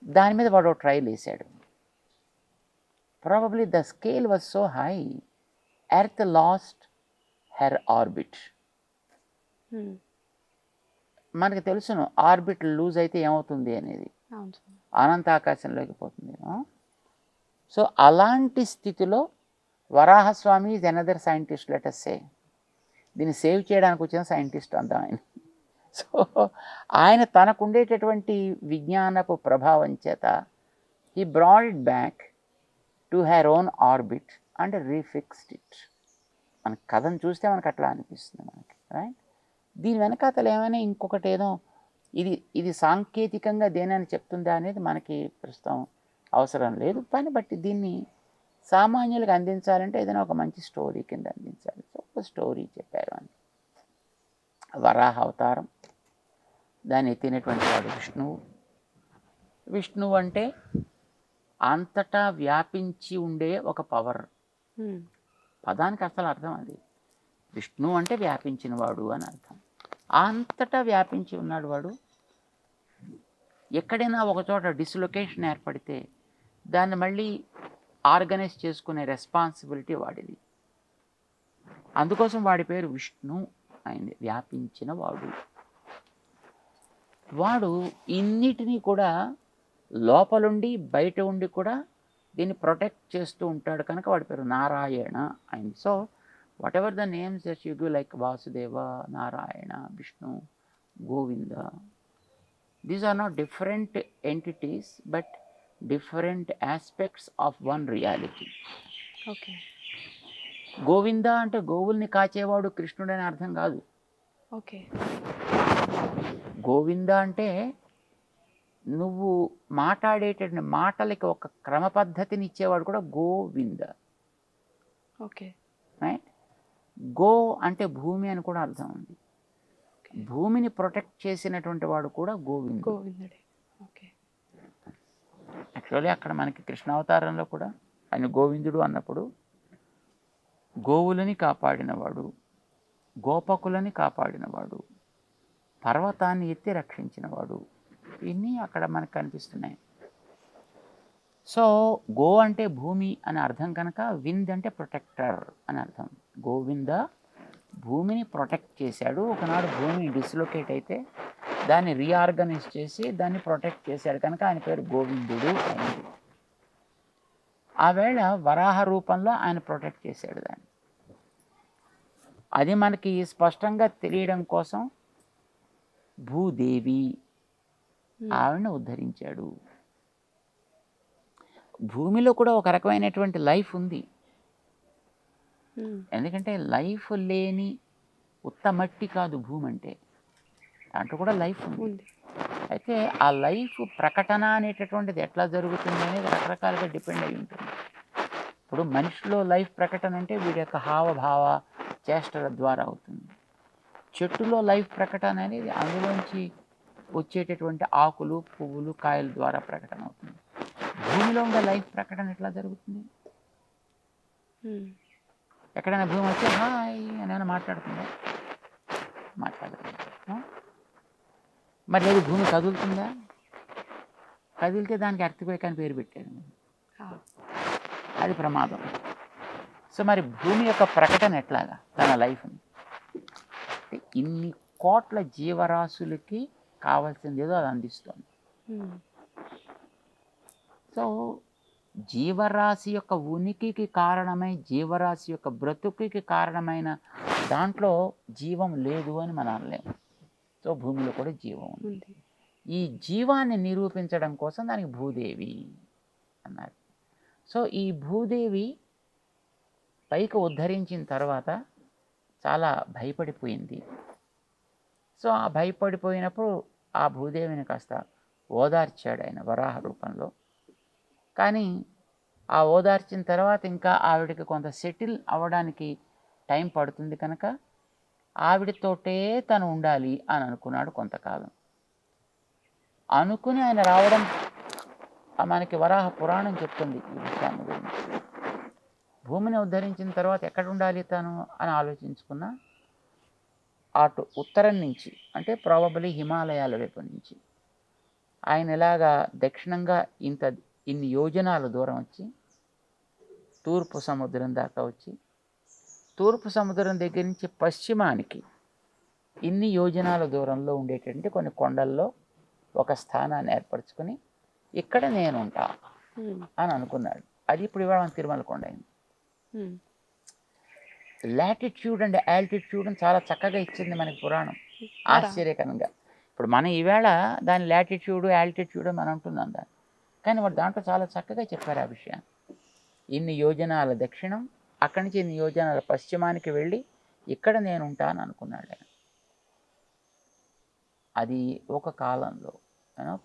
దాని మీద వాడు ట్రయల్ వేసాడు. Probably the scale was so high, earth lost her orbit. మనకి తెలుసును ఆర్బిట్ లూజ్ అయితే ఏమవుతుంది అనేది, అనంత ఆకాశంలోకి పోతుంది. సో అలాంటి స్థితిలో Varahaswami is another scientist, let us say. దీన్ని సేవ్ చేయడానికి వచ్చిన సైంటిస్ట్ అంతా ఆయన. సో ఆయన తనకు ఉండేటటువంటి విజ్ఞానపు ప్రభావం చేత he brought it back to her own orbit and refixed it. మన కథను చూస్తే మనకు అట్లా అనిపిస్తుంది మనకి, రైట్? దీని వెనకాతలు ఏమైనా ఇంకొకటి ఏదో ఇది సాంకేతికంగా దేనని చెప్తుందా అనేది మనకి ప్రస్తుతం అవసరం లేదు. పని బట్టి దీన్ని సామాన్యులకు అందించాలంటే ఏదైనా ఒక మంచి స్టోరీ కింద అందించాలి. సో ఒక స్టోరీ చెప్పారు అని. వరాహ అవతారం, దాన్ని ఎత్తినటువంటి వాడు విష్ణువు. విష్ణువు అంటే అంతటా వ్యాపించి ఉండే ఒక పవర్. పదానికి అసలు అర్థం అది. విష్ణు అంటే వ్యాపించిన వాడు అని అర్థం. అంతటా వ్యాపించి ఉన్నాడు వాడు. ఎక్కడైనా ఒకచోట డిస్లొకేషన్ ఏర్పడితే దాన్ని మళ్ళీ ఆర్గనైజ్ చేసుకునే రెస్పాన్సిబిలిటీ వాడిది. అందుకోసం వాడి పేరు విష్ణు అయింది, వ్యాపించిన వాడు. వాడు ఇన్నిటినీ కూడా లోపలుండి బయట ఉండి కూడా దీన్ని ప్రొటెక్ట్ చేస్తూ ఉంటాడు కనుక వాడి పేరు నారాయణ అయింది. So whatever the names that you give, like Vasudeva, Narayana, Vishnu, Govinda, these are not different entities but different aspects of one reality. Okay. Govinda అంటే గోవుల్ని కాచేవాడు కృష్ణుడు అని అర్థం కాదు. ఓకే. గోవింద అంటే నువ్వు మాట్లాడేటటువంటి మాటలకి ఒక క్రమ పద్ధతిని ఇచ్చేవాడు కూడా గోవింద. Okay, right? గో అంటే భూమి అని కూడా అర్థం ఉంది. భూమిని ప్రొటెక్ట్ చేసినటువంటి వాడు కూడా గోవిందుడే. ఓకే. యాక్చువల్లీ అక్కడ మనకి కృష్ణావతారంలో కూడా ఆయన గోవిందుడు అన్నప్పుడు గోవులని కాపాడినవాడు, గోపకులని కాపాడినవాడు, పర్వతాన్ని ఎత్తి రక్షించినవాడు, ఇవన్నీ అక్కడ మనకు కనిపిస్తున్నాయి. సో గో అంటే భూమి అని అర్థం కనుక వింద్ అంటే ప్రొటెక్టర్ అని అర్థం. గోవింద భూమిని ప్రొటెక్ట్ చేశాడు. ఒకనాడు భూమి డిస్లొకేట్ అయితే దాన్ని రీఆర్గనైజ్ చేసి దాన్ని ప్రొటెక్ట్ చేశాడు కనుక ఆయన పేరు గోవిందుడు అయింది. ఆవేళ వరాహ రూపంలో ఆయన ప్రొటెక్ట్ చేశాడు దాన్ని. అది మనకి స్పష్టంగా తెలియడం కోసం భూదేవి ఆవిడని ఉద్ధరించాడు. భూమిలో కూడా ఒక రకమైనటువంటి లైఫ్ ఉంది. ఎందుకంటే లైఫ్ లేని ఉత్తమట్టి కాదు భూమి అంటే, దాంట్లో కూడా లైఫ్ ఉంది. అయితే ఆ లైఫ్ ప్రకటన అనేటటువంటిది ఎట్లా జరుగుతుంది అనేది రకరకాలుగా డిపెండ్ అయి ఉంటుంది. ఇప్పుడు మనిషిలో లైఫ్ ప్రకటన అంటే వీడి యొక్క హావభావ చేష్టల ద్వారా అవుతుంది. చెట్టులో లైఫ్ ప్రకటన అనేది అందులోంచి వచ్చేటటువంటి ఆకులు, పువ్వులు, కాయల ద్వారా ప్రకటన అవుతుంది. భూమిలో ఉండే లైఫ్ ప్రకటన ఎట్లా జరుగుతుంది? ఎక్కడైనా భూమి వచ్చి హాయ్ అని మాట్లాడుతుందా? మాట్లాడుతుందా? మరి లేదు భూమి కదులుతుందా? కదిలితే దానికి ఎర్త్క్వేక్ అని పేరు పెట్టారు. అది ప్రమాదం. సో మరి భూమి యొక్క ప్రకటన ఎట్లాగా తన లైఫ్ని అంటే ఇన్ని కోట్ల జీవరాశులకి కావాల్సింది ఏదో అది అందిస్తుంది. సో జీవరాశి యొక్క ఉనికికి కారణమై జీవరాశి యొక్క బ్రతుకుకి కారణమైన దాంట్లో జీవం లేదు అని మనం అనలేము. సో భూమిలో కూడా జీవం ఉంది. ఈ జీవాన్ని నిరూపించడం కోసం దానికి భూదేవి అన్నారు. సో ఈ భూదేవి పైకి ఉద్ధరించిన తర్వాత చాలా భయపడిపోయింది. సో ఆ భయపడిపోయినప్పుడు ఆ భూదేవిని కాస్త ఓదార్చాడు ఆయన వరాహ రూపంలో. కానీ ఆ ఓదార్చిన తర్వాత ఇంకా ఆవిడకి కొంత సెటిల్ అవ్వడానికి టైం పడుతుంది కనుక ఆవిడతోటే తను ఉండాలి అని అనుకున్నాడు కొంతకాలం. అనుకుని ఆయన రావడం మనకి వరాహ పురాణం చెప్తుంది ఈ విషయాన్ని గురించి. భూమిని ఉద్ధరించిన తర్వాత ఎక్కడ ఉండాలి తను అని ఆలోచించుకున్నా అటు ఉత్తరం నుంచి అంటే ప్రాబబ్లీ హిమాలయాల వైపు నుంచి ఆయన ఇలాగా దక్షిణంగా ఇన్ని యోజనాల దూరం వచ్చి తూర్పు సముద్రం దాకా వచ్చి తూర్పు సముద్రం దగ్గర నుంచి పశ్చిమానికి ఇన్ని యోజనాల దూరంలో ఉండేటటువంటి కొన్ని కొండల్లో ఒక స్థానాన్ని ఏర్పరచుకొని ఇక్కడ నేను ఉంటా అని అనుకున్నాడు. అది ఇప్పుడు ఇవాళ తిరుమల కొండ అయింది. లాటిట్యూడ్ అండ్ ఆల్టిట్యూడ్ అని చాలా చక్కగా ఇచ్చింది మనకి పురాణం ఆశ్చర్యకరంగా. ఇప్పుడు మనం ఈవేళ దాని లాటిట్యూడ్ ఆల్టిట్యూడ్ మనం అంటున్నాం దాన్ని, కానీ వాడు దాంట్లో చాలా చక్కగా చెప్పారు ఆ విషయాన్ని. ఇన్ని యోజనాల దక్షిణం అక్కడి నుంచి ఇన్ని యోజనాల పశ్చిమానికి వెళ్ళి ఇక్కడ నేను ఉంటాను అనుకున్నాడు ఆయన. అది ఒక కాలంలో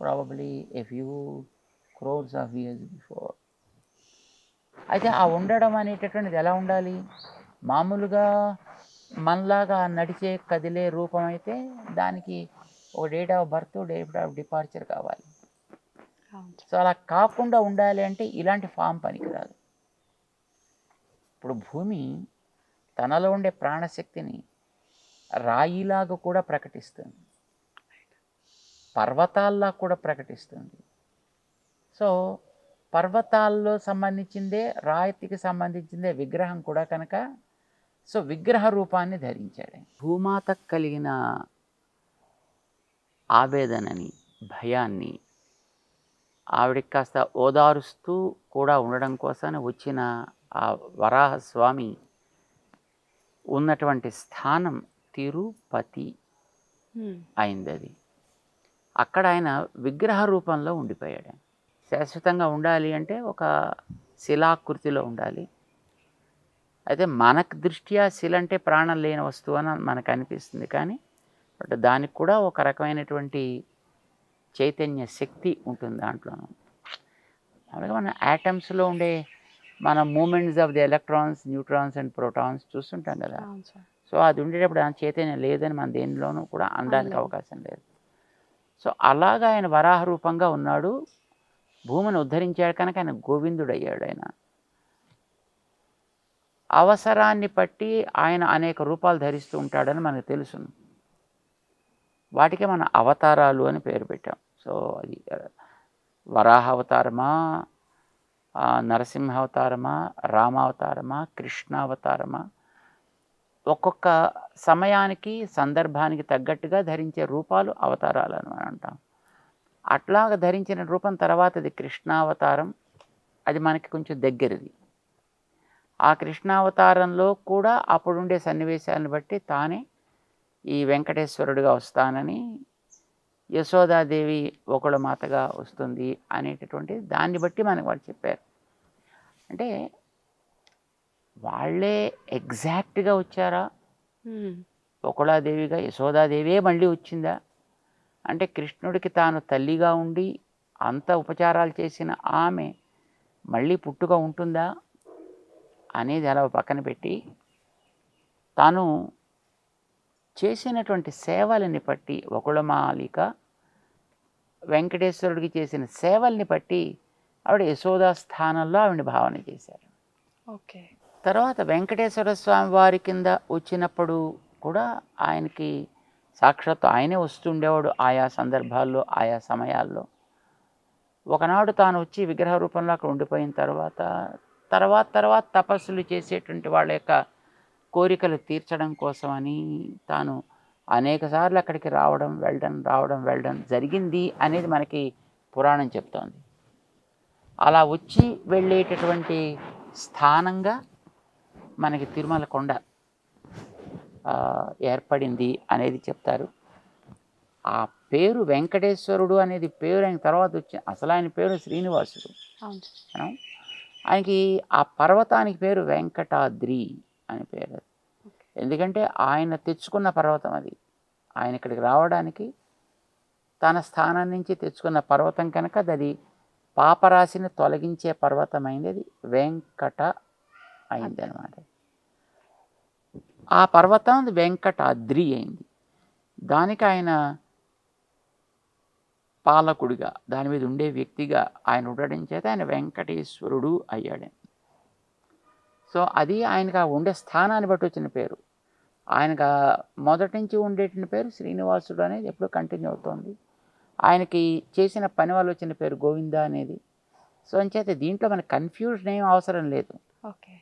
probably a few crores of years before. అయితే ఆ ఉండడం అనేటటువంటిది ఎలా ఉండాలి? మామూలుగా మనలాగా నడిచే కదిలే రూపం అయితే దానికి ఒక date of birth date of departure కావాలి. సో అలా కాకుండా ఉండాలి అంటే ఇలాంటి ఫామ్ పనికిరాదు. ఇప్పుడు భూమి తనలో ఉండే ప్రాణశక్తిని రాయిలాగా కూడా ప్రకటిస్తుంది, పర్వతాల్లా కూడా ప్రకటిస్తుంది. సో పర్వతాల్లో సంబంధించిందే రాయికి సంబంధించిందే విగ్రహం కూడా కనుక సో విగ్రహ రూపాన్ని ధరించాడు. భూమాత కలిగిన ఆవేదనని భయాన్ని ఆవిడికి కాస్త ఓదారుస్తూ కూడా ఉండడం కోసం వచ్చిన ఆ వరాహస్వామి ఉన్నటువంటి స్థానం తిరుపతి అయింది. అది అక్కడ ఆయన విగ్రహ రూపంలో ఉండిపోయాడు. శాశ్వతంగా ఉండాలి అంటే ఒక శిలాకృతిలో ఉండాలి. అయితే మనకు దృష్ట్యా శిల అంటే ప్రాణం లేని వస్తువు అని మనకు అనిపిస్తుంది, కానీ బట్ దానికి కూడా ఒక రకమైనటువంటి చైతన్య శక్తి ఉంటుంది దాంట్లోనూ. అలాగే మన యాటమ్స్లో ఉండే మన movements of the electrons, neutrons and protons చూస్తుంటాం కదా. సో అది ఉండేటప్పుడు ఆ చైతన్యం లేదని మన దేనిలోనూ కూడా అనడానికి అవకాశం లేదు. సో అలాగా ఆయన వరాహ రూపంగా ఉన్నాడు, భూమిని ఉద్ధరించాడు కనుక ఆయన గోవిందుడు అయ్యాడు. ఆయన అవసరాన్ని బట్టి ఆయన అనేక రూపాలు ధరిస్తూ ఉంటాడని మనకు తెలుసును. వాటికే మన అవతారాలు అని పేరు పెట్టాం. సో అది వరాహ అవతారమా, నరసింహ అవతారమా, రామావతారమా, కృష్ణావతారమా, ఒక్కొక్క సమయానికి సందర్భానికి తగ్గట్టుగా ధరించే రూపాలు అవతారాలు అని మనం అంటాం. అట్లాగా ధరించిన రూపం తర్వాత అది కృష్ణావతారం. అది మనకి కొంచెం దగ్గరది. ఆ కృష్ణావతారంలో కూడా అప్పుడుండే సన్నివేశాలను బట్టి తానే ఈ వెంకటేశ్వరుడిగా వస్తానని, యశోదాదేవి ఒకళ్ళ మాతగా వస్తుంది అనేటటువంటి దాన్ని బట్టి మనకు వాళ్ళు చెప్పారు. అంటే వాళ్ళే ఎగ్జాక్ట్గా వచ్చారా, ఒకళాదేవిగా యశోదాదేవియే మళ్ళీ వచ్చిందా అంటే కృష్ణుడికి తాను తల్లిగా ఉండి అంత ఉపచారాలు చేసిన ఆమె మళ్ళీ పుట్టుక ఉంటుందా అనేది అలా పక్కన పెట్టి తాను చేసినటువంటి సేవలని బట్టి ఒకళమాలిక వెంకటేశ్వరుడికి చేసిన సేవల్ని బట్టి ఆవిడ యశోదా స్థానంలో ఆవిడని భావన చేశారు. ఓకే. తర్వాత వెంకటేశ్వర స్వామి వారి కింద వచ్చినప్పుడు కూడా ఆయనకి సాక్షాత్ ఆయనే వస్తుండేవాడు ఆయా సందర్భాల్లో ఆయా సమయాల్లో. ఒకనాడు తాను వచ్చి విగ్రహ రూపంలో అక్కడ ఉండిపోయిన తర్వాత తర్వాత తపస్సులు చేసేటువంటి వాళ్ళ యొక్క కోరికలు తీర్చడం కోసమని తాను అనేకసార్లు అక్కడికి వెళ్ళడం జరిగింది అనేది మనకి పురాణం చెప్తోంది. అలా వచ్చి వెళ్ళేటటువంటి స్థానంగా మనకి తిరుమల కొండ ఏర్పడింది అనేది చెప్తారు. ఆ పేరు వెంకటేశ్వరుడు అనేది పేరు ఆయన తర్వాత వచ్చింది. అసలు ఆయన పేరు శ్రీనివాసుడు. ఆయనకి ఆ పర్వతానికి పేరు వెంకటాద్రి అని పేరు. ఎందుకంటే ఆయన తెచ్చుకున్న పర్వతం అది. ఆయన ఇక్కడికి రావడానికి తన స్థానం నుంచి తెచ్చుకున్న పర్వతం కనుక అది పాపరాశిని తొలగించే పర్వతమైంది. అది వెంకట అయింది అనమాట. ఆ పర్వతం వెంకటాద్రి అయింది. దానికి ఆయన పాలకుడిగా, దాని మీద ఉండే వ్యక్తిగా ఆయన ఉండడం చేత ఆయన వెంకటేశ్వరుడు అయ్యాడు. సో అది ఆయనకు ఉండే స్థానాన్ని బట్టి వచ్చిన పేరు. ఆయనకు మొదటి నుంచి ఉండేటువంటి పేరు శ్రీనివాసుడు అనేది ఎప్పుడు కంటిన్యూ అవుతుంది. ఆయనకి చేసిన పని వల్ల వచ్చిన పేరు గోవింద అనేది. సో అంచేత దీంట్లో మనకు కన్ఫ్యూజన్ ఏం అవసరం లేదు. ఓకే,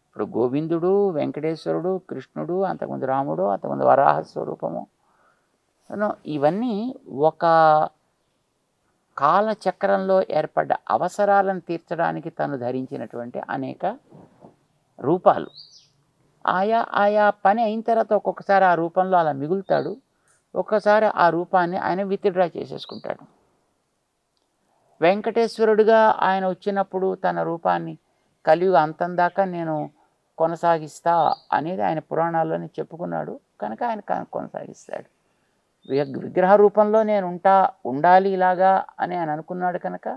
ఇప్పుడు గోవిందుడు, వెంకటేశ్వరుడు, కృష్ణుడు, అంతకుముందు రాముడు, అంతకుముందు వరాహ స్వరూపము, ఇవన్నీ ఒక కాలచక్రంలో ఏర్పడ్డ అవసరాలను తీర్చడానికి తను ధరించినటువంటి అనేక రూపాలు. ఆయా పని అయిన తర్వాత ఒక్కొక్కసారి ఆ రూపంలో అలా మిగులుతాడు, ఒక్కసారి ఆ రూపాన్ని ఆయన విత్డ్రా చేసేసుకుంటాడు. వెంకటేశ్వరుడిగా ఆయన వచ్చినప్పుడు తన రూపాన్ని కలియుగ అంతం దాకా నేను కొనసాగిస్తా అనేది ఆయన పురాణాల్లోనే చెప్పుకున్నాడు కనుక ఆయన కొనసాగిస్తాడు. విగ్రహ రూపంలో నేను ఉండాలి ఇలాగా అని ఆయన అనుకున్నాడు కనుక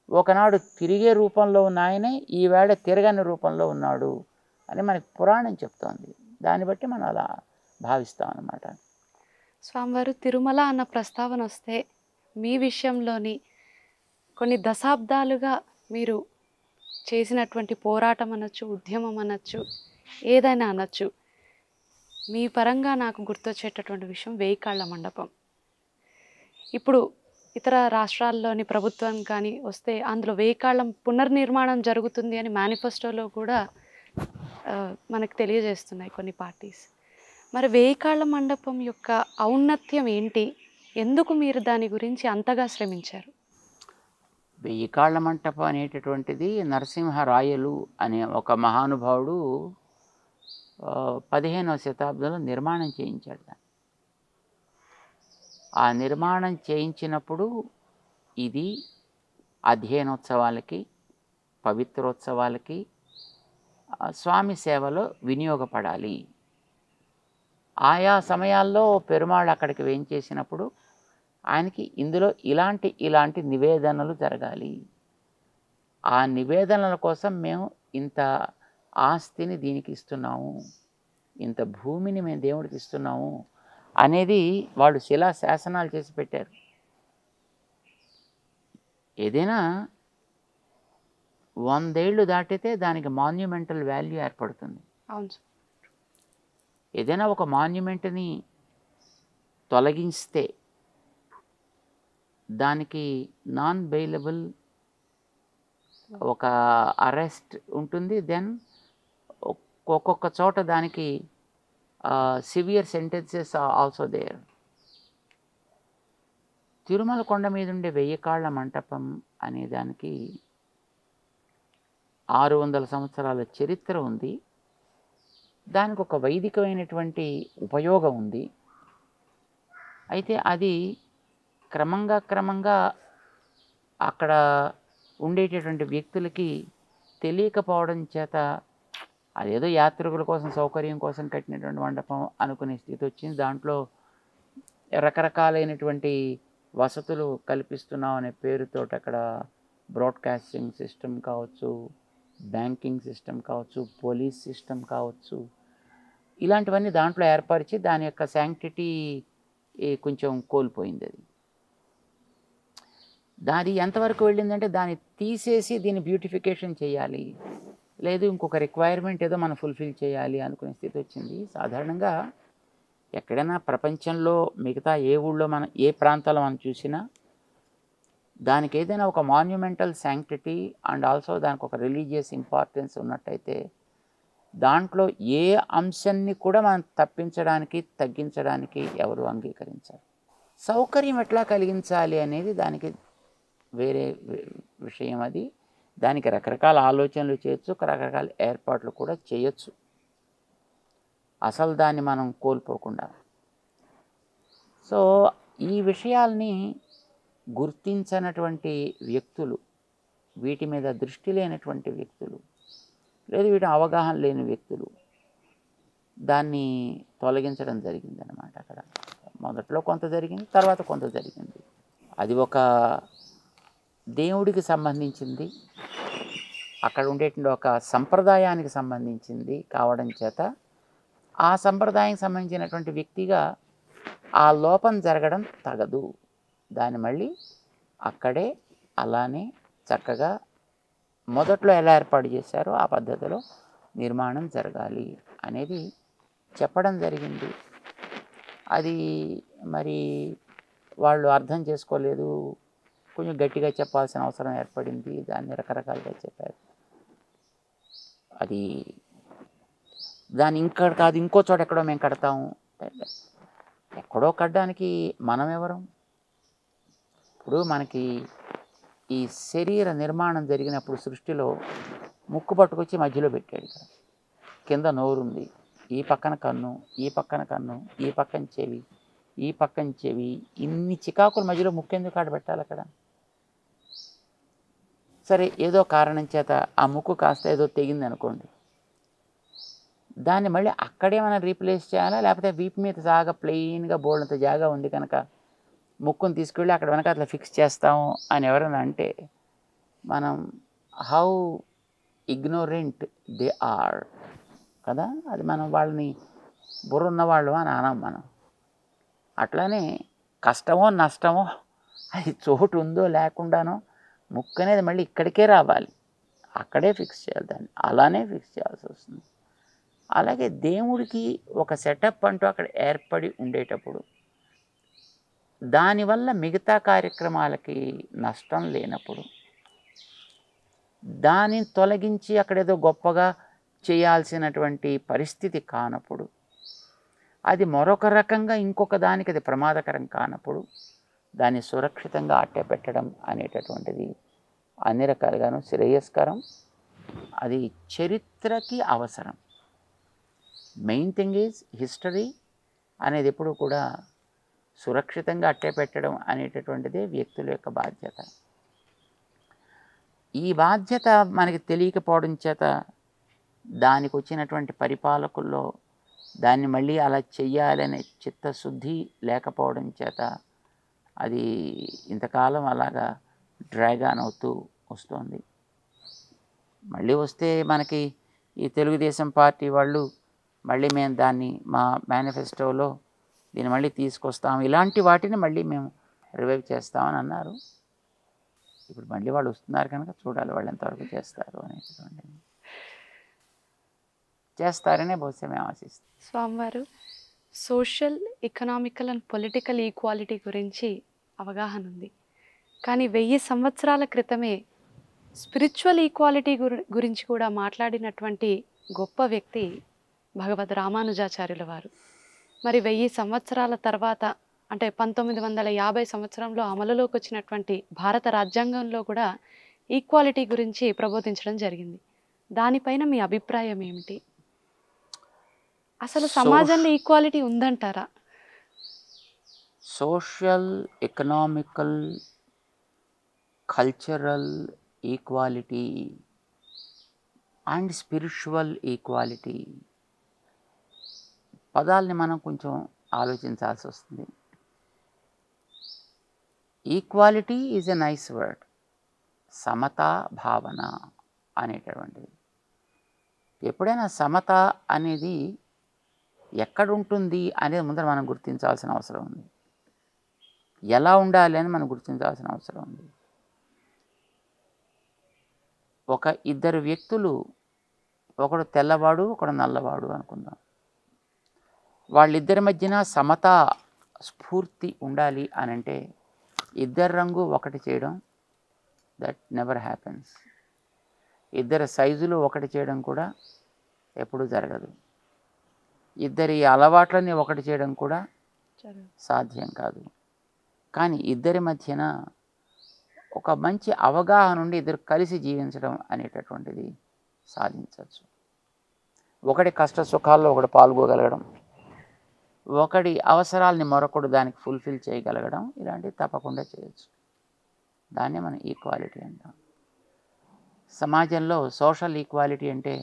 ఒకనాడు తిరిగే రూపంలో ఉన్న ఆయనే ఈవేళ తిరగని రూపంలో ఉన్నాడు అని మనకి పురాణం చెప్తోంది. దాన్ని బట్టి మనం అలా భావిస్తాం అన్నమాట. స్వామివారు తిరుమల అన్న ప్రస్తావన వస్తే మీ విషయంలోని కొన్ని దశాబ్దాలుగా మీరు చేసినటువంటి పోరాటం అనొచ్చు, ఉద్యమం అనొచ్చు, ఏదైనా అనొచ్చు, మీ పరంగా నాకు గుర్తొచ్చేటటువంటి విషయం వేయికాళ్ళ మండపం. ఇప్పుడు ఇతర రాష్ట్రాల్లోని ప్రభుత్వం కానీ వస్తే అందులో వేయికాళ్ళం పునర్నిర్మాణం జరుగుతుంది అని మేనిఫెస్టోలో కూడా మనకు తెలియజేస్తున్నాయి కొన్ని పార్టీస్. మరి వేయికాళ్ళ మండపం యొక్క ఔన్నత్యం ఏంటి? ఎందుకు మీరు దాని గురించి అంతగా శ్రమించారు? వెయ్యికాళ్ళ మంటపం అనేటటువంటిది నరసింహరాయలు అనే ఒక మహానుభావుడు 15వ శతాబ్దంలో నిర్మాణం చేయించాడు. ఆ నిర్మాణం చేయించినప్పుడు ఇది అధ్యయనోత్సవాలకి, పవిత్రోత్సవాలకి, స్వామి సేవలో వినియోగపడాలి. ఆయా సమయాల్లో పెరుమాళ్ళు అక్కడికి వేయించేసినప్పుడు ఆయనకి ఇందులో ఇలాంటి నివేదనలు జరగాలి. ఆ నివేదనల కోసం మేము ఇంత ఆస్తిని దీనికి ఇస్తున్నాము, ఇంత భూమిని మేము దేవుడికి ఇస్తున్నాము అనేది వాళ్ళు శిలా శాసనాలు చేసి పెట్టారు. ఏదైనా 100 ఏళ్ళు దాటితే దానికి మాన్యుమెంటల్ వాల్యూ ఏర్పడుతుంది. అవును. ఏదైనా ఒక మాన్యుమెంట్ని తొలగిస్తే దానికి నాన్ బెయిలబుల్ ఒక అరెస్ట్ ఉంటుంది. దెన్ ఒక్కొక్క చోట దానికి severe sentences also there. Tirumala కొండ మీద ఉండే వెయ్యికాళ్ళ మంటపం అనే దానికి 600 సంవత్సరాల చరిత్ర ఉంది. దానికి ఒక వైదికమైనటువంటి ఉపయోగం ఉంది. అయితే అది క్రమంగా అక్కడ ఉండేటటువంటి వ్యక్తులకి తెలియకపోవడం చేత అదేదో యాత్రికుల కోసం సౌకర్యం కోసం కట్టినటువంటి మండపం అనుకునే స్థితి వచ్చింది. దాంట్లో రకరకాలైనటువంటి వసతులు కల్పిస్తున్నాం అనే పేరుతో అక్కడ బ్రాడ్కాస్టింగ్ సిస్టమ్ కావచ్చు, బ్యాంకింగ్ సిస్టమ్ కావచ్చు, పోలీస్ సిస్టమ్ కావచ్చు, ఇలాంటివన్నీ దాంట్లో ఏర్పరిచి దాని యొక్క శాంక్టిటీ కొంచెం కోల్పోయింది. దాని ఎంతవరకు వెళ్ళిందంటే దాన్ని తీసేసి దీన్ని బ్యూటిఫికేషన్ చేయాలి, లేదు ఇంకొక రిక్వైర్మెంట్ ఏదో మనం ఫుల్ఫిల్ చేయాలి అనుకునే స్థితి వచ్చింది. సాధారణంగా ఎక్కడైనా ప్రపంచంలో మిగతా ఏ ఊళ్ళో ఏ ప్రాంతాల్లో మనం చూసినా దానికి ఏదైనా ఒక మాన్యుమెంటల్ శాంక్టిటీ అండ్ ఆల్సో దానికి ఒక రిలీజియస్ ఇంపార్టెన్స్ ఉన్నట్టయితే దాంట్లో ఏ అంశాన్ని కూడా మనం తప్పించడానికి తగ్గించడానికి ఎవరు అంగీకరించారు. సౌకర్యం ఎట్లా కలిగించాలి అనేది దానికి వేరే విషయం. అది దానికి రకరకాల ఆలోచనలు చేయొచ్చు, రకరకాల ఏర్పాట్లు కూడా చేయొచ్చు, అసలు దాన్ని మనం కోల్పోకుండా. సో ఈ విషయాల్ని గుర్తించనటువంటి వ్యక్తులు, వీటి మీద దృష్టి లేనటువంటి వ్యక్తులు, లేదు వీటి అవగాహన లేని వ్యక్తులు దాన్ని తొలగించడం జరిగిందనమాట. అక్కడ మొదట్లో కొంత జరిగింది, తర్వాత కొంత జరిగింది. అది ఒక దేవుడికి సంబంధించింది, అక్కడ ఉండేటువంటి ఒక సంప్రదాయానికి సంబంధించింది కావడం చేత ఆ సంప్రదాయానికి సంబంధించినటువంటి వ్యక్తిగా ఆ లోపం జరగడం తగదు. దాన్ని మళ్ళీ అక్కడే అలానే చక్కగా మొదట్లో ఎలా ఏర్పాటు చేశారో ఆ పద్ధతిలో నిర్మాణం జరగాలి అనేది చెప్పడం జరిగింది. అది మరి వాళ్ళు అర్థం చేసుకోలేదు, కొంచెం గట్టిగా చెప్పాల్సిన అవసరం ఏర్పడింది, దాన్ని రకరకాలుగా చెప్పారు. అది దాన్ని ఇంకా కాదు ఇంకో చోట ఎక్కడో మేము కడతాము, ఎక్కడో కట్టడానికి మనం ఎవరం? ఇప్పుడు మనకి ఈ శరీర నిర్మాణం జరిగినప్పుడు సృష్టిలో ముక్కు పట్టుకొచ్చి మధ్యలో పెట్టాడు. ఇక్కడ కింద నోరుంది, ఈ పక్కన కన్ను, ఈ పక్కన కన్ను, ఈ పక్కన చెవి, ఈ పక్కన చెవి, ఇన్ని చికాకుల మధ్యలో ముక్కు ఎందుకు ఆడబెట్టాలి అక్కడ? సరే ఏదో కారణం చేత ఆ ముక్కు కాస్త ఏదో తెగింది అనుకోండి, దాన్ని మళ్ళీ అక్కడే మనం రీప్లేస్ చేయాలా, లేకపోతే వీపు మీద సాగా ప్లెయిన్గా బోల్డంత జాగా ఉంది కనుక ముక్కును తీసుకెళ్ళి అక్కడ వెనక అట్లా ఫిక్స్ చేస్తాము అని ఎవరైనా అంటే మనం హౌ ఇగ్నోరెంట్ దే ఆర్ కదా. అది మనం వాళ్ళని బుర్ర ఉన్నవాళ్ళు అని అనం మనం. అట్లానే కష్టమో నష్టమో అది చోటు ఉందో లేకుండానో ముక్కు అనేది మళ్ళీ ఇక్కడికే రావాలి, అక్కడే ఫిక్స్ చేయాలి, దాన్ని అలానే ఫిక్స్ చేయాల్సి వస్తుంది. అలాగే దేవుడికి ఒక సెటప్ అంటూ అక్కడ ఏర్పడి ఉండేటప్పుడు దానివల్ల మిగతా కార్యక్రమాలకి నష్టం లేనప్పుడు, దానిని తొలగించి అక్కడేదో గొప్పగా చేయాల్సినటువంటి పరిస్థితి కానప్పుడు, అది మరొక రకంగా ఇంకొక దానికి అది ప్రమాదకరం కానప్పుడు దాన్ని సురక్షితంగా అట్టే పెట్టడం అనేటటువంటిది అన్ని రకాలుగాను శ్రేయస్కరం. అది చరిత్రకి అవసరం. మెయిన్ థింగ్ ఈజ్ హిస్టరీ అనేది ఎప్పుడు కూడా సురక్షితంగా అట్టే పెట్టడం అనేటటువంటిదే వ్యక్తుల యొక్క బాధ్యత. ఈ బాధ్యత మనకి తెలియకపోవడం చేత దానికి వచ్చినటువంటి పరిపాలకుల్లో దాన్ని మళ్ళీ అలా చెయ్యాలనే చిత్తశుద్ధి లేకపోవడం చేత అది ఇంతకాలం అలాగా డ్రాగ్ ఆన్ అవుతూ వస్తుంది. మళ్ళీ వస్తే మనకి ఈ తెలుగుదేశం పార్టీ వాళ్ళు మళ్ళీ మేము దాన్ని మా మేనిఫెస్టోలో దీన్ని మళ్ళీ తీసుకొస్తాం, ఇలాంటి వాటిని మళ్ళీ మేము రివైవ్ చేస్తామని అన్నారు. ఇప్పుడు మళ్ళీ వాళ్ళు వస్తున్నారు కనుక చూడాలి వాళ్ళు ఎంతవరకు చేస్తారు అనేటువంటి. చేస్తారనే బహుశా మేము ఆశిస్తాం. స్వామివారు social, economical and political equality గురించి అవగాహన ఉంది, కానీ 1000 సంవత్సరాల క్రితమే స్పిరిచువల్ ఈక్వాలిటీ గురించి కూడా మాట్లాడినటువంటి గొప్ప వ్యక్తి భగవద్ రామానుజాచార్యుల వారు. మరి 1000 సంవత్సరాల తర్వాత అంటే 1950 సంవత్సరంలో అమలులోకి వచ్చినటువంటి భారత రాజ్యాంగంలో కూడా ఈక్వాలిటీ గురించి ప్రబోధించడం జరిగింది. దానిపైన మీ అభిప్రాయం ఏమిటి? అసలు సమాజంలో ఈక్వాలిటీ ఉందంటారా? Social, economical, cultural equality and spiritual equality పదాలని మనం కొంచెం ఆలోచించాల్సి వస్తుంది. Equality is a nice word, సమతా భావన అనేటటువంటిది. ఎప్పుడైనా సమత అనేది ఎక్కడుంటుంది అనేది ముందర మనం గుర్తించాల్సిన అవసరం ఉంది. ఎలా ఉండాలి అని మనం గుర్తించాల్సిన అవసరం ఉంది. ఒక ఇద్దరు వ్యక్తులు, ఒకడు తెల్లవాడు ఒకడు నల్లవాడు అనుకుందాం, వాళ్ళిద్దరి మధ్యన సమతా స్ఫూర్తి ఉండాలి అని అంటే ఇద్దరు రంగు ఒకటి చేయడం దట్ నెవర్ హ్యాపెన్స్. ఇద్దరి సైజులు ఒకటి చేయడం కూడా ఎప్పుడూ జరగదు. ఇద్దరి అలవాట్లని ఒకటి చేయడం కూడా సాధ్యం కాదు. కానీ ఇద్దరి మధ్యన ఒక మంచి అవగాహన నుండి ఇద్దరు కలిసి జీవించడం అనేటటువంటిది సాధించవచ్చు. ఒకటి కష్ట సుఖాల్లో ఒకటి పాల్గొగలగడం, ఒకటి అవసరాలని మరొకడు దానికి ఫుల్ఫిల్ చేయగలగడం, ఇలాంటివి తప్పకుండా చేయొచ్చు. దాన్నే మనం ఈక్వాలిటీ అంటాం. సమాజంలో సోషల్ ఈక్వాలిటీ అంటే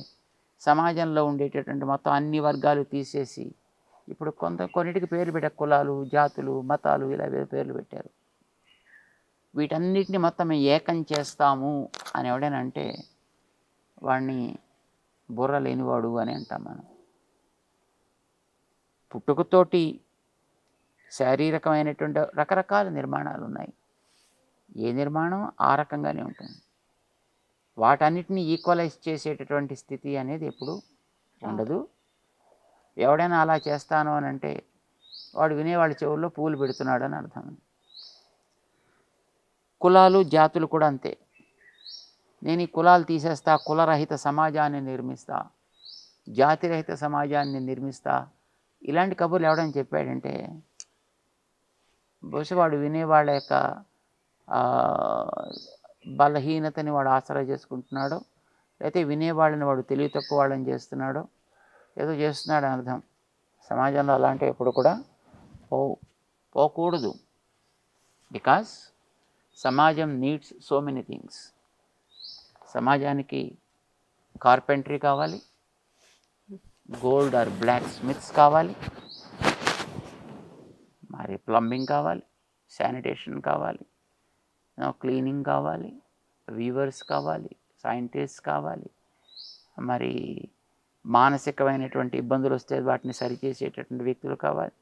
సమాజంలో ఉండేటటువంటి మొత్తం అన్ని వర్గాలు తీసేసి ఇప్పుడు కొన్నిటికి పేరు పెట్టే కులాలు, జాతులు, మతాలు ఇలా పేర్లు పెట్టారు. వీటన్నిటిని మొత్తం మేము ఏకం చేస్తాము అని ఎవడేనంటే వాడిని బుర్ర లేనివాడు అని అంటాం మనం. పుట్టుకతోటి శారీరకమైనటువంటి రకరకాల నిర్మాణాలు ఉన్నాయి. ఏ నిర్మాణం ఆ రకంగానే ఉంటుంది. వాటన్నిటిని ఈక్వలైజ్ చేసేటటువంటి స్థితి అనేది ఎప్పుడు ఉండదు. ఎవడైనా అలా చేస్తాను అని అంటే వాడు వినేవాళ్ళ చెవుల్లో పూలు పెడుతున్నాడు అని అర్థం. కులాలు, జాతులు కూడా అంతే. నేను ఈ కులాలు తీసేస్తా, కులరహిత సమాజాన్ని నిర్మిస్తా, జాతిరహిత సమాజాన్ని నిర్మిస్తా, ఇలాంటి కబుర్లు ఎవడని చెప్పాడంటే బహుశా వాడు వినేవాళ్ళ యొక్క బలహీనతని వాడు ఆసరా చేసుకుంటున్నాడో, లేకపోతే వినేవాళ్ళని వాడు తెలివి తక్కువ వాళ్ళని చేస్తున్నాడో, ఏదో చేస్తున్నాడు అని అర్థం. సమాజంలో అలాంటివి ఎప్పుడు కూడా పోకూడదు. బికాస్ సమాజం నీడ్స్ సో మెనీ థింగ్స్. సమాజానికి కార్పెంటరీ కావాలి, గోల్డ్ ఆర్ బ్లాక్ స్మిత్స్ కావాలి, మరి ప్లంబింగ్ కావాలి, శానిటేషన్ కావాలి, క్లీనింగ్ కావాలి, వీవర్స్ కావాలి, సైంటిస్ట్ కావాలి, మరి మానసికమైనటువంటి ఇబ్బందులు వస్తే వాటిని సరిచేసేటటువంటి వ్యక్తులు కావాలి.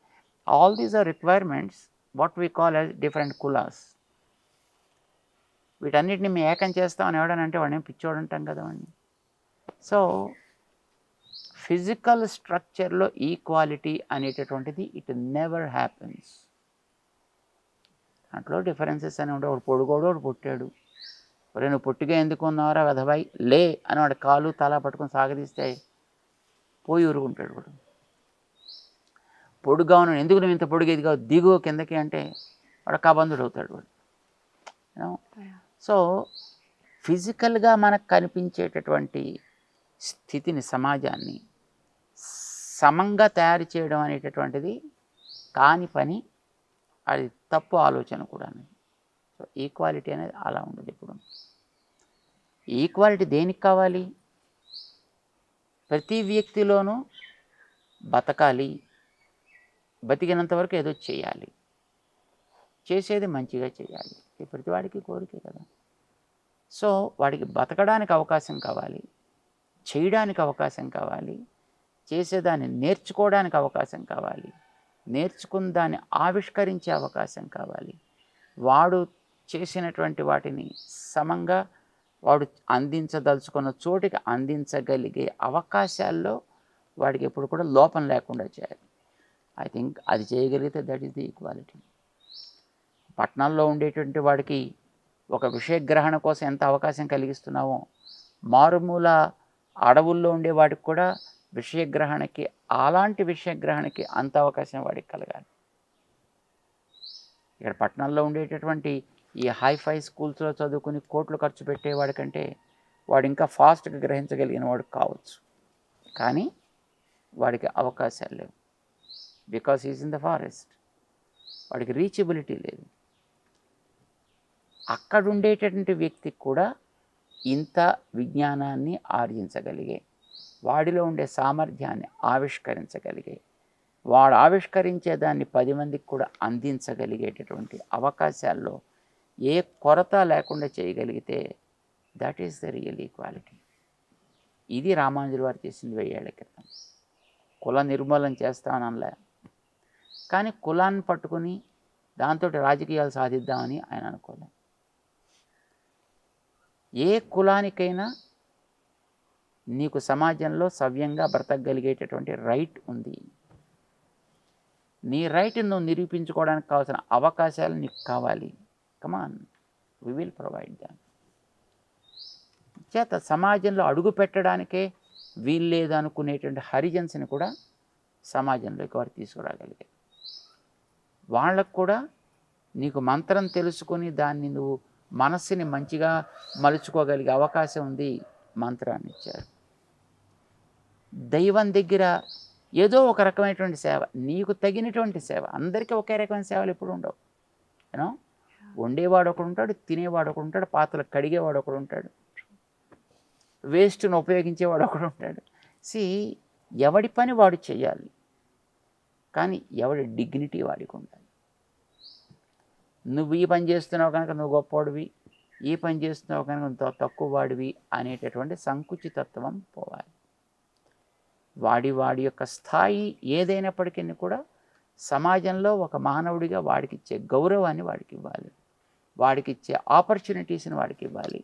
All these are requirements what we call as different కులాస్. వీటన్నిటిని మేము ఏకం చేస్తామని ఎవడనంటే వాడిని పిచ్చోడు అంటాం కదా వాడిని. సో ఫిజికల్ స్ట్రక్చర్లో ఈక్వాలిటీ అనేటటువంటిది ఇట్ నెవర్ హ్యాపెన్స్. దాంట్లో డిఫరెన్సెస్ అని ఉంటే ఒకడు పొడుగోడు, ఒకడు పుట్టాడు. ఒరే నువ్వు పొట్టిగా ఎందుకు ఉన్నావురా వెధబాయ్ లే అని వాడు కాలు తల పట్టుకొని సాగదీస్తే పోయి ఊరుకుంటాడు. వాడు పొడుగ్గా ఉన్నాడు, ఎందుకు నువ్వు ఇంత పొడుగు ఎదిగా దిగు కిందకి అంటే వాడు కబంధుడు అవుతాడు వాడు. సో ఫిజికల్గా మనకు కనిపించేటటువంటి స్థితిని, సమాజాన్ని సమంగా తయారు చేయడం అనేటటువంటిది కాని పని, అది తప్పు ఆలోచన కూడా. సో ఈక్వాలిటీ అనేది అలా ఉండదు ఎప్పుడు. ఈక్వాలిటీ దేనికి కావాలి? ప్రతి వ్యక్తిలోనూ బతకాలి, బతికినంత వరకు ఏదో చేయాలి, చేసేది మంచిగా చేయాలి. ప్రతివాడికి కోరికే కదా. సో వాడికి బతకడానికి అవకాశం కావాలి, చేయడానికి అవకాశం కావాలి, చేసేదాన్ని నేర్చుకోవడానికి అవకాశం కావాలి, నేర్చుకున్న దాన్ని ఆవిష్కరించే అవకాశం కావాలి. వాడు చేసినటువంటి వాటిని సమంగా వాడు అందించదలుచుకున్న చోటికి అందించగలిగే అవకాశాల్లో వాడికి ఎప్పుడు కూడా లోపం లేకుండా చేయాలి. ఐ థింక్ అది చేయగలిగితే దట్ ఈస్ ది ఈక్వాలిటీ. పట్టణాల్లో ఉండేటువంటి వాడికి ఒక విషయగ్రహణ కోసం ఎంత అవకాశం కలిగిస్తున్నామో, మారుమూల అడవుల్లో ఉండే వాడికి కూడా విషయగ్రహణకి, అలాంటి విషయగ్రహణకి అంత అవకాశం వాడికి కలగాలి. ఇక్కడ పట్టణాల్లో ఉండేటటువంటి ఈ హైఫై స్కూల్స్లో చదువుకుని కోట్లు ఖర్చు పెట్టేవాడికంటే వాడు ఇంకా ఫాస్ట్గా గ్రహించగలిగిన వాడు కావచ్చు, కానీ వాడికి అవకాశాలు లేవు. Because is in the forest, వాడికి రీచబిలిటీ లేదు. అక్కడ ఉండేటటువంటి వ్యక్తికి కూడా ఇంత విజ్ఞానాన్ని ఆర్జించగలిగే, వాడిలో ఉండే సామర్థ్యాన్ని ఆవిష్కరించగలిగే, వాడు ఆవిష్కరించే దాన్ని 10 మందికి కూడా అందించగలిగేటటువంటి అవకాశాల్లో ఏ కొరత లేకుండా చేయగలిగితే that is the real equality. ఇది రామానుజుల వారు చేసింది 1000 ఏళ్ల క్రితం. కుల నిర్మూలన చేస్తాననలే, కానీ కులాన్ని పట్టుకుని దాంతో రాజకీయాలు సాధిద్దామని ఆయన అనుకోలేదు. ఏ కులానికైనా నీకు సమాజంలో సవ్యంగా బ్రతకగలిగేటటువంటి రైట్ ఉంది. నీ రైట్ నువ్వు నిరూపించుకోవడానికి కావాల్సిన అవకాశాలు నీకు కావాలి. కమాన్, వి విల్ ప్రొవైడ్ దామ్. చేత సమాజంలో అడుగు పెట్టడానికే వీల్లేదు అనుకునేటువంటి హరిజన్స్ని కూడా సమాజంలోకి వారు తీసుకురాగలిగారు. వాళ్ళకు కూడా నీకు మంత్రం తెలుసుకొని దాన్ని నువ్వు మనస్సుని మంచిగా మలుచుకోగలిగే అవకాశం ఉంది, మంత్రాన్ని ఇచ్చారు. దైవం దగ్గర ఏదో ఒక రకమైనటువంటి సేవ, నీకు తగినటువంటి సేవ. అందరికీ ఒకే రకమైన సేవలు ఎప్పుడు ఉండవు. యూనో, వండేవాడు ఒకడు ఉంటాడు, తినేవాడు ఒకడు ఉంటాడు, పాత్రలు కడిగేవాడు ఒకడు ఉంటాడు, వేస్ట్ను ఉపయోగించేవాడు ఒకడు ఉంటాడు. ఎవడి పని వాడు చేయాలి, కానీ ఎవడి డిగ్నిటీ వాడికి ఉండాలి. నువ్వు ఈ పని చేస్తున్నావు కనుక నువ్వు గొప్పవాడివి, ఈ పని చేస్తున్నావు కనుక నువ్వు తక్కువ వాడివి అనేటటువంటి సంకుచితత్వం పోవాలి. వాడి యొక్క స్థాయి ఏదైనప్పటికీ కూడా సమాజంలో ఒక మానవుడిగా వాడికి ఇచ్చే గౌరవాన్ని వాడికి ఇవ్వాలి, వాడికి ఇచ్చే ఆపర్చునిటీస్ని వాడికి ఇవ్వాలి.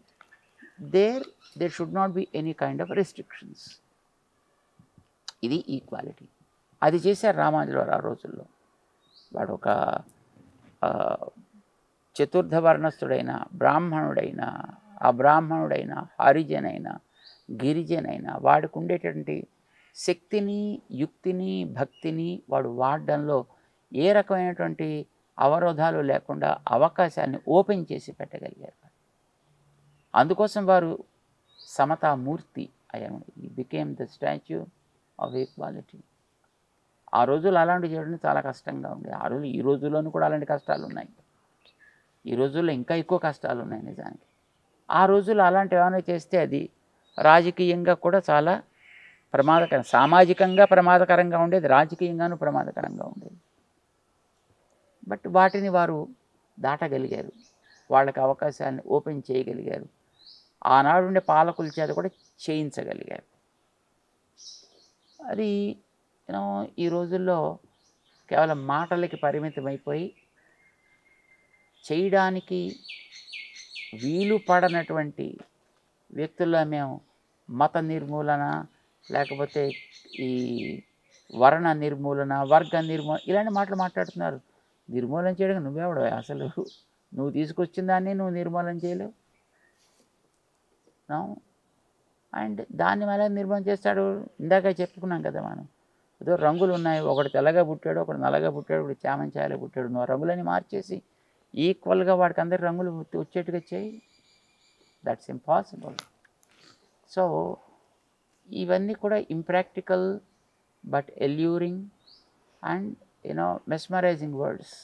There should not be any kind of restrictions. ఇది ఈక్వాలిటీ. అది చేశారు రామానుజుల వారు ఆ రోజుల్లో. వాడు ఒక చతుర్థ వర్ణస్థుడైన, బ్రాహ్మణుడైన, అబ్రాహ్మణుడైన, హరిజనైన, గిరిజనైన వాడికి ఉండేటటువంటి శక్తిని, యుక్తిని, భక్తిని వాడు వాడడంలో ఏ రకమైనటువంటి అవరోధాలు లేకుండా అవకాశాన్ని ఓపెన్ చేసి పెట్టగలిగారు. అందుకోసం వారు సమతామూర్తి అయ్యారు. Became the statue of equality. ఆ రోజులు అలాంటివి చేయడం చాలా కష్టంగా ఉండేది. ఆ రోజు ఈ రోజుల్లోనూ కూడా అలాంటి కష్టాలు ఉన్నాయి. ఈ రోజుల్లో ఇంకా ఎక్కువ కష్టాలు ఉన్నాయి నిజానికి. ఆ రోజుల్లో అలాంటివి ఏమైనా చేస్తే అది రాజకీయంగా కూడా చాలా ప్రమాదకరం, సామాజికంగా ప్రమాదకరంగా ఉండేది, రాజకీయంగానూ ప్రమాదకరంగా ఉండేది. బట్ వాటిని వారు దాటగలిగారు, వాళ్ళకి అవకాశాన్ని ఓపెన్ చేయగలిగారు, ఆనాడు ఉండే పాలకుల చేత కూడా చేయించగలిగారు. అది ఈ రోజుల్లో కేవలం మాటలకి పరిమితమైపోయి చేయడానికి వీలు పడనటువంటి వ్యక్తుల్లో మేము మత నిర్మూలన, లేకపోతే ఈ వర్ణ నిర్మూలన, వర్గ నిర్మూలన ఇలాంటి మాటలు మాట్లాడుతున్నారు. నిర్మూలన చేయడానికి నువ్వెవడో, అసలు నువ్వు తీసుకొచ్చిన దాన్ని నువ్వు నిర్మూలన చేయలేవు. అండ్ దాన్ని మళ్ళీ నిర్మూలన చేస్తాడు. ఇందాక చెప్పుకున్నాం కదా మనం, ఏదో రంగులు ఉన్నాయి, ఒకడు తెల్లగా పుట్టాడు, ఒకడు నల్లగా పుట్టాడు, ఒకడు చామంచాయలో పుట్టాడు. నువ్వు రంగులని మార్చేసి ఈక్వల్గా వాడికి అందరి రంగులు వచ్చేట్టుగా చేయి. That's impossible. సో ఇవన్నీ కూడా impractical but alluring and mesmerising words.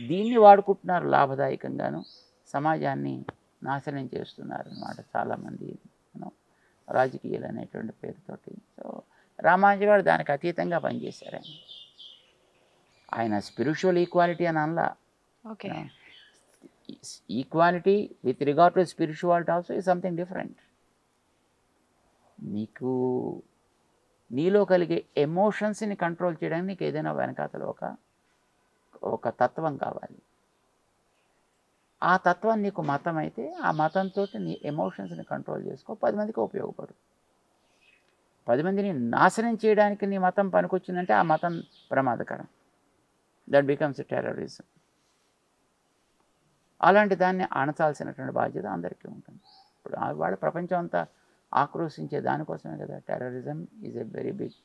దీన్ని వాడుకుంటున్నారు లాభదాయకంగాను, సమాజాన్ని నాశనం చేస్తున్నారు అన్నమాట చాలామంది రాజకీయాలు అనేటువంటి పేరుతోటి. సో రామానుజుల వారు దానికి అతీతంగా పనిచేశారు. ఆయన స్పిరిచువల్ ఈక్వాలిటీ అని అనలా. Okay, equality with regard to spirituality also is something different. నీలో కలిగే ఎమోషన్స్ని కంట్రోల్ చేయడానికి నీకు ఏదైనా వెనకాతలో ఒక తత్వం కావాలి. ఆ తత్వం నీకు మతం అయితే ఆ మతంతో నీ ఎమోషన్స్ని కంట్రోల్ చేసుకో, 10 మందికి ఉపయోగపడు. 10 మందిని నాశనం చేయడానికి నీ మతం పనికొచ్చిందంటే ఆ మతం ప్రమాదకరం. That becomes terrorism. అలాంటి దాన్ని అణచాల్సినటువంటి బాధ్యత అందరికీ ఉంటుంది. ఇప్పుడు వాళ్ళ ప్రపంచం అంతా ఆక్రోశించే దానికోసమే కదా. Terrorism is a very big,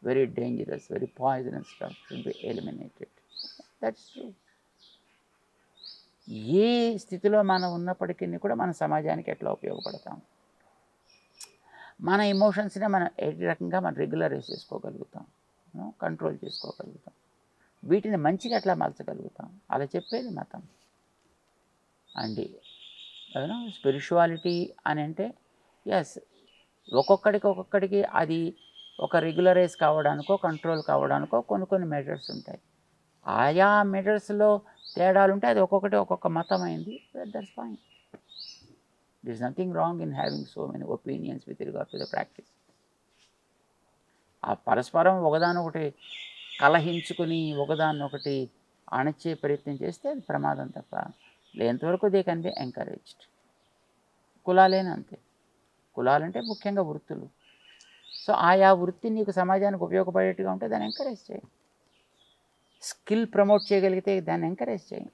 very dangerous, very poisonous stuff, should be eliminated. That's true. ఏ స్థితిలో మనం ఉన్నప్పటికీ కూడా మన సమాజానికి ఎట్లా ఉపయోగపడతాం, మన ఎమోషన్స్ని మనం ఏ రకంగా మనం రెగ్యులరైజ్ చేసుకోగలుగుతాం, కంట్రోల్ చేసుకోగలుగుతాం, వీటిని మంచిగా ఎట్లా మలచగలుగుతాం, అలా చెప్పేది మతం. అండ్ స్పిరిచువాలిటీ అని అంటే ఎస్, ఒక్కొక్కడికి అది ఒక రెగ్యులరైజ్ కావడానికో కంట్రోల్ కావడానికో కొన్ని మెజర్స్ ఉంటాయి. ఆయా మెజర్స్లో తేడాలు ఉంటే అది ఒక్కొక్క మతం అయింది. That's fine. There is nothing wrong in having so many opinions with regard to the practice. ఆ పరస్పరం ఒకదానొకటి కలహించుకుని ఒకదాన్నొకటి అణచే ప్రయత్నం చేస్తే అది ప్రమాదం తప్ప, లేనంతవరకు దే కెన్ బి ఎంకరేజ్డ్. కులాలేనా అంతే. కులాలంటే ముఖ్యంగా వృత్తులు. సో ఆయా వృత్తి నీకు సమాజానికి ఉపయోగపడేట్టుగా ఉంటే దాన్ని ఎంకరేజ్ చేయి. స్కిల్ ప్రమోట్ చేయగలిగితే దాన్ని ఎంకరేజ్ చేయి.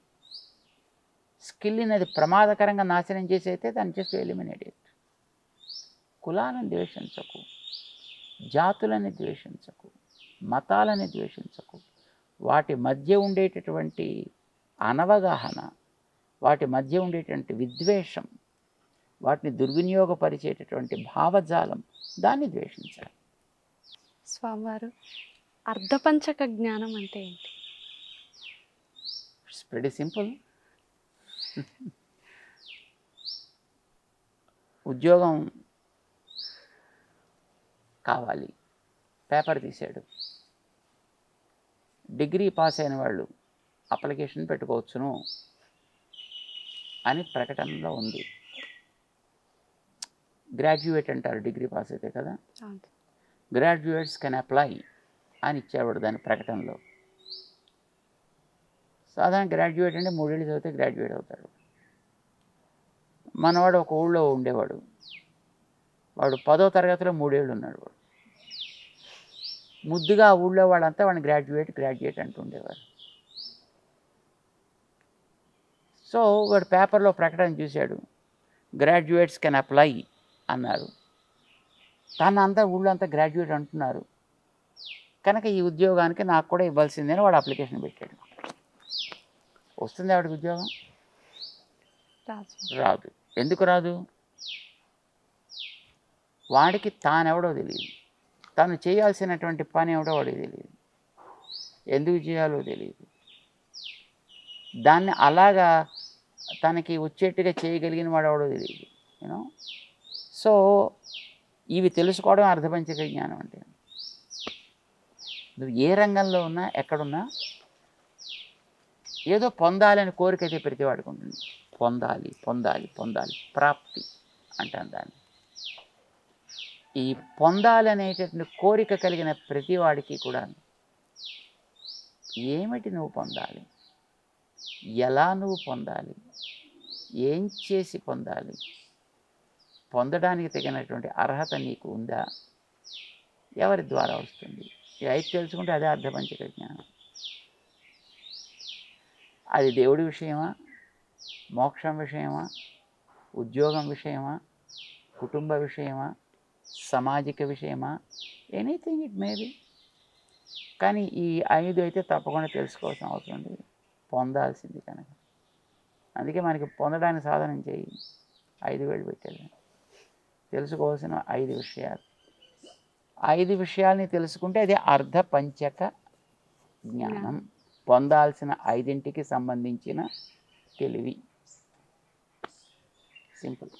స్కిల్ని అది ప్రమాదకరంగా నాశనం చేసి అయితే దాన్ని జస్ట్ ఎలిమినేట్ ఇట్. కులాలను ద్వేషించకు, జాతులని ద్వేషించకు, మతాలని ద్వేషించకు. వాటి మధ్య ఉండేటటువంటి అనవగాహన, వాటి మధ్య ఉండేటువంటి విద్వేషం, వాటిని దుర్వినియోగపరిచేటటువంటి భావజాలం, దాన్ని ద్వేషించాలి. స్వామివారు అర్ధపంచక జ్ఞానం అంటే ఏంటి? It's very simple. ఉద్యోగం కావాలి, పేపర్ తీశాడు. డిగ్రీ పాస్ అయిన వాళ్ళు అప్లికేషన్ పెట్టుకోవచ్చును అని ప్రకటనలో ఉంది. గ్రాడ్యుయేట్ అంటారు డిగ్రీ పాస్ అయితే కదా, గ్రాడ్యుయేట్స్ కెన్ అప్లై అని ఇచ్చేవాడు దాని ప్రకటనలో. సాధారణ గ్రాడ్యుయేట్ అంటే 3 ఏళ్ళు చదివితే గ్రాడ్యుయేట్ అవుతాడు. మనవాడు ఒక ఊళ్ళో ఉండేవాడు, వాడు 10వ తరగతిలో 3 ఏళ్ళు ఉన్నాడు. వాడు ముద్దుగా ఆ ఊళ్ళో వాళ్ళంతా వాడిని గ్రాడ్యుయేట్ అంటుండేవారు. సో వాడు పేపర్లో ప్రకటన చూశాడు, గ్రాడ్యుయేట్స్ కెన్ అప్లై అన్నారు. తను అంతా ఊళ్ళో అంతా గ్రాడ్యుయేట్ అంటున్నారు కనుక ఈ ఉద్యోగానికి నాకు కూడా ఇవ్వాల్సిందని వాడు అప్లికేషన్ పెట్టాడు. వస్తుంది ఆవిడకి ఉద్యోగం? రాదు. ఎందుకు రాదు? వాడికి తానెవడో తెలియదు, తను చేయాల్సినటువంటి పని ఎవడో వాడికి తెలియదు, ఎందుకు చేయాలో తెలియదు. దాన్ని అలాగా తనకి వచ్చేట్టుగా చేయగలిగిన వాడు ఎవడో తెలియదు. యూనో, సో ఇవి తెలుసుకోవడం అర్ధపంచక జ్ఞానం అంటే. నువ్వు ఏ రంగంలో ఉన్నా ఎక్కడున్నా ఏదో పొందాలని కోరిక అయితే ప్రతి వాడికి ఉంటుంది. పొందాలి పొందాలి పొందాలి, ప్రాప్తి అంటాను దాన్ని. ఈ పొందాలి అనేటటువంటి కోరిక కలిగిన ప్రతి వాడికి కూడా ఏమిటి నువ్వు పొందాలి, ఎలా నువ్వు పొందాలి, ఏం చేసి పొందాలి, పొందడానికి తగినటువంటి అర్హత నీకు ఉందా, ఎవరి ద్వారా వస్తుంది, ఇది తెలుసుకుంటే అదే అర్ధపంచక జ్ఞానం. అది దేవుడి విషయమా, మోక్షం విషయమా, ఉద్యోగం విషయమా, కుటుంబ విషయమా, సామాజిక విషయమా, ఎనీథింగ్ ఇట్ మే బి. కానీ ఈ 5 అయితే తప్పకుండా తెలుసుకోవాల్సిన అవసరం ఉంది, పొందాల్సింది కనుక. అందుకే మనకి పొందడానికి సాధనం చేయి 5 వేలు పెట్టేది. తెలుసుకోవాల్సిన 5 విషయాలు. 5 విషయాల్ని తెలుసుకుంటే అది అర్ధపంచక జ్ఞానం. పొందాల్సిన 5ంటికి సంబంధించిన తెలివి. సింపుల్.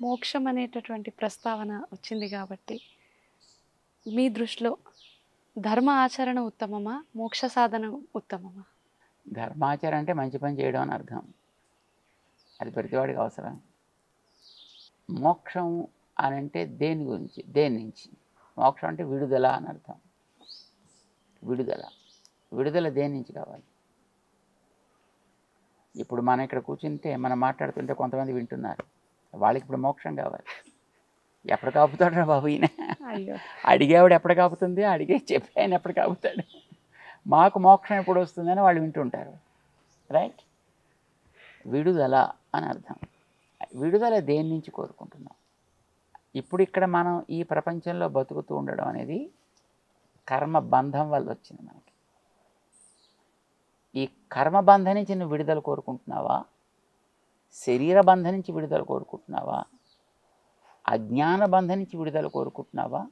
మోక్షం అనేటటువంటి ప్రస్తావన వచ్చింది కాబట్టి మీ దృష్టిలో ధర్మ ఆచరణ ఉత్తమమా, మోక్ష సాధన ఉత్తమమా? ధర్మాచరణ అంటే మంచి పని చేయడం అని అర్థం. అది ప్రతివాడికి అవసరం. మోక్షం అని అంటే దేని గురించి, దేని నుంచి? మోక్షం అంటే విడుదల అని అర్థం. విడుదల. విడుదల దేని నుంచి కావాలి? ఇప్పుడు మనం ఇక్కడ కూర్చుంటే మనం మాట్లాడుతుంటే కొంతమంది వింటున్నారు, వాళ్ళకి ఇప్పుడు మోక్షం కావాలి. ఎప్పుడు కాపుతాడు రా బాబు ఈయన, అడిగేవాడు ఎప్పుడు కాపుతుంది, అడిగే చెప్పి ఆయన ఎప్పుడు కాపుతాడు, మాకు మోక్షం ఎప్పుడు వస్తుందని వాళ్ళు వింటుంటారు. రైట్? విడుదల అని అర్థం. విడుదల దేని నుంచి కోరుకుంటున్నాం? ఇప్పుడు ఇక్కడ మనం ఈ ప్రపంచంలో బతుకుతూ ఉండడం అనేది కర్మబంధం వల్ల వచ్చింది మనకి. ఈ కర్మబంధం నుంచి నువ్వు విడుదల కోరుకుంటున్నావా, శరీర బంధం నుంచి విడుదల కోరుకుంటున్నావా, అజ్ఞాన బంధం నుంచి విడుదల కోరుకుంటున్నావా?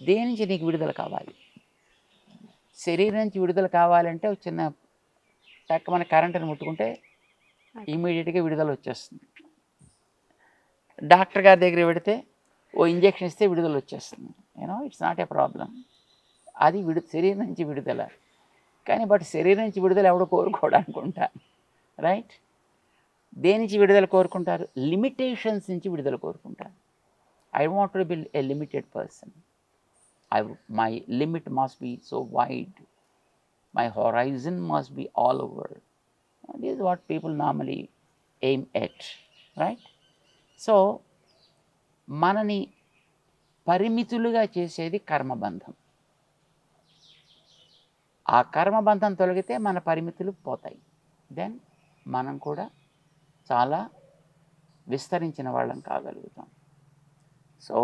దేని నుంచి నీకు విడుదల కావాలి? శరీరం నుంచి విడుదల కావాలంటే ఒక చిన్న టక్ మన కరెంటుని ముట్టుకుంటే ఇమీడియట్గా విడుదల వచ్చేస్తుంది. డాక్టర్ గారి దగ్గర పెడితే ఓ ఇంజెక్షన్ ఇస్తే విడుదల వచ్చేస్తుంది. You know, it's not a problem. అది శరీరం నుంచి విడుదల. కానీ బట్ శరీరం నుంచి విడుదల ఎవడో కోరుకోవడానుకుంటా. రైట్? దేని నుంచి విడుదల కోరుకుంటారు? లిమిటేషన్స్ నుంచి విడుదల కోరుకుంటారు. I want to be a limited person. My limit must be so wide. My horizon must be all over. This is what people normally aim at. Right? So, మనని పరిమితులుగా చేసేది కర్మబంధం. ఆ కర్మబంధం తొలగితే మన పరిమితులు పోతాయి. దెన్ మనం కూడా చాలా విస్తరించిన వాళ్ళం కాగలుగుతాం. సో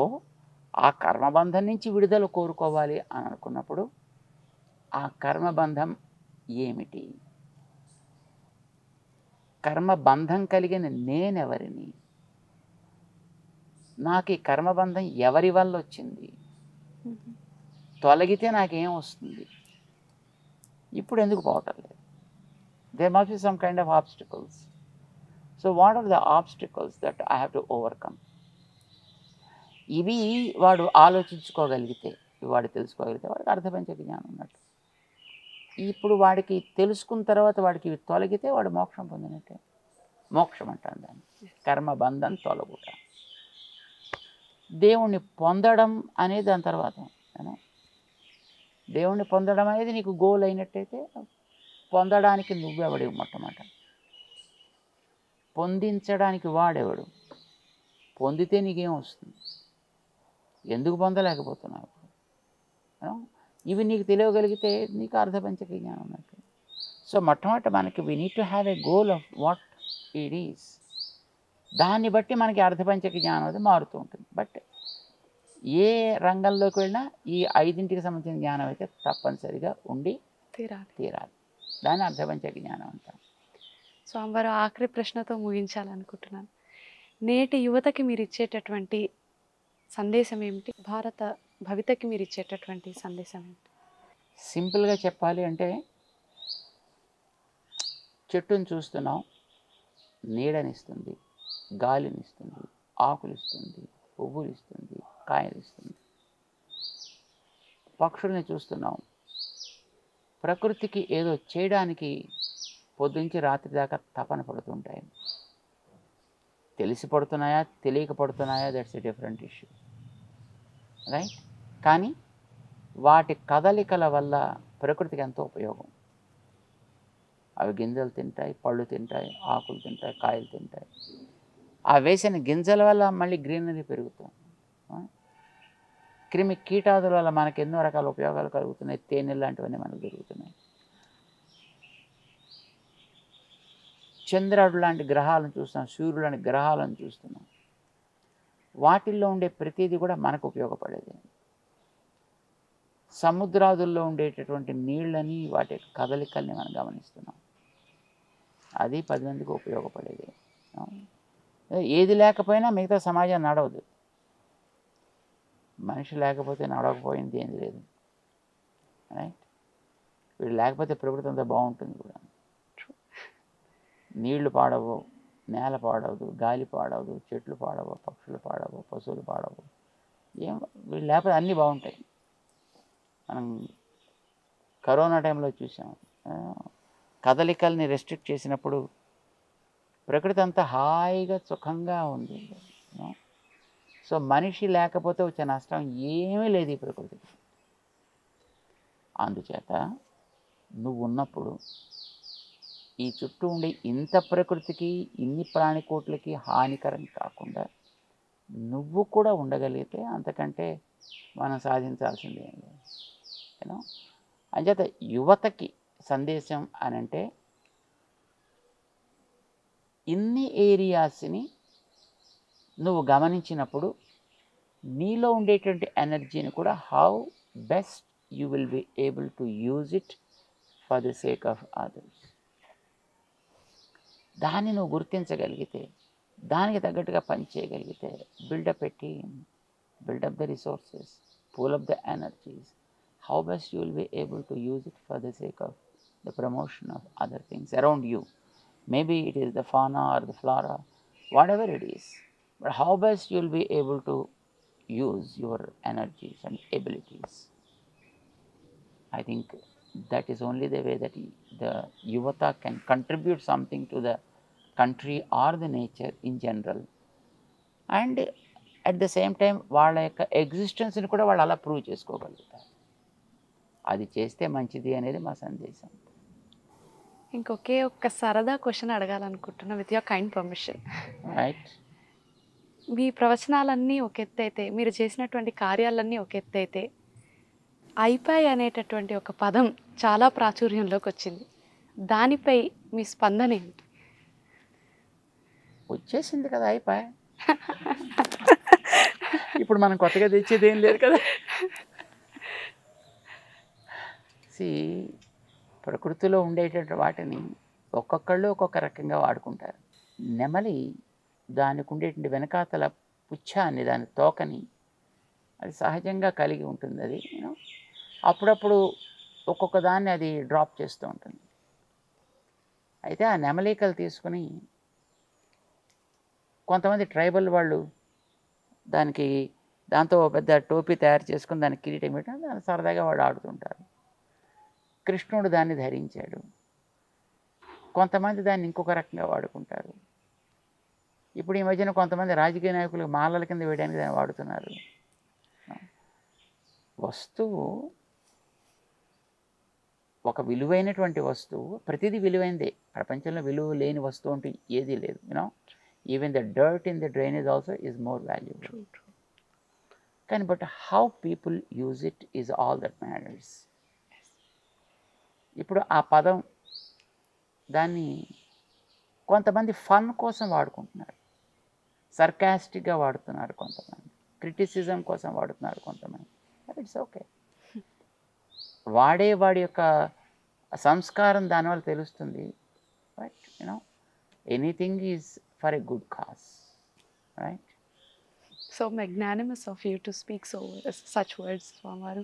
ఆ కర్మబంధం నుంచి విడుదల కోరుకోవాలి అని అనుకున్నప్పుడు ఆ కర్మబంధం ఏమిటి, కర్మబంధం కలిగిన నేనెవరిని, నాకు ఈ కర్మబంధం ఎవరి వల్ల వచ్చింది, తొలగితే నాకేం వస్తుంది, ఇప్పుడు ఎందుకు పోవటం లేదు. There must be some kind of obstacles. So what are the obstacles that I have to overcome? ఇవి వాడు ఆలోచించుకోగలిగితే, వాడు తెలుసుకోగలిగితే వాడికి అర్థపంచక జ్ఞానం ఉన్నట్టు. ఇప్పుడు వాడికి తెలుసుకున్న తర్వాత వాడికి ఇవి తొలగితే వాడు మోక్షం పొందినట్టే. మోక్షం అంటాను దాన్ని, కర్మబంధం తొలగుట. దేవుణ్ణి పొందడం అనేది దాని తర్వాత. దేవుణ్ణి పొందడం అనేది నీకు గోల్ అయినట్టయితే పొందడానికి నువ్వెవడు, మొట్టమొదట పొందించడానికి వాడెవడు, పొందితే నీకేం వస్తుంది, ఎందుకు పొందలేకపోతున్నావు. ఇవి నీకు తెలియగలిగితే నీకు అర్ధపంచక జ్ఞానం ఉన్నట్టు. సో మొట్టమొదట మనకి we need to have a goal of what it is. దాన్ని బట్టి మనకి అర్ధపంచక జ్ఞానం అది మారుతూ ఉంటుంది. బట్ ఏ రంగంలోకి వెళ్ళినా ఈ 5ంటికి సంబంధించిన జ్ఞానం అయితే తప్పనిసరిగా ఉండి తీరాలి. దాన్ని అర్ధపంచక జ్ఞానం అంటారు. స్వామివారు ఆఖరి ప్రశ్నతో ముగించాలనుకుంటున్నాను. నేటి యువతకి మీరు ఇచ్చేటటువంటి సందేశం ఏమిటి? భారత భవితకి మీరు ఇచ్చేటటువంటి సందేశం ఏమిటి? సింపుల్గా చెప్పాలి అంటే, చెట్టును చూస్తున్నాం, నీడనిస్తుంది, గాలినిస్తుంది, ఆకులిస్తుంది, పువ్వులు ఇస్తుంది, కాయలు ఇస్తుంది. పక్షుల్ని చూస్తున్నాం, ప్రకృతికి ఏదో చేయడానికి పొద్దుంచి రాత్రి దాకా తపన పడుతుంటాయి. తెలిసి పడుతున్నాయా తెలియక పడుతున్నాయా, that's a different issue, right? కానీ వాటి కదలికల వల్ల ప్రకృతికి ఎంతో ఉపయోగం. అవి గింజలు తింటాయి, పళ్ళు తింటాయి, ఆకులు తింటాయి, కాయలు తింటాయి. ఆ వేసిన గింజల వల్ల మళ్ళీ గ్రీనరీ పెరుగుతుంది. క్రిమి కీటాదుల వల్ల మనకు ఎన్నో రకాల ఉపయోగాలు కలుగుతున్నాయి. తేనె లాంటివన్నీ మనకు దొరుకుతున్నాయి. చంద్రుడు లాంటి గ్రహాలను చూస్తున్నాం, సూర్యుడు లాంటి గ్రహాలను చూస్తున్నాం. వాటిల్లో ఉండే ప్రతిదీ కూడా మనకు ఉపయోగపడేది. సముద్రాదుల్లో ఉండేటటువంటి నీళ్ళని, వాటి కదలికల్ని మనం గమనిస్తున్నాం. అది 10 మందికి ఉపయోగపడేది. ఏది లేకపోయినా మిగతా సమాజం నడవదు. మనిషి లేకపోతే నడవకపోయింది ఏం లేదు, రైట్? వీడు లేకపోతే ప్రకృతి అంతా బాగుంటుంది కూడా. నీళ్లు పాడవు, నేల పాడవదు, గాలి పాడవదు, చెట్లు పాడవు, పక్షులు పాడవు, పశువులు పాడవు. ఏం వీళ్ళు లేకపోతే అన్నీ బాగుంటాయి. మనం కరోనా టైంలో చూసాం, కదలికల్ని రెస్ట్రిక్ట్ చేసినప్పుడు ప్రకృతి అంతా హాయిగా సుఖంగా ఉంది. సో మనిషి లేకపోతే వచ్చే నష్టం ఏమీ లేదు ఈ ప్రకృతికి. అందుచేత నువ్వు ఉన్నప్పుడు ఈ చుట్టూ ఉండే ఇంత ప్రకృతికి, ఇన్ని ప్రాణికోట్లకి హానికరం కాకుండా నువ్వు కూడా ఉండగలిగితే అంతకంటే మనం సాధించాల్సిందే ఏం లేదు. యూనో, అంచేత యువతకి సందేశం అని అంటే, ఇన్ని ఏరియాస్ని నువ్వు గమనించినప్పుడు నీలో ఉండేటువంటి ఎనర్జీని కూడా how best you will be able to use it for the sake of others. దాన్ని నువ్వు గుర్తించగలిగితే, దానికి తగ్గట్టుగా పని చేయగలిగితే, build up a team, build up the resources, pool up the energies, how best you will be able to use it for the sake of the promotion of other things around you. Maybe it is the fauna or the flora, whatever it is, but how best you will be able to use your energies and abilities. I think that is only the way that the yuvata can contribute something to the country or the nature in general, and at the same time వాళ్ళ యొక్క ఎగ్జిస్టెన్స్ని కూడా వాళ్ళు అలా ప్రూవ్ చేసుకోగలుగుతారు. అది చేస్తే మంచిది అనేది మా సందేశం. ఇంకొకే ఒక్క సరదా క్వశ్చన్ అడగాలనుకుంటున్నా, with your kind permission. Right. మీ ప్రవచనాలన్నీ ఒక ఎత్తు అయితే, మీరు చేసినటువంటి కార్యాలన్నీ ఒక ఎత్తు అయితే, ఐపై అనేటటువంటి ఒక పదం చాలా ప్రాచుర్యంలోకి వచ్చింది. దానిపై మీ స్పందన ఏంటి? వచ్చేసింది కదా అయిపోయి. ఇప్పుడు మనం కొత్తగా తెచ్చేది ఏం లేదు కదా. ప్రకృతిలో ఉండేటటువంటి వాటిని ఒక్కొక్కళ్ళు ఒక్కొక్క రకంగా వాడుకుంటారు. నెమలి దానికి ఉండేటువంటి వెనకాతల పుచ్ఛాన్ని, దాని తోకని అది సహజంగా కలిగి ఉంటుంది. అది అప్పుడప్పుడు ఒక్కొక్క దాన్ని అది డ్రాప్ చేస్తూ ఉంటుంది. అయితే ఆ నెమలికలు తీసుకుని కొంతమంది ట్రైబల్ వాళ్ళు దాంతో పెద్ద టోపీ తయారు చేసుకుని దానికి కిరీటం పెట్టడం, దాన్ని సరదాగా వాళ్ళు ఆడుతుంటారు. కృష్ణుడు దాన్ని ధరించాడు. కొంతమంది దాన్ని ఇంకొక రకంగా వాడుకుంటారు. ఇప్పుడు ఈ మధ్యన కొంతమంది రాజకీయ నాయకులు మాలల కింద వేయడానికి దాన్ని వాడుతున్నారు. వస్తువు ఒక విలువైనటువంటి వస్తువు, ప్రతిదీ విలువైందే. ప్రపంచంలో విలువ లేని వస్తువు అంటూ ఏదీ లేదు. Even the dirt in the drainage also is more valuable. కానీ but how people use it is all that matters. ఇప్పుడు ఆ పదం దాన్ని కొంతమంది ఫన్ కోసం వాడుకుంటున్నారు, సర్కాస్టిక్గా వాడుతున్నారు, కొంతమంది క్రిటిసిజం కోసం వాడుతున్నారు, కొంతమంది. It's okay. వాడి యొక్క సంస్కారం దానివల్ల తెలుస్తుంది. But anything is for a good cause, right? So magnanimous of you to speak such words, Swamivaru.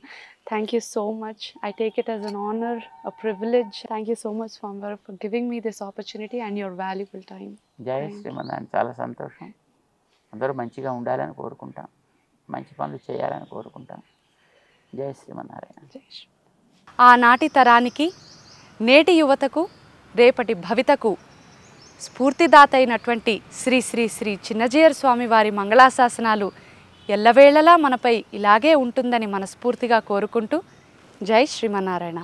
Thank you so much. I take it as an honor, a privilege. Thank you so much, Swamivaru, for giving me this opportunity and your valuable time. జై శ్రీమన్నారాయణ. చాలా సంతోషం. అందరూ మంచిగా ఉండాలని కోరుకుంటాం, మంచి పనులు చేయాలని కోరుకుంటాం. జై శ్రీమన్నారాయణ. ఆనాటి తరానికి, నేటి యువతకు, రేపటి భవితకు స్ఫూర్తిదాత అయినటువంటి శ్రీ శ్రీ శ్రీ చిన్నజీయర్ స్వామి వారి మంగళాశాసనాలు ఎల్లవేళలా మనపై ఇలాగే ఉంటుందని మనస్ఫూర్తిగా కోరుకుంటూ జై శ్రీమన్నారాయణ.